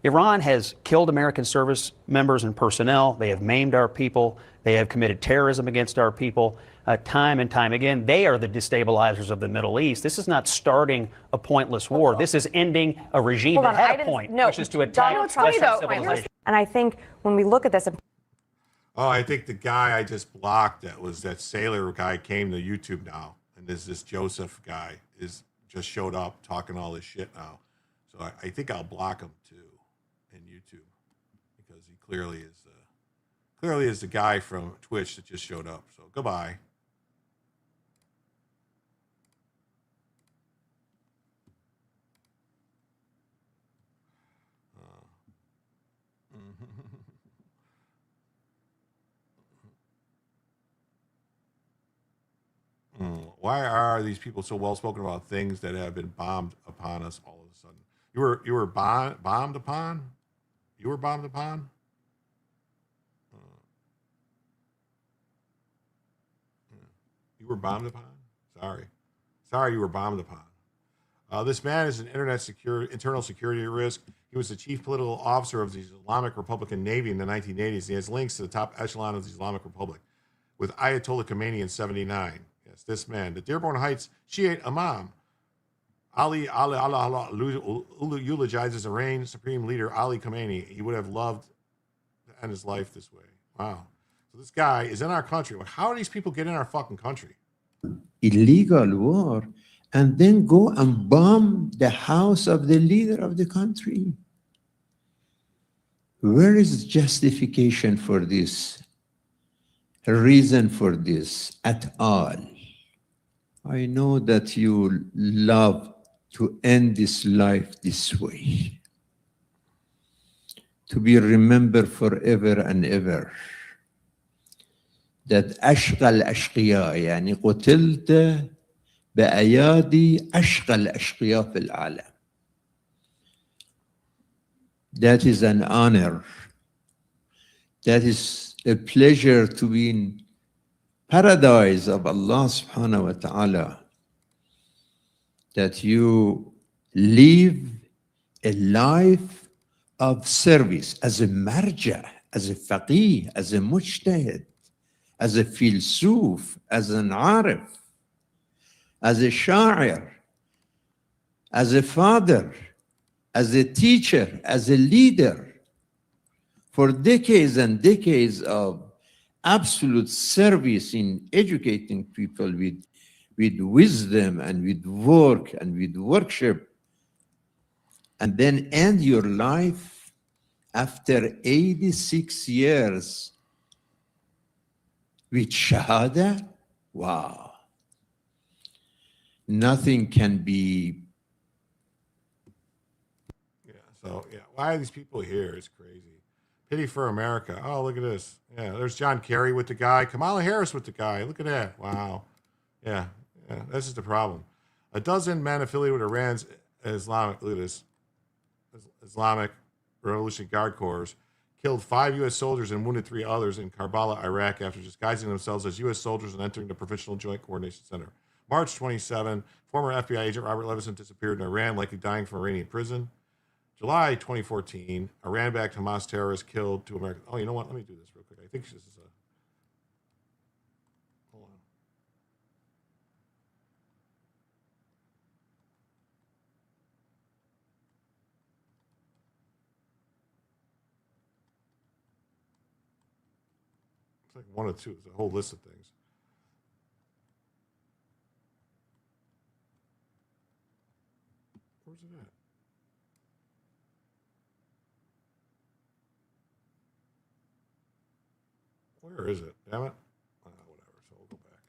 Iran has killed American service members and personnel. They have maimed our people. They have committed terrorism against our people time and time again. They are the destabilizers of the Middle East. This is not starting a pointless war. This is ending a regime that had a point, which is to attack Western civilization. And I think when we look at this. Oh, I think the guy I just blocked that sailor guy came to YouTube now. And this Joseph guy just showed up talking all this shit now. So I think I'll block him too in YouTube because he clearly is the guy from Twitch that just showed up. So goodbye. Why are these people so well spoken about things that have been bombed upon us all of a sudden? You were bombed upon? You were bombed upon? You were bombed upon? Sorry, you were bombed upon. This man is an internal security risk. He was the chief political officer of the Islamic Republican Navy in the 1980s. He has links to the top echelon of the Islamic Republic with Ayatollah Khamenei in 79. Yes, this man, the Dearborn Heights Shiite Imam, Ali eulogizes Iran's supreme leader, Ali Khamenei. He would have loved to end his life this way. Wow. So this guy is in our country. Like, how do these people get in our fucking country? illegal war and then go and bomb the house of the leader of the country. Where is justification for this? A reason for this at all? I know that you love to end this life this way, to be remembered forever and ever. That أشقى الأشقياء يعني قتلت بأيادي أشقى الأشقياء في العالم. That is an honor. That is a pleasure to be in paradise of Allah subhanahu wa ta'ala. That you live a life of service as a marja, as a faqih, as a mujtahid, as a filsuf, as an arif, as a sha'ir, as a father, as a teacher, as a leader, for decades and decades of absolute service in educating people with wisdom and with work and with worship, and then end your life after 86 years with shahada? Wow. Nothing can be. So, yeah, why are these people here? It's crazy. Pity for America. Oh, look at this. Yeah, there's John Kerry with the guy. Kamala Harris with the guy. Look at that. Wow. Yeah, this is the problem. A dozen men affiliated with Iran's Islamic, look at this, Islamic Revolutionary Guard Corps killed 5 U.S. soldiers and wounded 3 others in Karbala, Iraq, after disguising themselves as U.S. soldiers and entering the Provisional Joint Coordination Center. March 27, former FBI agent Robert Levison disappeared in Iran, likely dying from Iranian prison. July 2014, Iran-backed Hamas terrorists killed 2 Americans. Oh, you know what? Let me do this real quick. I think this is a... Hold on. It's like 1 or 2. There's a whole list of things. Where's it at? Where is it? Damn it. Whatever. So we'll go back.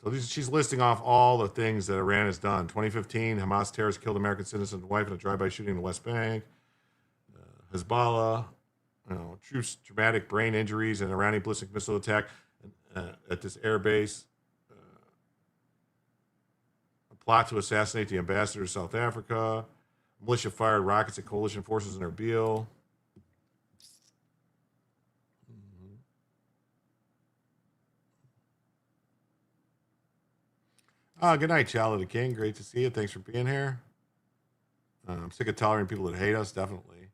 So she's listing off all the things that Iran has done. 2015, Hamas terrorists killed American citizen and wife in a drive-by shooting in the West Bank. Hezbollah, troops traumatic brain injuries and Iranian ballistic missile attack at this air base. A plot to assassinate the ambassador to South Africa. Militia fired rockets at coalition forces in Erbil. Good night, Child of the King. Great to see you. Thanks for being here. I'm sick of tolerating people that hate us, definitely.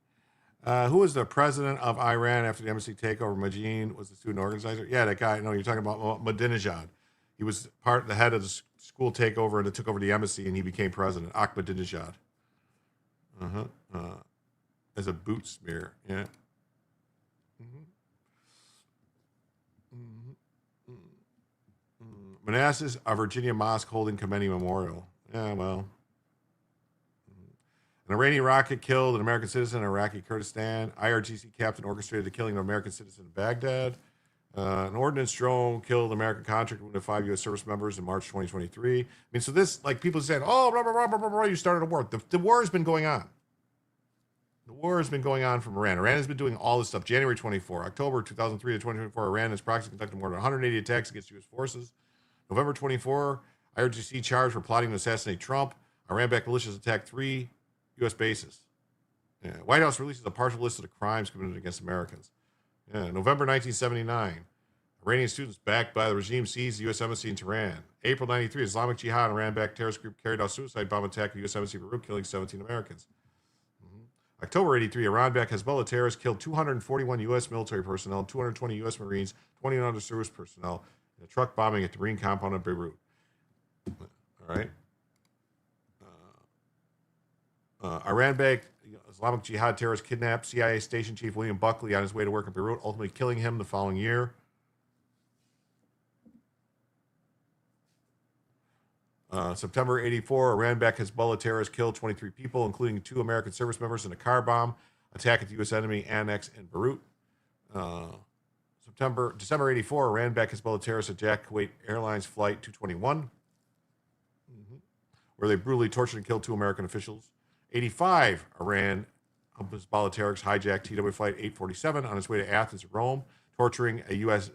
Who was the president of Iran after the embassy takeover? Majin was the student organizer. Yeah, that guy. No, you're talking about Ahmadinejad. He was the head of the school takeover, and it took over the embassy, and he became president. Ahmadinejad. As a boot smear. Yeah. Manassas, a Virginia mosque holding Khamenei Memorial. Yeah, well. An Iranian rocket killed an American citizen in Iraqi Kurdistan. IRGC captain orchestrated the killing of an American citizen in Baghdad. An ordnance drone killed an American contractor, wounded 5 U.S. service members in March 2023. I mean, so this, like people said, oh, blah, blah, blah, blah, blah, blah, you started a war. The war has been going on. The war has been going on from Iran. Iran has been doing all this stuff. January 24, October 2003 to 2024, Iran has proximately conducted more than 180 attacks against U.S. forces. November 24, IRGC charged for plotting to assassinate Trump. Iran-backed militias attacked 3 U.S. bases. Yeah. White House releases a partial list of the crimes committed against Americans. Yeah. November 1979, Iranian students backed by the regime seized the U.S. Embassy in Tehran. April 93, Islamic Jihad, an Iran-backed terrorist group, carried out suicide bomb attack at the U.S. Embassy in Beirut, killing 17 Americans. October 83, Iran-backed Hezbollah terrorists killed 241 U.S. military personnel, 220 U.S. Marines, 20 other service personnel in a truck bombing at the Marine compound in Beirut. All right. Iran-backed Islamic Jihad terrorists kidnapped CIA station chief William Buckley on his way to work in Beirut, ultimately killing him the following year. September 84, Iran-backed Hezbollah terrorists killed 23 people, including 2 American service members in a car bomb attack at the U.S. enemy annex in Beirut. December 84, Iran-backed Hezbollah terrorists attacked Kuwait Airlines Flight 221, where they brutally tortured and killed 2 American officials. 85, Iran Hezbollah terrorists hijacked TW Flight 847 on its way to Athens and Rome, torturing a U.S.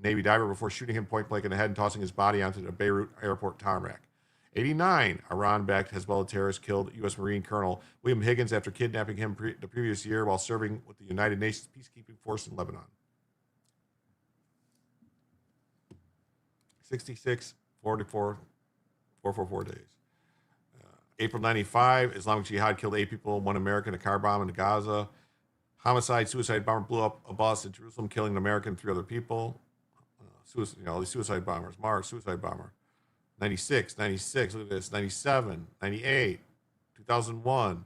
Navy diver before shooting him point blank in the head and tossing his body onto the Beirut airport tarmac. 89, Iran-backed Hezbollah terrorists killed U.S. Marine Colonel William Higgins after kidnapping him the previous year while serving with the United Nations peacekeeping force in Lebanon. 66, 44 days. April 95, Islamic Jihad killed 8 people, 1 American, a car bomb in Gaza. Homicide, suicide bomber blew up a bus in Jerusalem, killing an American and 3 other people. These suicide bombers. Mars, suicide bomber. 96, look at this. 97, 98, 2001.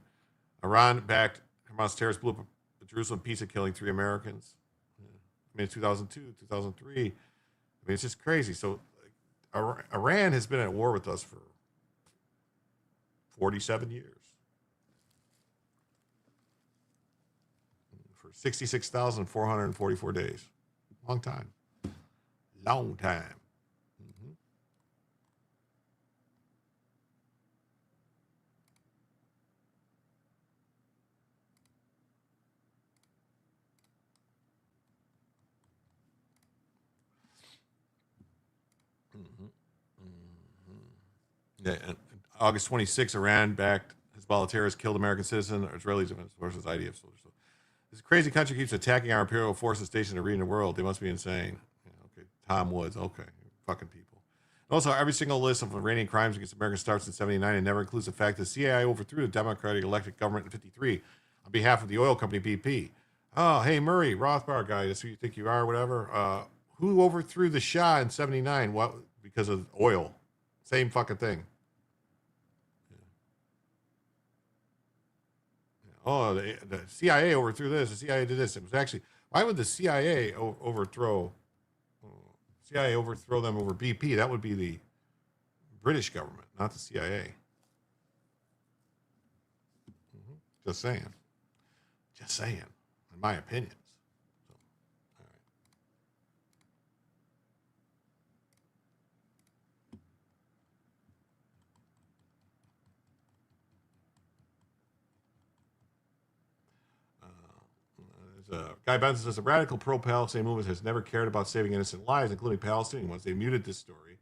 Iran-backed Hamas terrorists blew up a Jerusalem pizza, killing 3 Americans. I mean, 2002, 2003. I mean, it's just crazy. So Iran has been at war with us for 47 years. For 66,444 days. Long time. Long time. Yeah, and August 26, Iran-backed Hezbollah terrorists killed American citizen, Israelis versus IDF soldiers. So this crazy country keeps attacking our imperial forces stationed in the region of the world. They must be insane. Yeah, okay, Tom Woods. Okay, fucking people. And also, every single list of Iranian crimes against Americans starts in 79 and never includes the fact that the CIA overthrew the democratic elected government in 53 on behalf of the oil company BP. Oh, hey, Murray, Rothbard guy, that's who you think you are, whatever. Who overthrew the Shah in 79? What? Because of oil. Same fucking thing. Oh, the CIA overthrew this. The CIA did this. It was actually, why would the CIA overthrow them over BP? That would be the British government, not the CIA. Just saying. In my opinions. So, all right. Guy Benson says the radical pro-Palestinian movement has never cared about saving innocent lives, including Palestinian ones. They muted this story.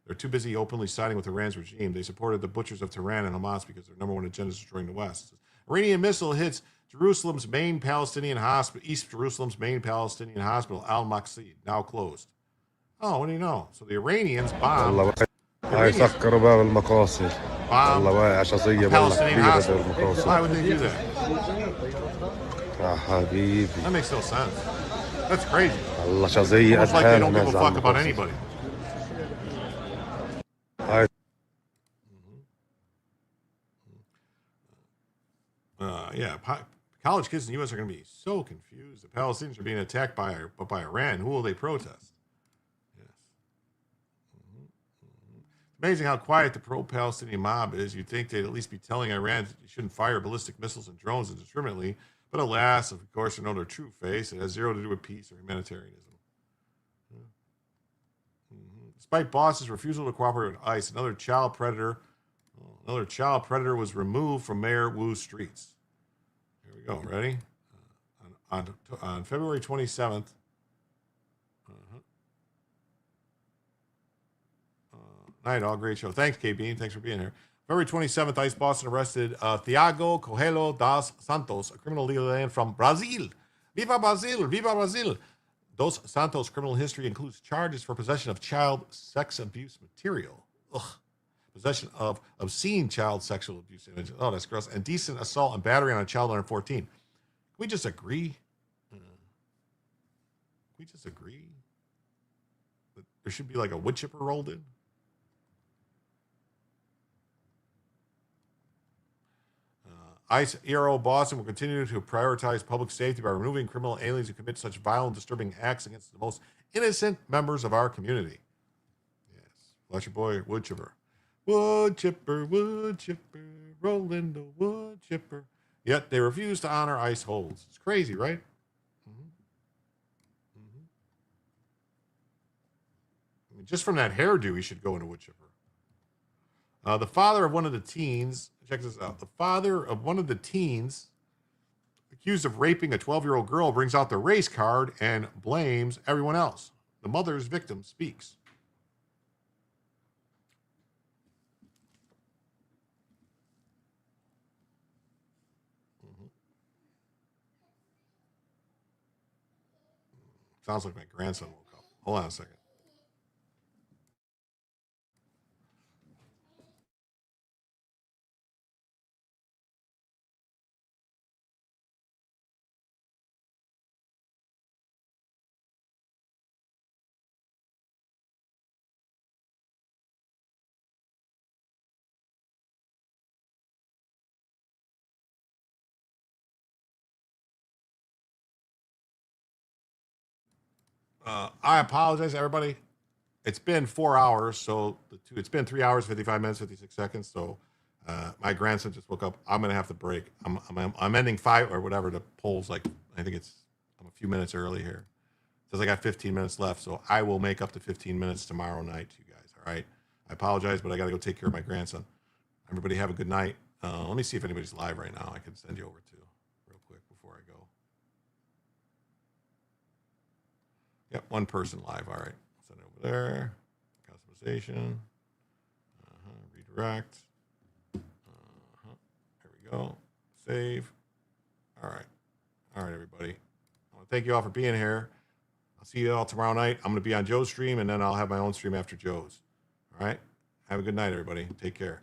They're too busy openly siding with Iran's regime. They supported the butchers of Tehran and Hamas because their number one agenda is destroying the West. Iranian missile hits Jerusalem's main Palestinian hospital, East Jerusalem's main Palestinian hospital, Al-Maqsid, now closed. Oh, what do you know? So the Iranians bombed. هاي سكروا باب المقاصد. والله واقع شظية بالله كبيرة بالمقاصد. Why would they do that? حبيبي. That makes no sense. That's crazy. الله شظية Almost like they don't give a fuck about anybody. هاي college kids in the U.S. are going to be so confused. The Palestinians are being attacked by Iran. Who will they protest? Yes. It's amazing how quiet the pro-Palestinian mob is. You'd think they'd at least be telling Iran that you shouldn't fire ballistic missiles and drones indiscriminately. But alas, of course, they know their true face. It has zero to do with peace or humanitarianism. Despite bosses' refusal to cooperate with ICE, another child predator was removed from Mayor Wu's streets. Here we go. Ready? On February 27th. Night, all great show. Thanks, KB. Thanks for being here. February 27th, ICE Boston arrested Thiago Coelho dos Santos, a criminal legal alien from Brazil. Viva Brazil! Viva Brazil! Dos Santos' criminal history includes charges for possession of child sex abuse material. Ugh. Possession of obscene child sexual abuse images. Oh, that's gross. And decent assault and battery on a child under 14. Can we just agree? Can we just agree that there should be like a wood chipper rolled in? ICE ERO Boston will continue to prioritize public safety by removing criminal aliens who commit such violent, disturbing acts against the most innocent members of our community. Yes. Bless your boy, wood chipper. Wood chipper, rolling the wood chipper. Yet they refuse to honor ICE holds. It's crazy, right? I mean, just from that hairdo, he should go into wood chipper. The father of one of the teens, check this out. The father of one of the teens accused of raping a 12-year-old girl brings out the race card and blames everyone else. The mother's victim speaks. Sounds like my grandson woke up. Hold on a second. I apologize, everybody. It's been 4 hours, so it's been 3 hours, 55 minutes, 56 seconds. So my grandson just woke up. I'm gonna have to break. I'm ending 5 or whatever the poll's like. I think I'm a few minutes early here. It says I got 15 minutes left, so I will make up to 15 minutes tomorrow night, you guys. All right. I apologize, but I got to go take care of my grandson. Everybody have a good night. Let me see if anybody's live right now. I can send you over to real quick before I go. Yep, one person live. All right. Send it over there. Customization. Redirect. There we go. Save. All right. All right, everybody. I want to thank you all for being here. I'll see you all tomorrow night. I'm going to be on Joe's stream, and then I'll have my own stream after Joe's. All right. Have a good night, everybody. Take care.